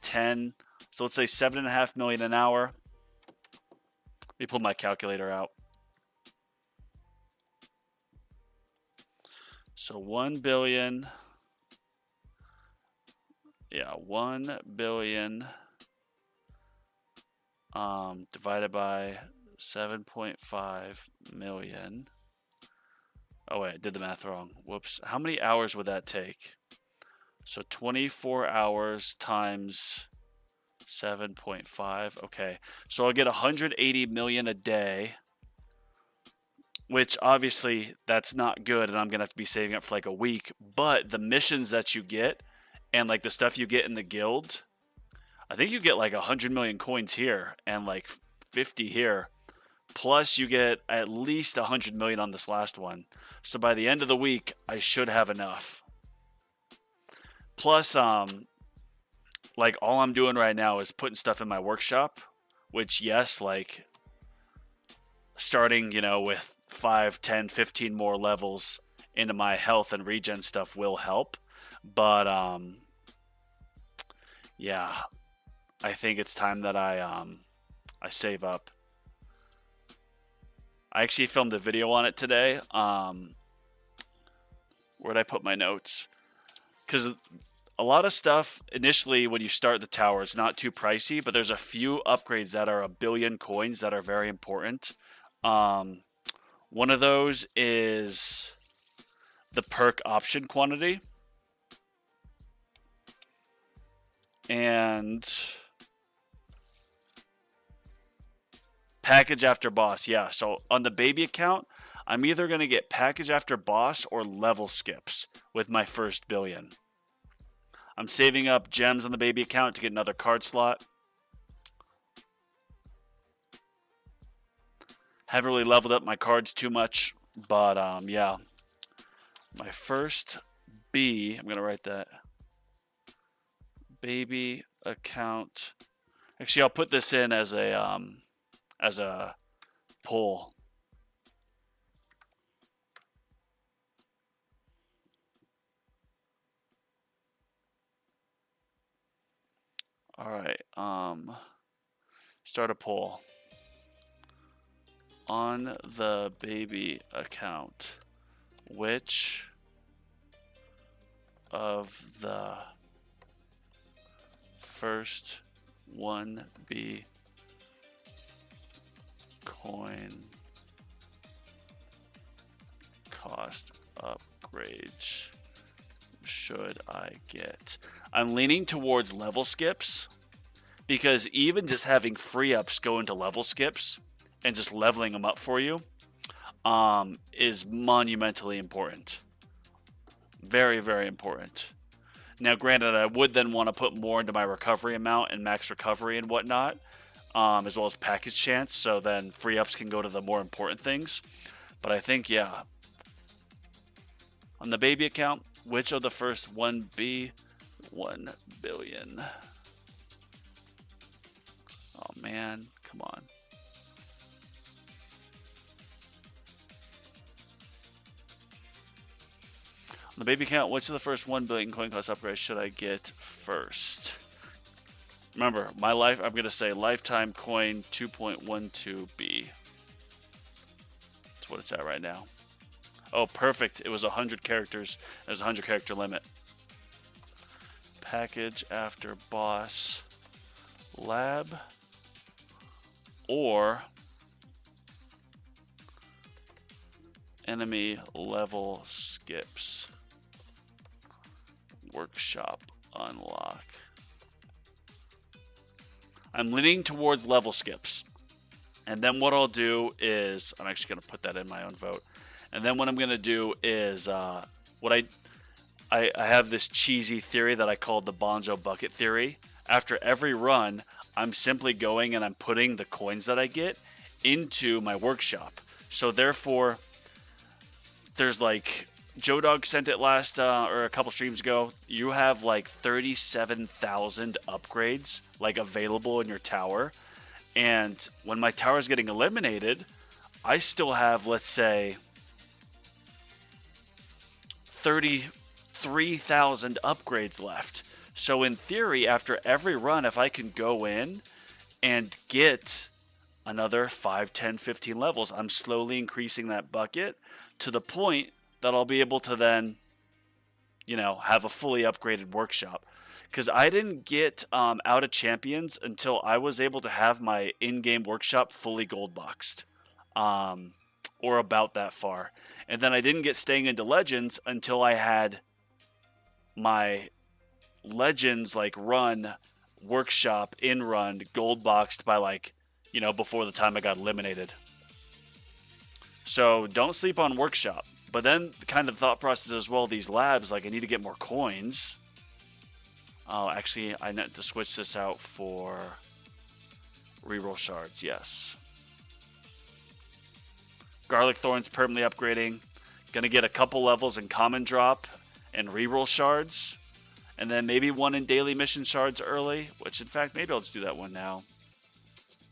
10. So let's say 7.5 million an hour. Let me pull my calculator out. So 1 billion. Yeah, 1 billion divided by 7.5 million. Oh wait, I did the math wrong. Whoops. How many hours would that take? So 24 hours times 7.5. Okay. So I'll get 180 million a day, which obviously that's not good, and I'm going to have to be saving up for like a week. But the missions that you get and like the stuff you get in the guild, I think you get like 100 million coins here and like 50 here. Plus you get at least 100 million on this last one. So by the end of the week, I should have enough. Plus, like all I'm doing right now is putting stuff in my workshop, which yes, like starting, you know, with 5, 10, 15 more levels into my health and regen stuff will help. But yeah, I think it's time that I save up. I actually filmed a video on it today. Where'd I put my notes? Because a lot of stuff initially when you start the tower is not too pricey, but there's a few upgrades that are 1 billion coins that are very important. One of those is the perk option quantity. And package after boss. Yeah, so on the baby account, I'm either going to get package after boss or level skips with my first 1 billion. I'm saving up gems on the baby account to get another card slot. Haven't really leveled up my cards too much, but yeah. My first B, I'm gonna write that. Baby account. Actually, I'll put this in as a poll. All right. Start a poll. On the baby account, which of the first 1B coin cost upgrades should I get? I'm leaning towards level skips, because even just having free ups go into level skips and just leveling them up for you is monumentally important. Very, very important. Now, granted, I would then want to put more into my recovery amount and max recovery and whatnot, as well as package chance, so then free ups can go to the more important things. But I think, yeah, on the baby account, which of the first 1B 1 billion? Oh man, come on. On the baby account, which of the first 1 billion coin cost upgrades should I get first? Remember, my life, I'm going to say lifetime coin 2.12B. That's what it's at right now. Oh, perfect. It was 100 characters. There's a 100 character limit. Package after boss lab or enemy level skips. Workshop unlock. I'm leaning towards level skips. And then what I'll do is, I'm actually going to put that in my own vote. And then what I'm going to do is, what I have this cheesy theory that I call the Bonzo bucket theory. After every run, I'm simply going and I'm putting the coins that I get into my workshop. So therefore, there's like, Joe Dog sent it last, or a couple streams ago. You have like 37,000 upgrades like available in your tower. And when my tower is getting eliminated, I still have, let's say, 33,000 upgrades left. So in theory, after every run, if I can go in and get another 5, 10, 15 levels, I'm slowly increasing that bucket to the point that I'll be able to then, you know, have a fully upgraded workshop. Because I didn't get out of Champions until I was able to have my in-game workshop fully gold boxed. Or about that far. And then I didn't get staying into Legends until I had my Legends like run workshop in run gold boxed by like, you know, before the time I got eliminated. So don't sleep on workshop. But then the kind of thought process as well, these labs, like I need to get more coins. Oh, actually, I need to switch this out for reroll shards, yes. Garlic Thorns permanently upgrading. Gonna get a couple levels in common drop and reroll shards. And then maybe one in daily mission shards early, which in fact, maybe I'll just do that one now.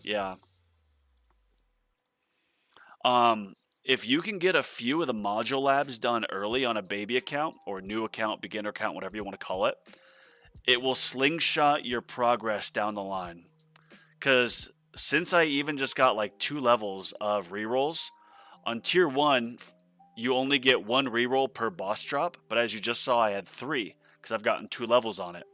Yeah. If you can get a few of the module labs done early on a baby account or new account, beginner account, whatever you want to call it, it will slingshot your progress down the line. Because since I even just got like 2 levels of rerolls, on tier 1, you only get 1 reroll per boss drop, but as you just saw, I had 3 because I've gotten 2 levels on it.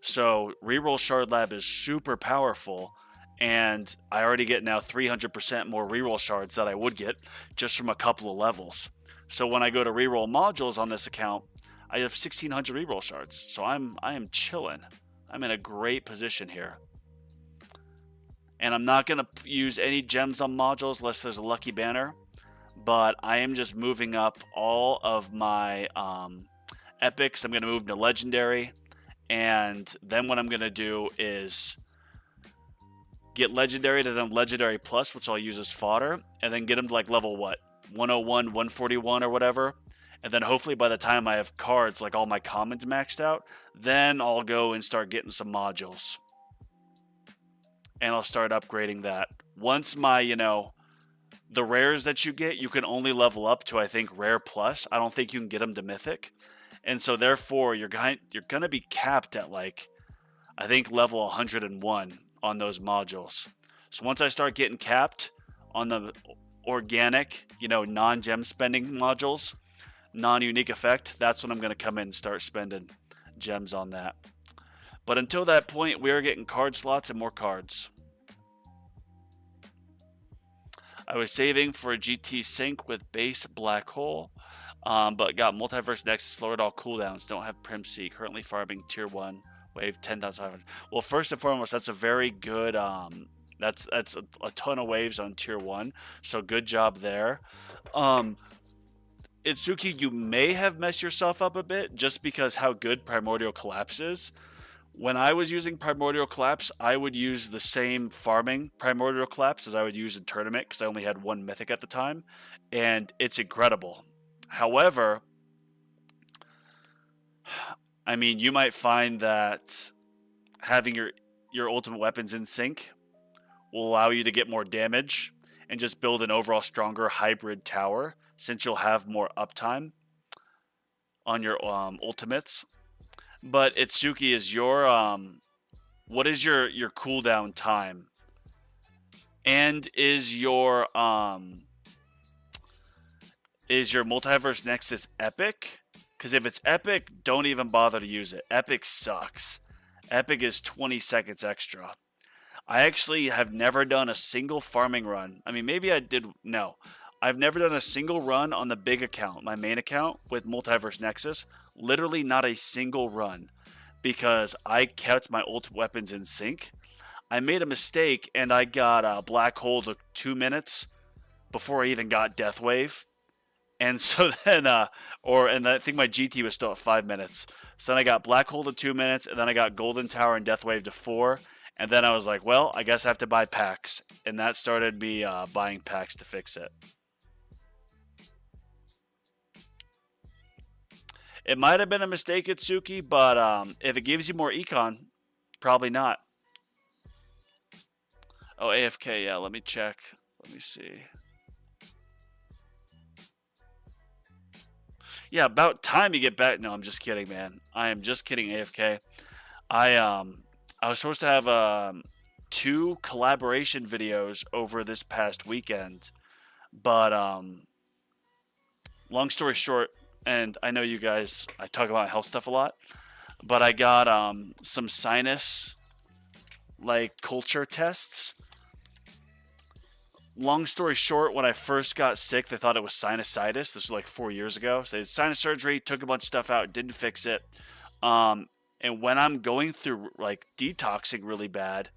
So reroll shard lab is super powerful, and I already get now 300% more reroll shards that I would get just from a couple of levels. So when I go to reroll modules on this account, I have 1,600 reroll shards. So I am chilling. I'm in a great position here. And I'm not going to use any gems on modules unless there's a lucky banner. But I am just moving up all of my epics. I'm going to move to legendary. And then what I'm going to do is get legendary to then legendary plus, which I'll use as fodder, and then get them to like level what, 101, 141 or whatever. And then hopefully by the time I have cards, like all my commons maxed out, then I'll go and start getting some modules. And I'll start upgrading that. Once my, the rares that you get, you can only level up to, I think, rare plus. I don't think you can get them to mythic. And so therefore, you're going to be capped at like, I think level 101 on those modules. So once I start getting capped on the organic, non-gem spending modules, non-unique effect, that's when I'm going to come in and start spending gems on that. But until that point, we are getting card slots and more cards. I was saving for a GT Sync with base Black Hole, but got Multiverse Nexus, lowered all cooldowns, don't have Prim C, currently farming tier 1, wave 10,500. Well, first and foremost, that's a very good, that's a ton of waves on tier 1, so good job there. Itsuki, you may have messed yourself up a bit just because how good Primordial Collapse is. When I was using Primordial Collapse, I would use the same farming Primordial Collapse as I would use in tournament because I only had one mythic at the time, and it's incredible. However, I mean, you might find that having your ultimate weapons in sync will allow you to get more damage and just build an overall stronger hybrid tower, since you'll have more uptime on your ultimates. But Itsuki, is your what is your cooldown time? And is your Multiverse Nexus epic? Because if it's epic, don't even bother to use it. Epic sucks. Epic is 20 seconds extra. I actually have never done a single farming run. I mean, maybe I did. No. I've never done a single run on the big account, my main account, with Multiverse Nexus. Literally not a single run. Because I kept my ult weapons in sync. I made a mistake and I got a Black Hole to 2 minutes before I even got Death Wave. And so then, and I think my GT was still at 5 minutes. So then I got Black Hole to 2 minutes, and then I got Golden Tower and Death Wave to 4. And then I was like, well, I guess I have to buy packs. And that started me buying packs to fix it. It might have been a mistake, Itsuki, but if it gives you more econ, probably not. Oh, AFK, yeah, let me check. Let me see. Yeah, about time you get back. No, I'm just kidding, man. I am just kidding, AFK. I was supposed to have 2 collaboration videos over this past weekend, but long story short, and I know you guys, I talk about health stuff a lot, but I got some sinus culture tests. Long story short, when I first got sick, they thought it was sinusitis. This was like 4 years ago. So they did sinus surgery, took a bunch of stuff out, didn't fix it. And when I'm going through detoxing really bad,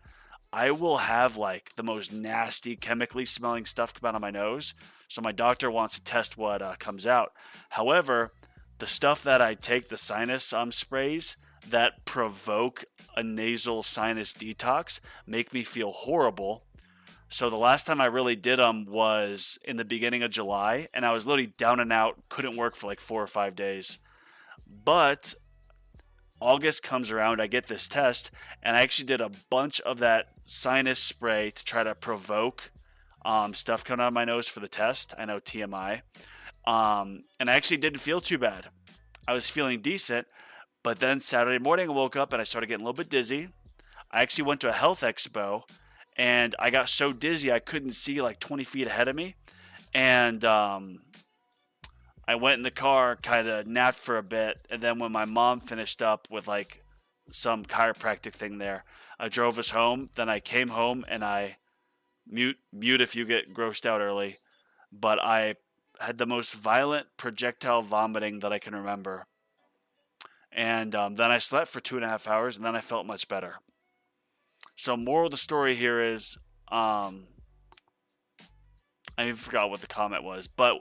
I will have the most nasty chemically smelling stuff come out of my nose. So my doctor wants to test what comes out. However, the stuff that I take, the sinus sprays that provoke a nasal sinus detox, make me feel horrible. So the last time I really did them was in the beginning of July, and I was literally down and out, couldn't work for 4 or 5 days. But August comes around, I get this test, and I actually did a bunch of that sinus spray to try to provoke stuff coming out of my nose for the test. I know, TMI. And I actually didn't feel too bad. I was feeling decent, but then Saturday morning I woke up and I started getting a little bit dizzy. I actually went to a health expo, and I got so dizzy I couldn't see 20 feet ahead of me. And I went in the car, kind of napped for a bit, and then when my mom finished up with some chiropractic thing there, I drove us home. Then I came home, and I mute if you get grossed out early, but I had the most violent projectile vomiting that I can remember. And then I slept for 2.5 hours, and then I felt much better. So moral of the story here is, I forgot what the comment was, but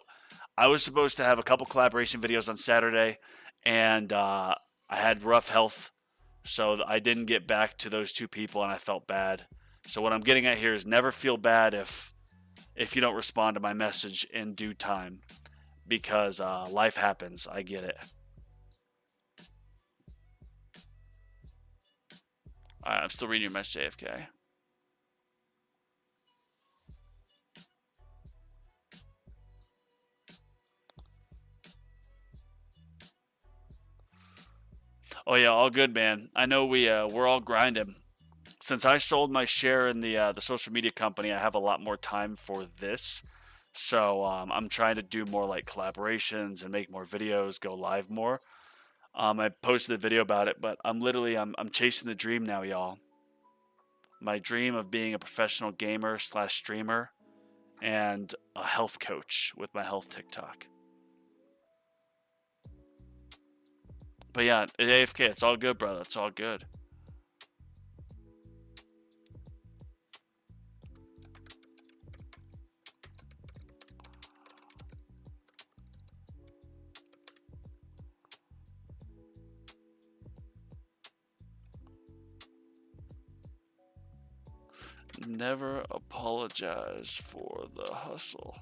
I was supposed to have a couple collaboration videos on Saturday, and I had rough health, so I didn't get back to those 2 people, and I felt bad. So what I'm getting at here is never feel bad if you don't respond to my message in due time, because life happens. I get it. All right, I'm still reading your message, AFK. Oh yeah, all good, man. I know we're all grinding. Since I sold my share in the social media company, I have a lot more time for this. So I'm trying to do more like collaborations and make more videos, go live more. I posted a video about it, but I'm chasing the dream now, y'all. My dream of being a professional gamer / streamer and a health coach with my health TikTok. But yeah, AFK, it's all good, brother. It's all good. Never apologize for the hustle.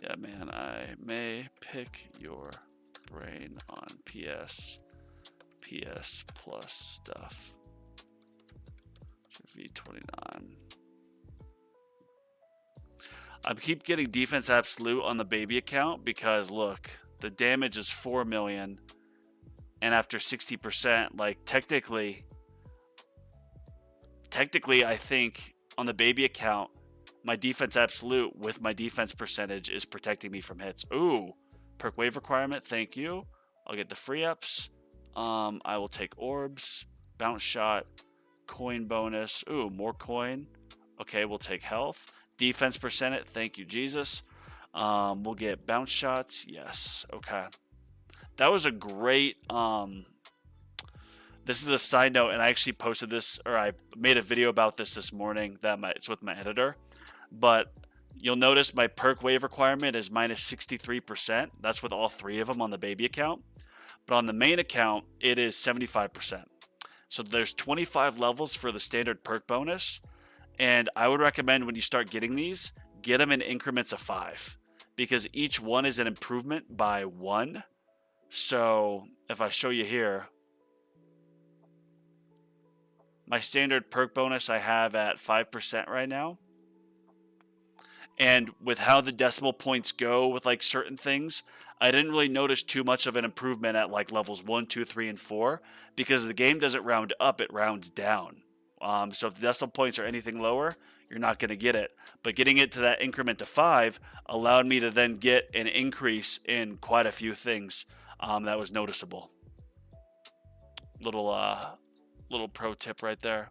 Yeah, man, I may pick your brain on PS Plus stuff. V29. I keep getting defense absolute on the baby account because look, the damage is 4 million, and after 60%, like technically I think on the baby account, my defense absolute with my defense percentage is protecting me from hits. Ooh, perk wave requirement, thank you. I'll get the free ups. I will take orbs, bounce shot, coin bonus. Ooh, more coin. Okay, we'll take health. Defense percentage, thank you, Jesus. We'll get bounce shots. Yes, okay. That was a great... this is a side note, and I actually posted this, or I made a video about this morning. It's with my editor. But you'll notice my perk wave requirement is minus 63%. That's with all 3 of them on the baby account. But on the main account, it is 75%. So there's 25 levels for the standard perk bonus. And I would recommend when you start getting these, get them in increments of 5. Because each one is an improvement by 1. So if I show you here, my standard perk bonus I have at 5% right now. And with how the decimal points go with like certain things, I didn't really notice too much of an improvement at like levels 1, 2, 3, and 4 because the game doesn't round up, it rounds down. So if the decimal points are anything lower, you're not going to get it. But getting it to that increment to 5 allowed me to then get an increase in quite a few things that was noticeable. Little pro tip right there.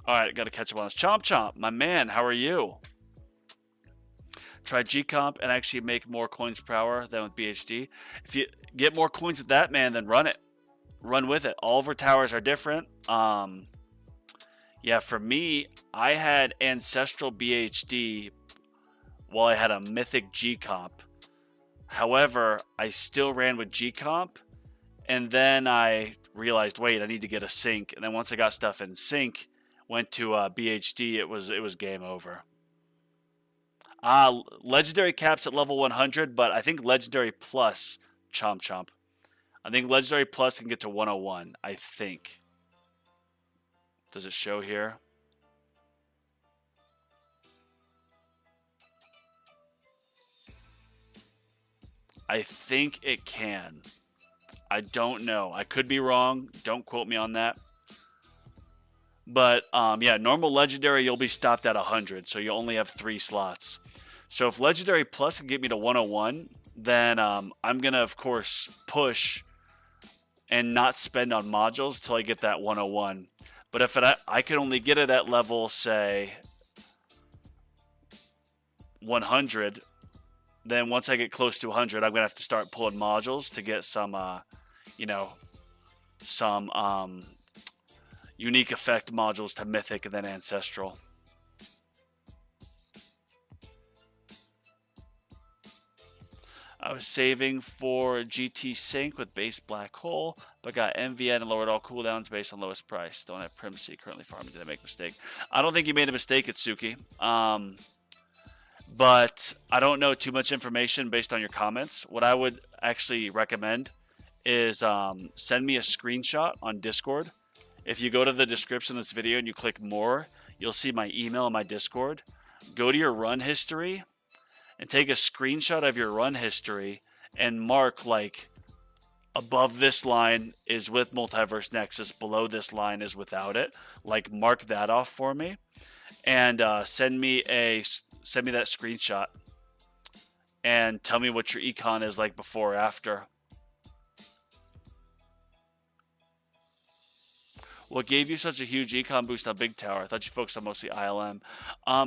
All right, got to catch up on this. Chomp Chomp, my man, how are you? Try G-Comp and actually make more coins per hour than with BHD. If you get more coins with that, man, then run it. Run with it. All of our towers are different. Yeah, for me, I had Ancestral BHD while I had a Mythic G-Comp. However, I still ran with G-Comp, and then I realized, wait, I need to get a sync. And then once I got stuff in sync, went to BHD, it was game over. Legendary caps at level 100, but I think Legendary Plus, Chomp Chomp. I think Legendary Plus can get to 101, I think. Does it show here? I think it can. I don't know. I could be wrong. Don't quote me on that. But yeah, normal Legendary, you'll be stopped at 100, so you only have 3 slots. So if Legendary Plus can get me to 101, then I'm going to, of course, push and not spend on modules till I get that 101. But if I can only get it at level, say, 100, then once I get close to 100, I'm going to have to start pulling modules to get some, some unique effect modules to Mythic and then Ancestral. I was saving for GT Sync with base black hole, but got MVN and lowered all cooldowns based on lowest price. Don't have primacy currently farming. Did I make a mistake? I don't think you made a mistake, Itsuki. But I don't know too much information based on your comments. What I would actually recommend is send me a screenshot on Discord. If you go to the description of this video and you click more, you'll see my email and my Discord. Go to your run history and take a screenshot of your run history and mark like above this line is with Multiverse Nexus, below this line is without it. Like mark that off for me, and send me that screenshot and tell me what your econ is like before or after. What gave you such a huge econ boost on Big Tower? I thought you focused on mostly ILM.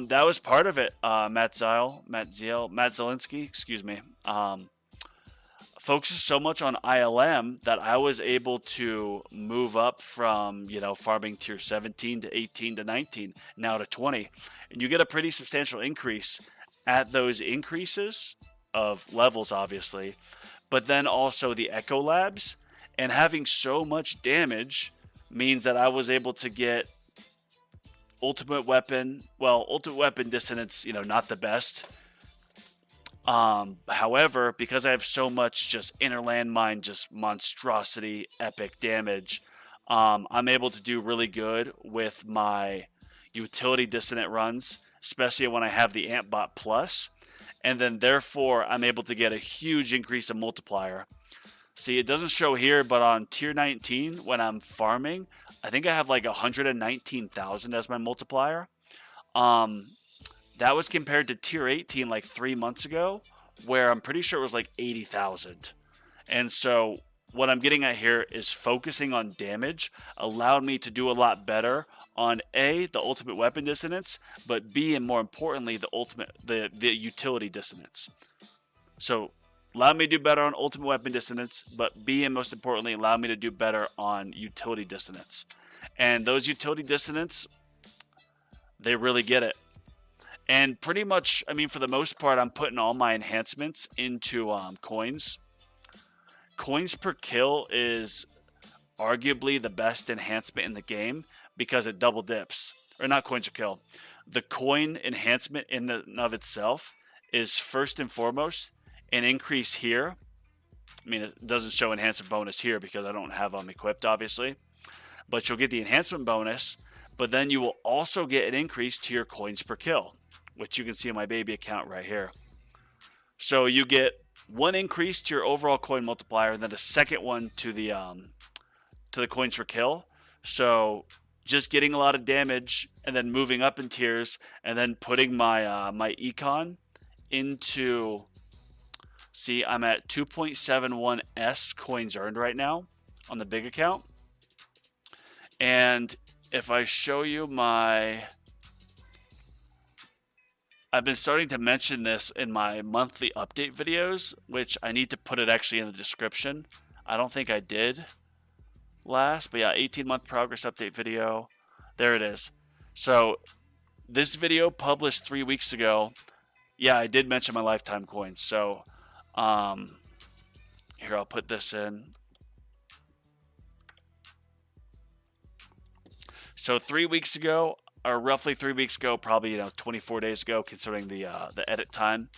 That was part of it. Matt Zielinski, excuse me. Focused so much on ILM that I was able to move up from, farming tier 17 to 18 to 19, now to 20. And you get a pretty substantial increase at those increases of levels, obviously, but then also the Echo Labs. And having so much damage means that I was able to get ultimate weapon dissonance, not the best. However, because I have so much just inner landmine, just monstrosity, epic damage, I'm able to do really good with my utility dissonant runs, especially when I have the Antbot Plus. And then therefore, I'm able to get a huge increase in multiplier. See, it doesn't show here, but on tier 19, when I'm farming, I think I have like 119,000 as my multiplier. That was compared to tier 18 like 3 months ago, where I'm pretty sure it was like 80,000. And so what I'm getting at here is focusing on damage allowed me to do a lot better on A, the ultimate weapon dissonance, but B, and more importantly, the utility dissonance. So allowed me to do better on ultimate weapon dissonance, but B, and most importantly, allowed me to do better on utility dissonance. And those utility dissonance, they really get it. And pretty much, for the most part, I'm putting all my enhancements into coins. Coins per kill is arguably the best enhancement in the game because it double dips. Or not coins per kill. The coin enhancement in and of itself is first and foremost an increase here. It doesn't show enhancement bonus here because I don't have them equipped, obviously. But you'll get the enhancement bonus, but then you will also get an increase to your coins per kill, which you can see in my baby account right here. So you get one increase to your overall coin multiplier, and then a second one to the coins per kill. So just getting a lot of damage, and then moving up in tiers, and then putting my my econ into. See, I'm at 2.71 S coins earned right now on the big account. And if I show you I've been starting to mention this in my monthly update videos, which I need to put it actually in the description. I don't think I did last, but yeah, 18-month progress update video. There it is. So this video published 3 weeks ago. Yeah, I did mention my lifetime coins. So here, I'll put this in. So 3 weeks ago, or roughly 3 weeks ago, probably 24 days ago, considering the edit time,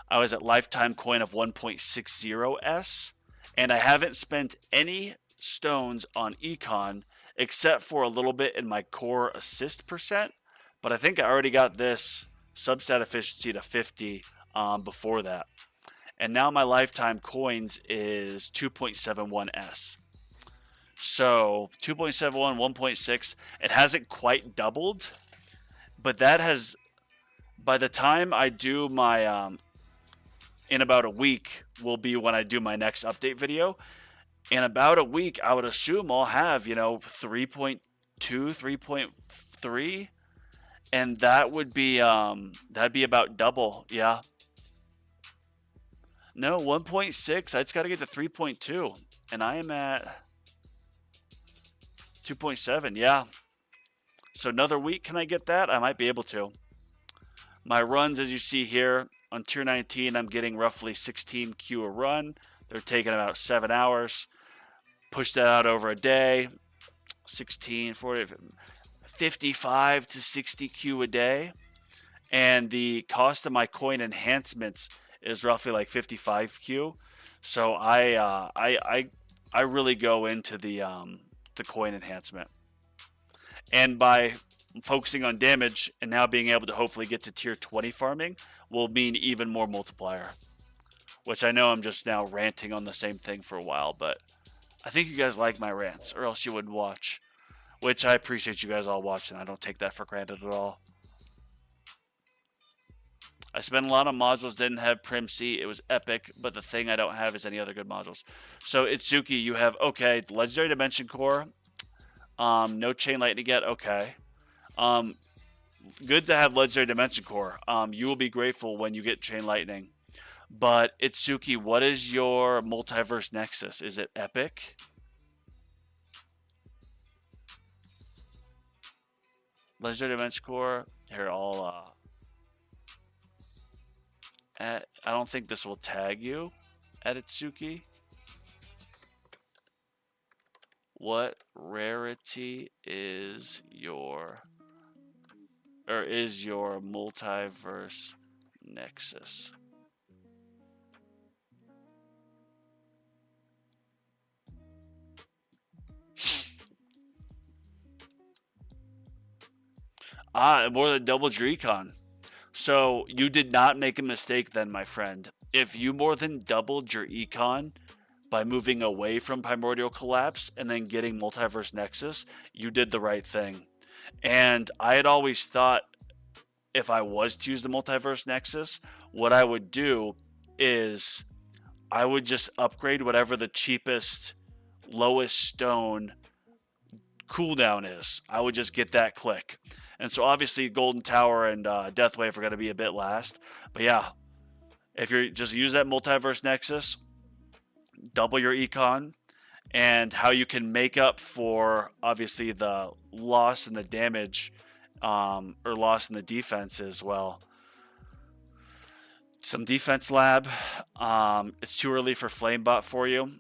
I was at lifetime coin of 1.60 S, and I haven't spent any stones on econ except for a little bit in my core assist percent. But I think I already got this substat efficiency to 50 before that. And now my lifetime coins is 2.71 S. So 2.71, 1.6, it hasn't quite doubled, but that has, by the time I do my, in about a week will be when I do my next update video. In about a week, I would assume I'll have, 3.2, 3.3, and that would be, that'd be about double, yeah. No, 1.6, I just got to get to 3.2, and I am at 2.7, yeah. So another week, can I get that? I might be able to. My runs, as you see here, On tier 19, I'm getting roughly 16 Q a run. They're taking about 7 hours. Push that out over a day. 16, 40, 55 to 60 Q a day. And the cost of my coin enhancements is roughly like 55 Q. So I really go into the coin enhancement. And by focusing on damage and now being able to hopefully get to tier 20 farming will mean even more multiplier. Which I know I'm just now ranting on the same thing for a while, but I think you guys like my rants, or else you wouldn't watch. Which I appreciate you guys all watching. I don't take that for granted at all. I spent a lot on modules, didn't have Prim C. It was epic, but the thing I don't have is any other good modules. So, Itsuki, you have, okay, Legendary Dimension Core. No Chain Lightning yet. Okay. Good to have Legendary Dimension Core. You will be grateful when you get Chain Lightning. But, Itsuki, what is your Multiverse Nexus? Is it epic? Legendary Dimension Core. Here, I don't think this will tag you at Itsuki. What rarity is your Multiverse Nexus? More than doubled your econ. So you did not make a mistake then, my friend. If you more than doubled your econ by moving away from Primordial Collapse and then getting Multiverse Nexus, you did the right thing. And I had always thought if I was to use the Multiverse Nexus, what I would do is I would just upgrade whatever the cheapest, lowest stone cooldown is. I would just get that click. And so obviously Golden Tower and Deathwave are going to be a bit last. But yeah, if you just use that Multiverse Nexus, double your econ, and how you can make up for obviously the loss in the damage or loss in the defense as well. Some defense lab. It's too early for Flamebot for you,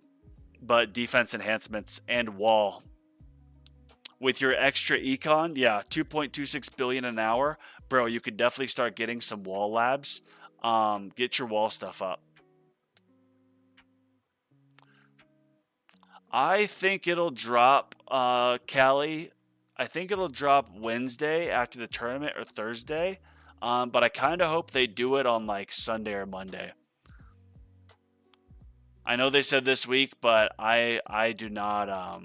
but defense enhancements and wall. With your extra econ, yeah, 2.26 billion an hour, bro, you could definitely start getting some wall labs. Get your wall stuff up. I think it'll drop, Callie. I think it'll drop Wednesday after the tournament or Thursday. But I kind of hope they do it on like Sunday or Monday. I know they said this week, but I do not.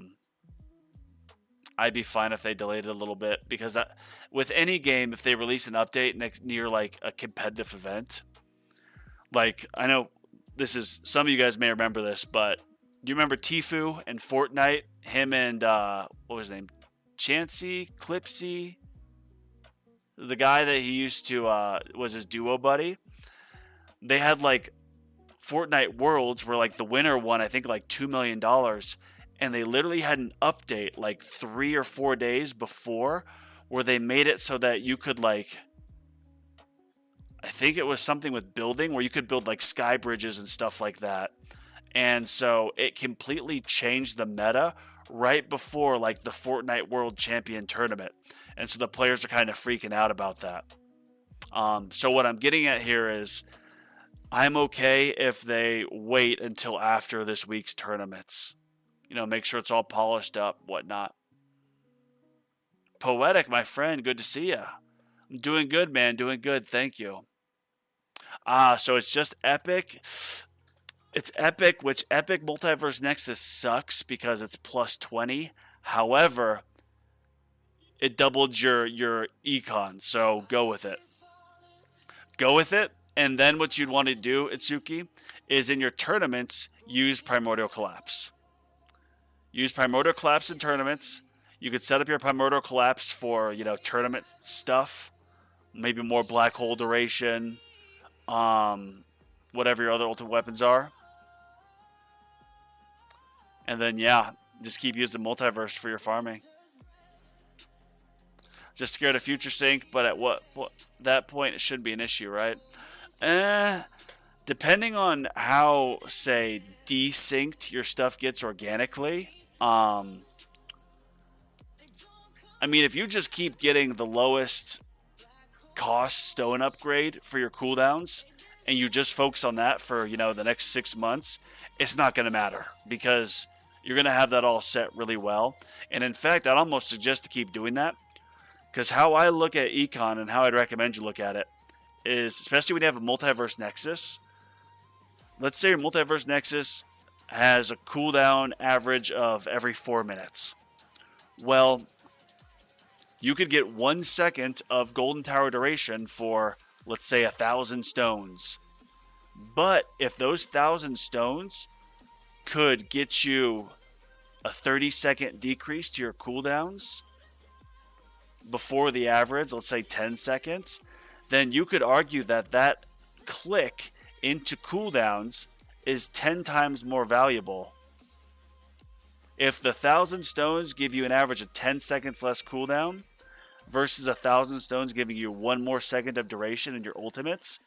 I'd be fine if they delayed it a little bit because with any game, if they release an update near like a competitive event, like I know this is some of you guys may remember this, but do you remember Tfue and Fortnite? Him and what was his name? Chansey, Clipsy, the guy that he used to was his duo buddy. They had like Fortnite Worlds where like the winner won I think like $2 million. And they literally had an update like 3 or 4 days before where they made it so that you could like, I think it was something with building where you could build like sky bridges and stuff like that. And so it completely changed the meta right before like the Fortnite World Champion Tournament. And so the players are kind of freaking out about that. So what I'm getting at here is I'm okay if they wait until after this week's tournaments. You know, make sure it's all polished up, whatnot. Poetic, my friend, good to see you. I'm doing good, man, doing good, thank you. So it's just Epic. It's Epic, which Epic Multiverse Nexus sucks because it's plus 20. However, it doubled your econ, so go with it. Go with it, and then what you'd want to do, Itsuki, is in your tournaments, use Primordial Collapse. Use Primordial Collapse in tournaments. You could set up your Primordial Collapse for, you know, tournament stuff. Maybe more Black Hole duration. Whatever your other ultimate weapons are. And then, yeah, just keep using Multiverse for your farming. Just scared of Future Sync, but at what that point, it shouldn't be an issue, right? Depending on how, say, desynced your stuff gets organically. I mean, if you just keep getting the lowest cost stone upgrade for your cooldowns and you just focus on that for, the next 6 months, it's not going to matter because you're going to have that all set really well. And in fact, I'd almost suggest to keep doing that because how I look at Econ and how I'd recommend you look at it is, especially when you have a multiverse nexus. Let's say your multiverse nexus has a cooldown average of every 4 minutes. Well, you could get 1 second of Golden Tower duration for, let's say, 1,000 stones. But if those 1,000 stones could get you a 30-second decrease to your cooldowns before the average, let's say 10 seconds, then you could argue that that click into cooldowns is 10 times more valuable. If the 1,000 stones give you an average of 10 seconds less cooldown versus 1,000 stones giving you 1 more second of duration in your ultimates,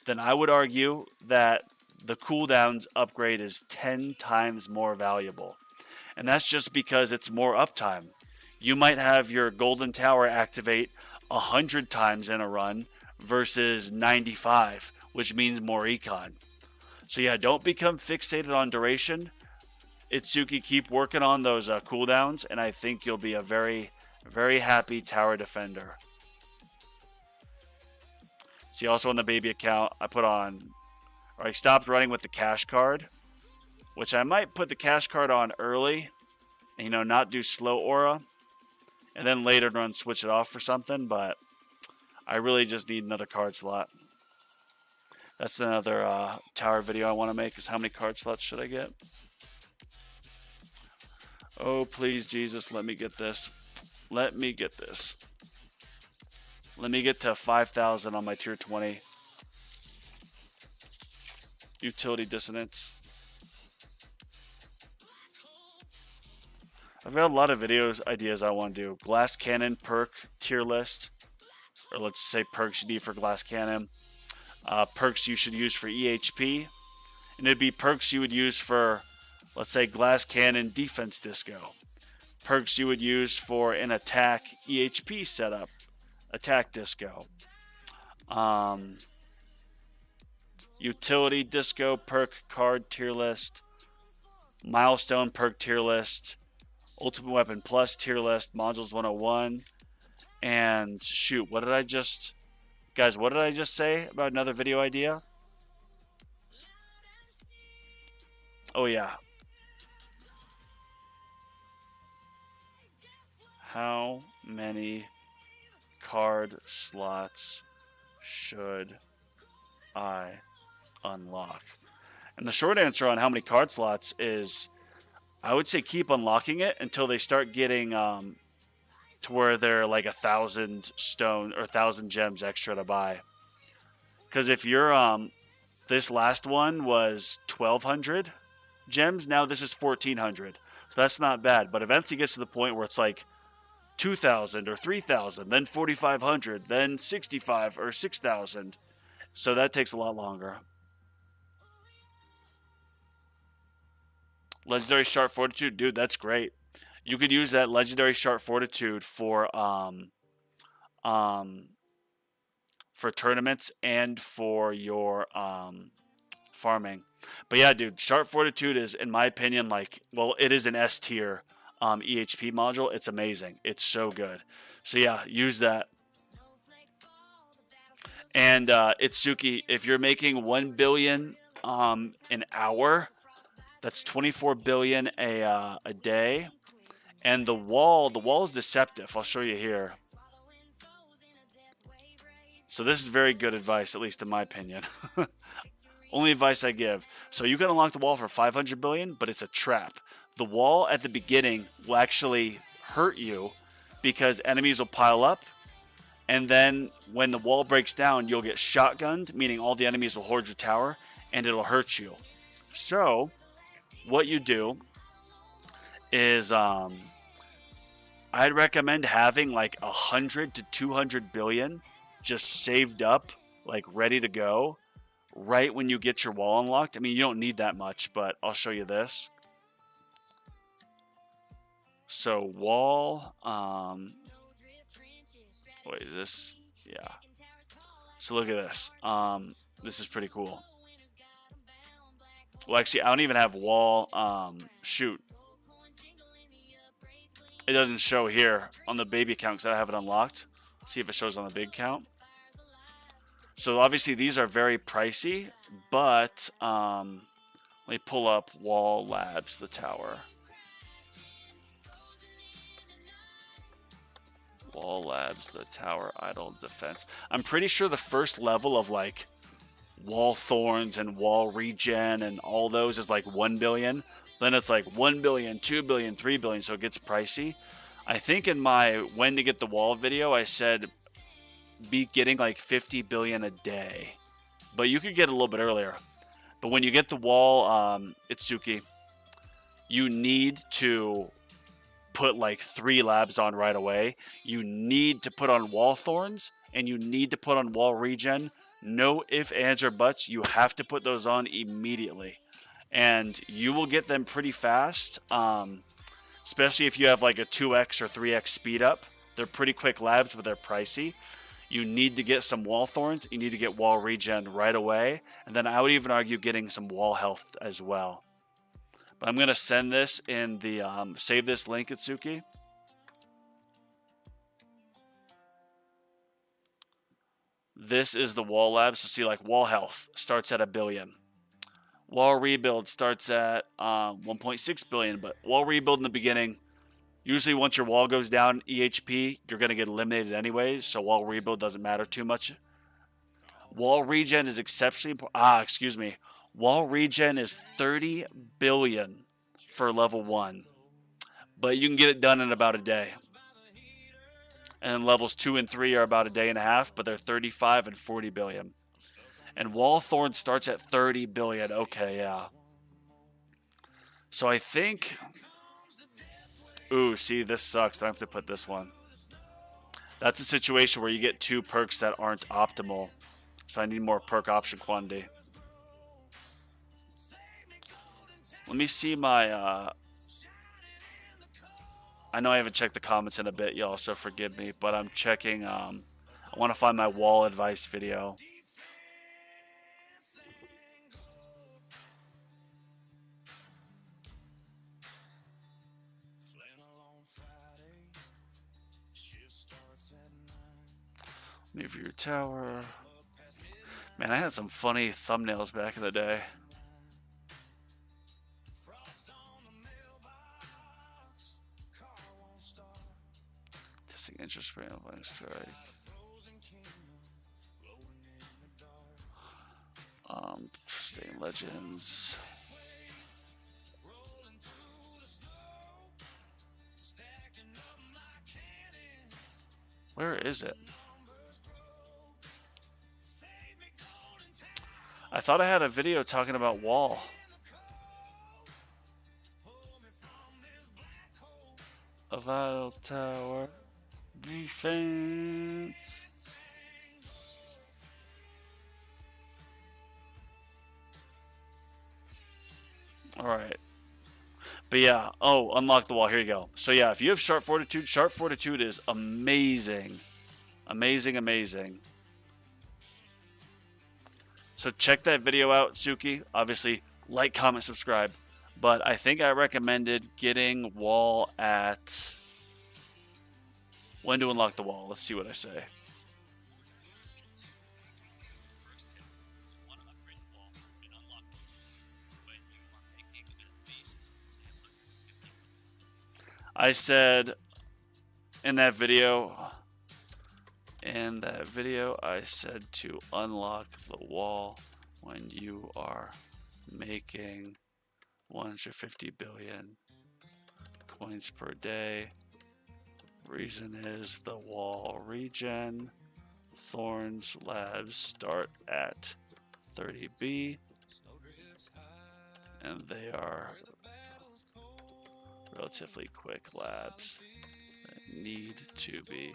then I would argue that the cooldowns upgrade is 10 times more valuable. And that's just because it's more uptime. You might have your Golden Tower activate 100 times in a run versus 95, which means more econ. So yeah, don't become fixated on duration. Itsuki, keep working on those cooldowns, and I think you'll be a very, very happy tower defender. See, also on the baby account, I stopped running with the cash card, which I might put the cash card on early, and, not do slow aura, and then later run switch it off for something, but I really just need another card slot. That's another tower video I want to make, is how many card slots should I get? Oh, please, Jesus, let me get this. Let me get this. Let me get to 5,000 on my tier 20. Utility Dissonance. I've got a lot of ideas I want to do. Glass Cannon perk tier list. Or let's say perks you need for Glass Cannon. Perks you should use for EHP. And it'd be perks you would use for, let's say, Glass Cannon Defense Disco. Perks you would use for an attack EHP setup. Attack Disco. Utility Disco perk card tier list. Milestone perk tier list. Ultimate Weapon Plus tier list. Modules 101. And shoot, what did I just say about another video idea? Oh yeah. How many card slots should I unlock? And the short answer on how many card slots is, I would say keep unlocking it until they start getting to where they're like 1,000 stone or 1,000 gems extra to buy. Because if you're this last one was 1,200 gems, now this is 1,400. So that's not bad. But eventually it gets to the point where it's like 2,000 or 3,000, then 4,500, then 65 or 6,000. So that takes a lot longer. Legendary Sharp Fortitude, dude, that's great. You could use that Legendary Sharp Fortitude for tournaments and for your farming. But yeah, dude, Sharp Fortitude is, in my opinion, it is an S tier EHP module. It's amazing. It's so good. So yeah, use that. And Itsuki, if you're making 1 billion an hour, that's 24 billion a day. And the wall is deceptive. I'll show you here. So this is very good advice, at least in my opinion. Only advice I give. So you can unlock the wall for 500 billion, but it's a trap. The wall at the beginning will actually hurt you because enemies will pile up. And then when the wall breaks down, you'll get shotgunned, meaning all the enemies will hoard your tower, and it'll hurt you. So what you do is I'd recommend having like 100 to 200 billion just saved up, like ready to go, right when you get your wall unlocked. I mean, you don't need that much, but I'll show you this. So wall, wait, is this? Yeah. So look at this. This is pretty cool. Well, actually, I don't even have wall, shoot. It doesn't show here on the baby account because I have it unlocked. See if it shows on the big account. So obviously these are very pricey, but let me pull up Wall Labs, the tower. Wall Labs, the tower, idle defense. I'm pretty sure the first level of like wall thorns and wall regen and all those is like 1 billion. Then it's like 1 billion, 2 billion, 3 billion, so it gets pricey. I think in my when to get the wall video, I said be getting like 50 billion a day, but you could get a little bit earlier. But when you get the wall, Itsuki, you need to put like 3 labs on right away. You need to put on wall thorns and you need to put on wall regen. No ifs, ands, or buts. You have to put those on immediately, and you will get them pretty fast. Especially if you have like a 2x or 3x speed up. They're pretty quick labs, but they're pricey. You need to get some wall thorns. You need to get wall regen right away. And then I would even argue getting some wall health as well. But I'm going to send this in the, save this link, Itsuki. This is the wall lab. So see, like wall health starts at 1 billion. Wall rebuild starts at 1.6 billion, but wall rebuild in the beginning, usually once your wall goes down EHP, you're going to get eliminated anyways, so wall rebuild doesn't matter too much. Wall regen is exceptionally important. Wall regen is 30 billion for level 1, but you can get it done in about a day. And levels 2 and 3 are about a day and a half, but they're 35 and 40 billion. And wall thorn starts at 30 billion. Okay, yeah. So I think... Ooh, see, this sucks. I have to put this one. That's a situation where you get 2 perks that aren't optimal. So I need more perk option quantity. Let me see my... I know I haven't checked the comments in a bit, y'all, so forgive me. But I'm checking... I want to find my wall advice video. Move your tower. Man, I had some funny thumbnails back in the day. Testing interest rate on Blank Strike. Staying Legends. Where is it? I thought I had a video talking about wall. A vital tower. Defense. Alright. But yeah, oh, unlock the wall. Here you go. So yeah, if you have Sharp Fortitude is amazing. Amazing, amazing. So check that video out, Suki. Obviously, like, comment, subscribe. But I think I recommended getting wall at... When to unlock the wall. Let's see what I say. I said in that video, I said to unlock the wall when you are making 150 billion coins per day. Reason is the wall regen. Thorns labs start at 30B, and they are relatively quick labs that need to be.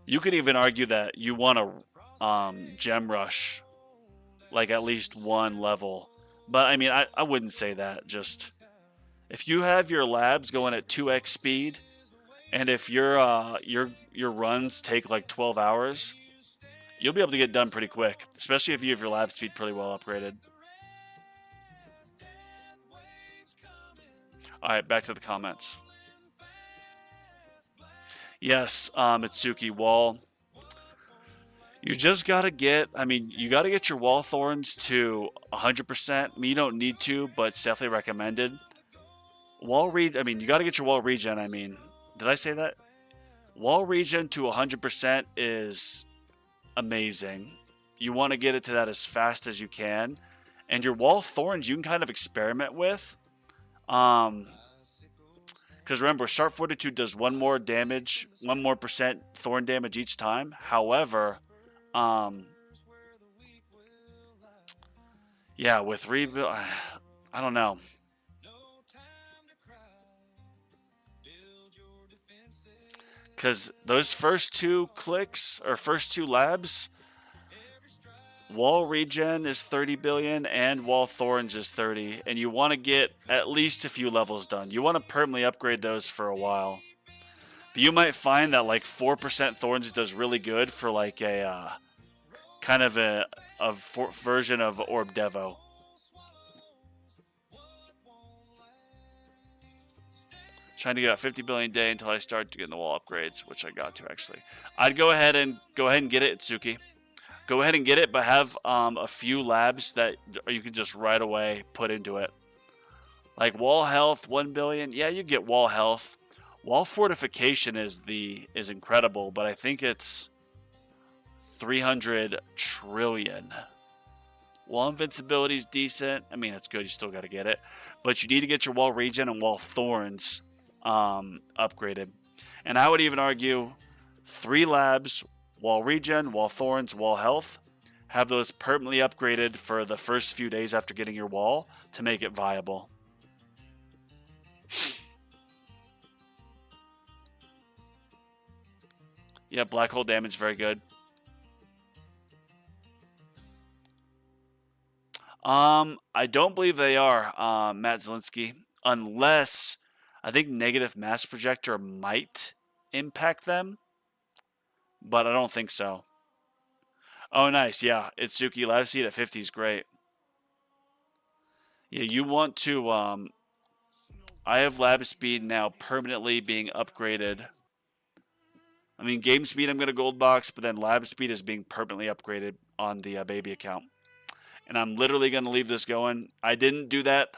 You could even argue that you want to gem rush, like at least one level. But I mean, I wouldn't say that. Just if you have your labs going at 2x speed, and if your runs take like 12 hours, you'll be able to get done pretty quick, especially if you have your lab speed pretty well upgraded. All right, back to the comments. Yes, Itsuki Wall. You just gotta get. I mean, you gotta get your wall thorns to 100%. I mean, you don't need to, but it's definitely recommended. Wall regen. I mean, you gotta get your wall regen. I mean, did I say that? Wall regen to 100% is amazing. You want to get it to that as fast as you can, and your wall thorns you can kind of experiment with. Because remember, Sharp Fortitude does one more percent thorn damage each time. However, yeah, with rebuild, I don't know. Because those first two clicks, or first two labs, wall regen is 30 billion and wall thorns is 30, and you want to get at least a few levels done. You want to permanently upgrade those for a while. But you might find that like 4% thorns does really good for like a kind of a version of Orb Devo. Trying to get out 50 billion a day until I start to get the wall upgrades, which I got to actually. I'd go ahead and get it, Itsuki. Go ahead and get it, but have a few labs that you can just right away put into it. Like wall health, 1 billion. Yeah, you get wall health. Wall fortification is incredible, but I think it's 300 trillion. Wall invincibility is decent. I mean, it's good. You still got to get it, but you need to get your wall regen and wall thorns upgraded. And I would even argue 3 labs, wall regen, wall thorns, wall health. Have those permanently upgraded for the first few days after getting your wall to make it viable. Yeah, black hole damage, very good. I don't believe they are, Matt Zelinsky, unless I think negative mass projector might impact them, but I don't think so. Oh, nice. Yeah, Itsuki lab speed at 50 is great. Yeah, you want to. I have lab speed now permanently being upgraded. I mean, game speed I'm going to gold box, but then lab speed is being permanently upgraded on the baby account. And I'm literally going to leave this going. I didn't do that.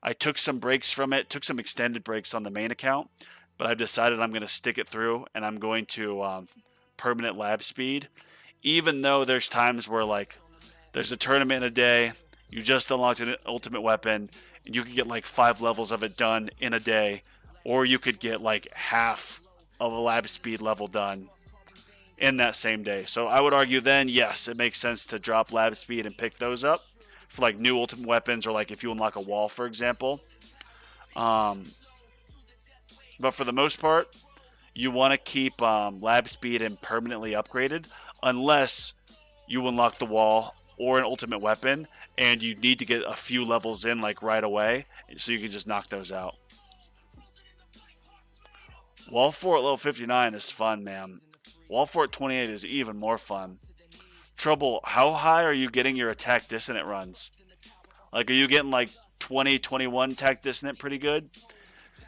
I took some breaks from it, took some extended breaks on the main account, but I've decided I'm going to stick it through, and I'm going to permanent lab speed. Even though there's times where, like, there's a tournament in a day, you just unlocked an ultimate weapon, and you could get like 5 levels of it done in a day, or you could get like half of a lab speed level done in that same day. So I would argue then, yes, it makes sense to drop lab speed and pick those up for like new ultimate weapons, or like if you unlock a wall, for example. But for the most part, you want to keep lab speed and permanently upgraded unless you unlock the wall or an ultimate weapon and you need to get a few levels in like right away, so you can just knock those out. Wall 4 at level 59 is fun, man. Wall 4 at 28 is even more fun. Trouble, how high are you getting your attack dissonant runs? Like, are you getting like 20, 21 attack dissonant pretty good?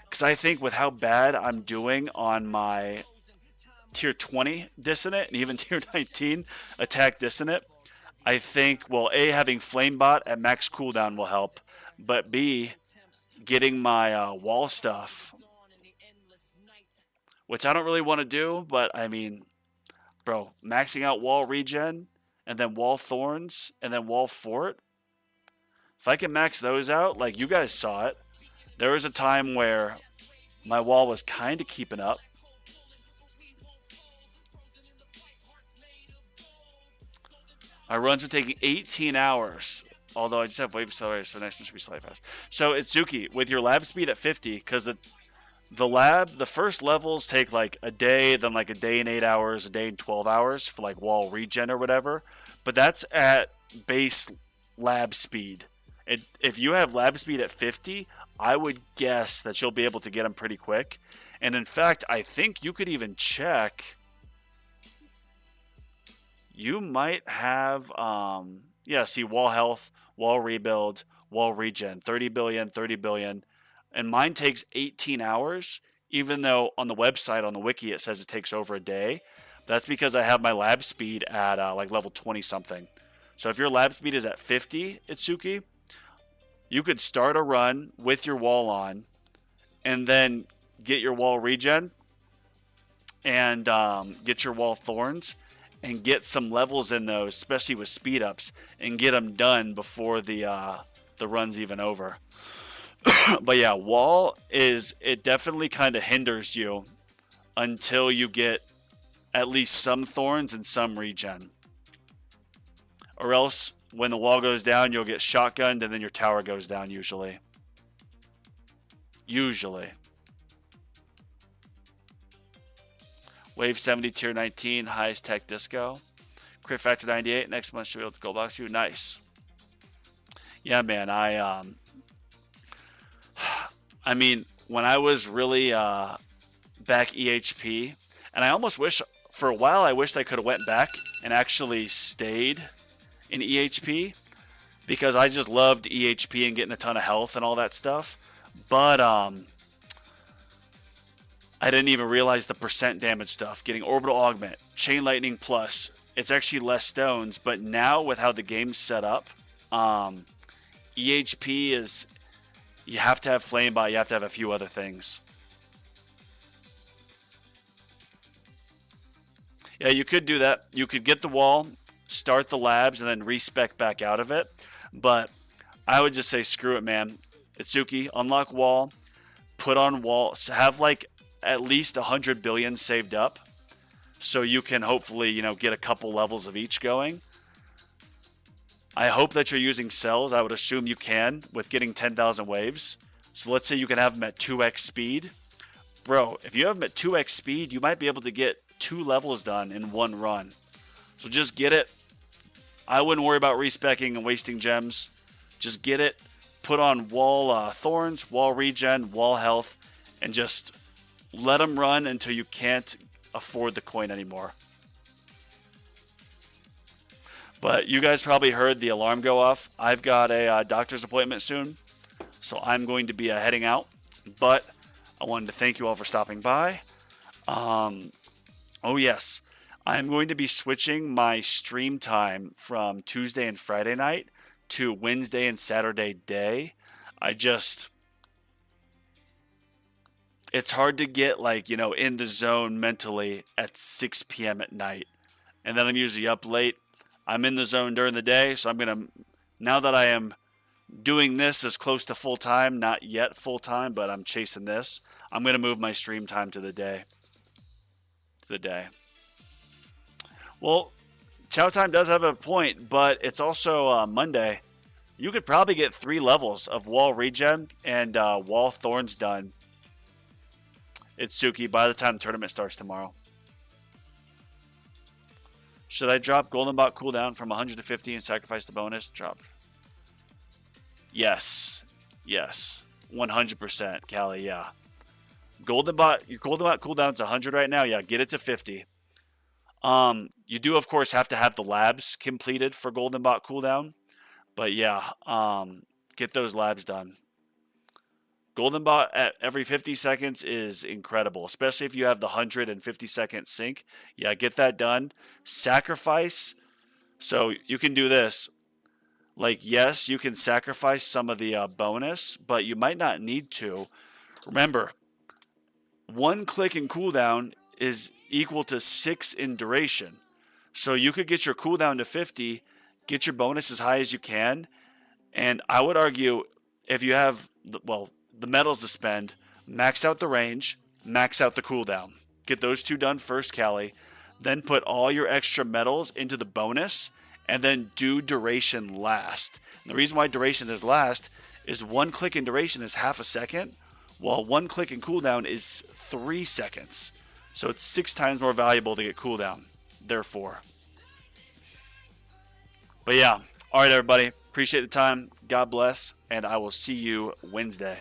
Because I think with how bad I'm doing on my tier 20 dissonant and even tier 19 attack dissonant, I think, well, A, having Flamebot at max cooldown will help, but B, getting my wall stuff, which I don't really want to do, but I mean, bro, maxing out wall regen and then wall thorns and then wall fort. If I can max those out, like you guys saw it, there was a time where my wall was kind of keeping up. My runs are taking 18 hours, although I just have wave accelerator, so next one should be slightly faster. So Itsuki, with your lab speed at 50, because The first levels take like a day, then like a day and 8 hours, a day and 12 hours for like wall regen or whatever. But that's at base lab speed. If you have lab speed at 50, I would guess that you'll be able to get them pretty quick. And in fact, I think you could even check. You might have, yeah, see, wall health, wall rebuild, wall regen, 30 billion, 30 billion. And mine takes 18 hours, even though on the website, on the wiki, it says it takes over a day. That's because I have my lab speed at like level 20 something. So if your lab speed is at 50, Itsuki, you could start a run with your wall on and then get your wall regen and get your wall thorns and get some levels in those, especially with speed ups, and get them done before the run's even over. But yeah, wall it definitely kind of hinders you until you get at least some thorns and some regen. Or else when the wall goes down, you'll get shotgunned and then your tower goes down usually. Wave 70 tier 19, highest tech disco. Crit factor 98, next month should be able to gold box you. Nice. Yeah, man, I mean, when I was really back EHP, and I almost wish, for a while, I wished I could have went back and actually stayed in EHP, because I just loved EHP and getting a ton of health and all that stuff. But I didn't even realize the percent damage stuff. Getting orbital augment, chain lightning plus. It's actually less stones, but now with how the game's set up, EHP is, you have to have flamebot, you have to have a few other things. Yeah, you could do that. You could get the wall, start the labs, and then respec back out of it. But I would just say screw it, man. Itsuki, unlock wall, put on wall, have like at least 100 billion saved up, so you can hopefully, you know, get a couple levels of each going. I hope that you're using cells. I would assume you can with getting 10,000 waves. So let's say you can have them at 2x speed. Bro, if you have them at 2x speed, you might be able to get 2 levels done in one run. So just get it. I wouldn't worry about respecking and wasting gems. Just get it. Put on wall thorns, wall regen, wall health, and just let them run until you can't afford the coin anymore. But you guys probably heard the alarm go off. I've got a doctor's appointment soon, so I'm going to be heading out. But I wanted to thank you all for stopping by. Oh yes, I'm going to be switching my stream time from Tuesday and Friday night to Wednesday and Saturday day. It's hard to get, like, you know, in the zone mentally at 6 p.m. at night. And then I'm usually up late. I'm in the zone during the day, so I'm going to, now that I am doing this as close to full time, not yet full time, but I'm chasing this, I'm going to move my stream time to the day. Well, Chow Time does have a point, but it's also Monday. You could probably get 3 levels of wall regen and wall thorns done, Itsuki, by the time the tournament starts tomorrow. Should I drop Golden Bot cooldown from 100 to 50 and sacrifice the bonus? Drop. Yes. 100%, Callie, yeah. Golden Bot, your Golden Bot cooldown's 100 right now. Yeah, get it to 50. You do, of course, have to have the labs completed for Golden Bot cooldown. But yeah, get those labs done. Golden Bot at every 50 seconds is incredible, especially if you have the 150-second sync. Yeah, get that done. Sacrifice. So you can do this. Like, yes, you can sacrifice some of the bonus, but you might not need to. Remember, 1 click in cooldown is equal to 6 in duration. So you could get your cooldown to 50, get your bonus as high as you can, and I would argue if you have, the medals to spend, max out the range, max out the cooldown. Get those 2 done first, Callie. Then put all your extra medals into the bonus, and then do duration last. And the reason why duration is last is 1 click in duration is half a second, Well, 1 click and cooldown is 3 seconds. So it's 6 times more valuable to get cooldown, therefore. But yeah, all right, everybody. Appreciate the time. God bless, and I will see you Wednesday.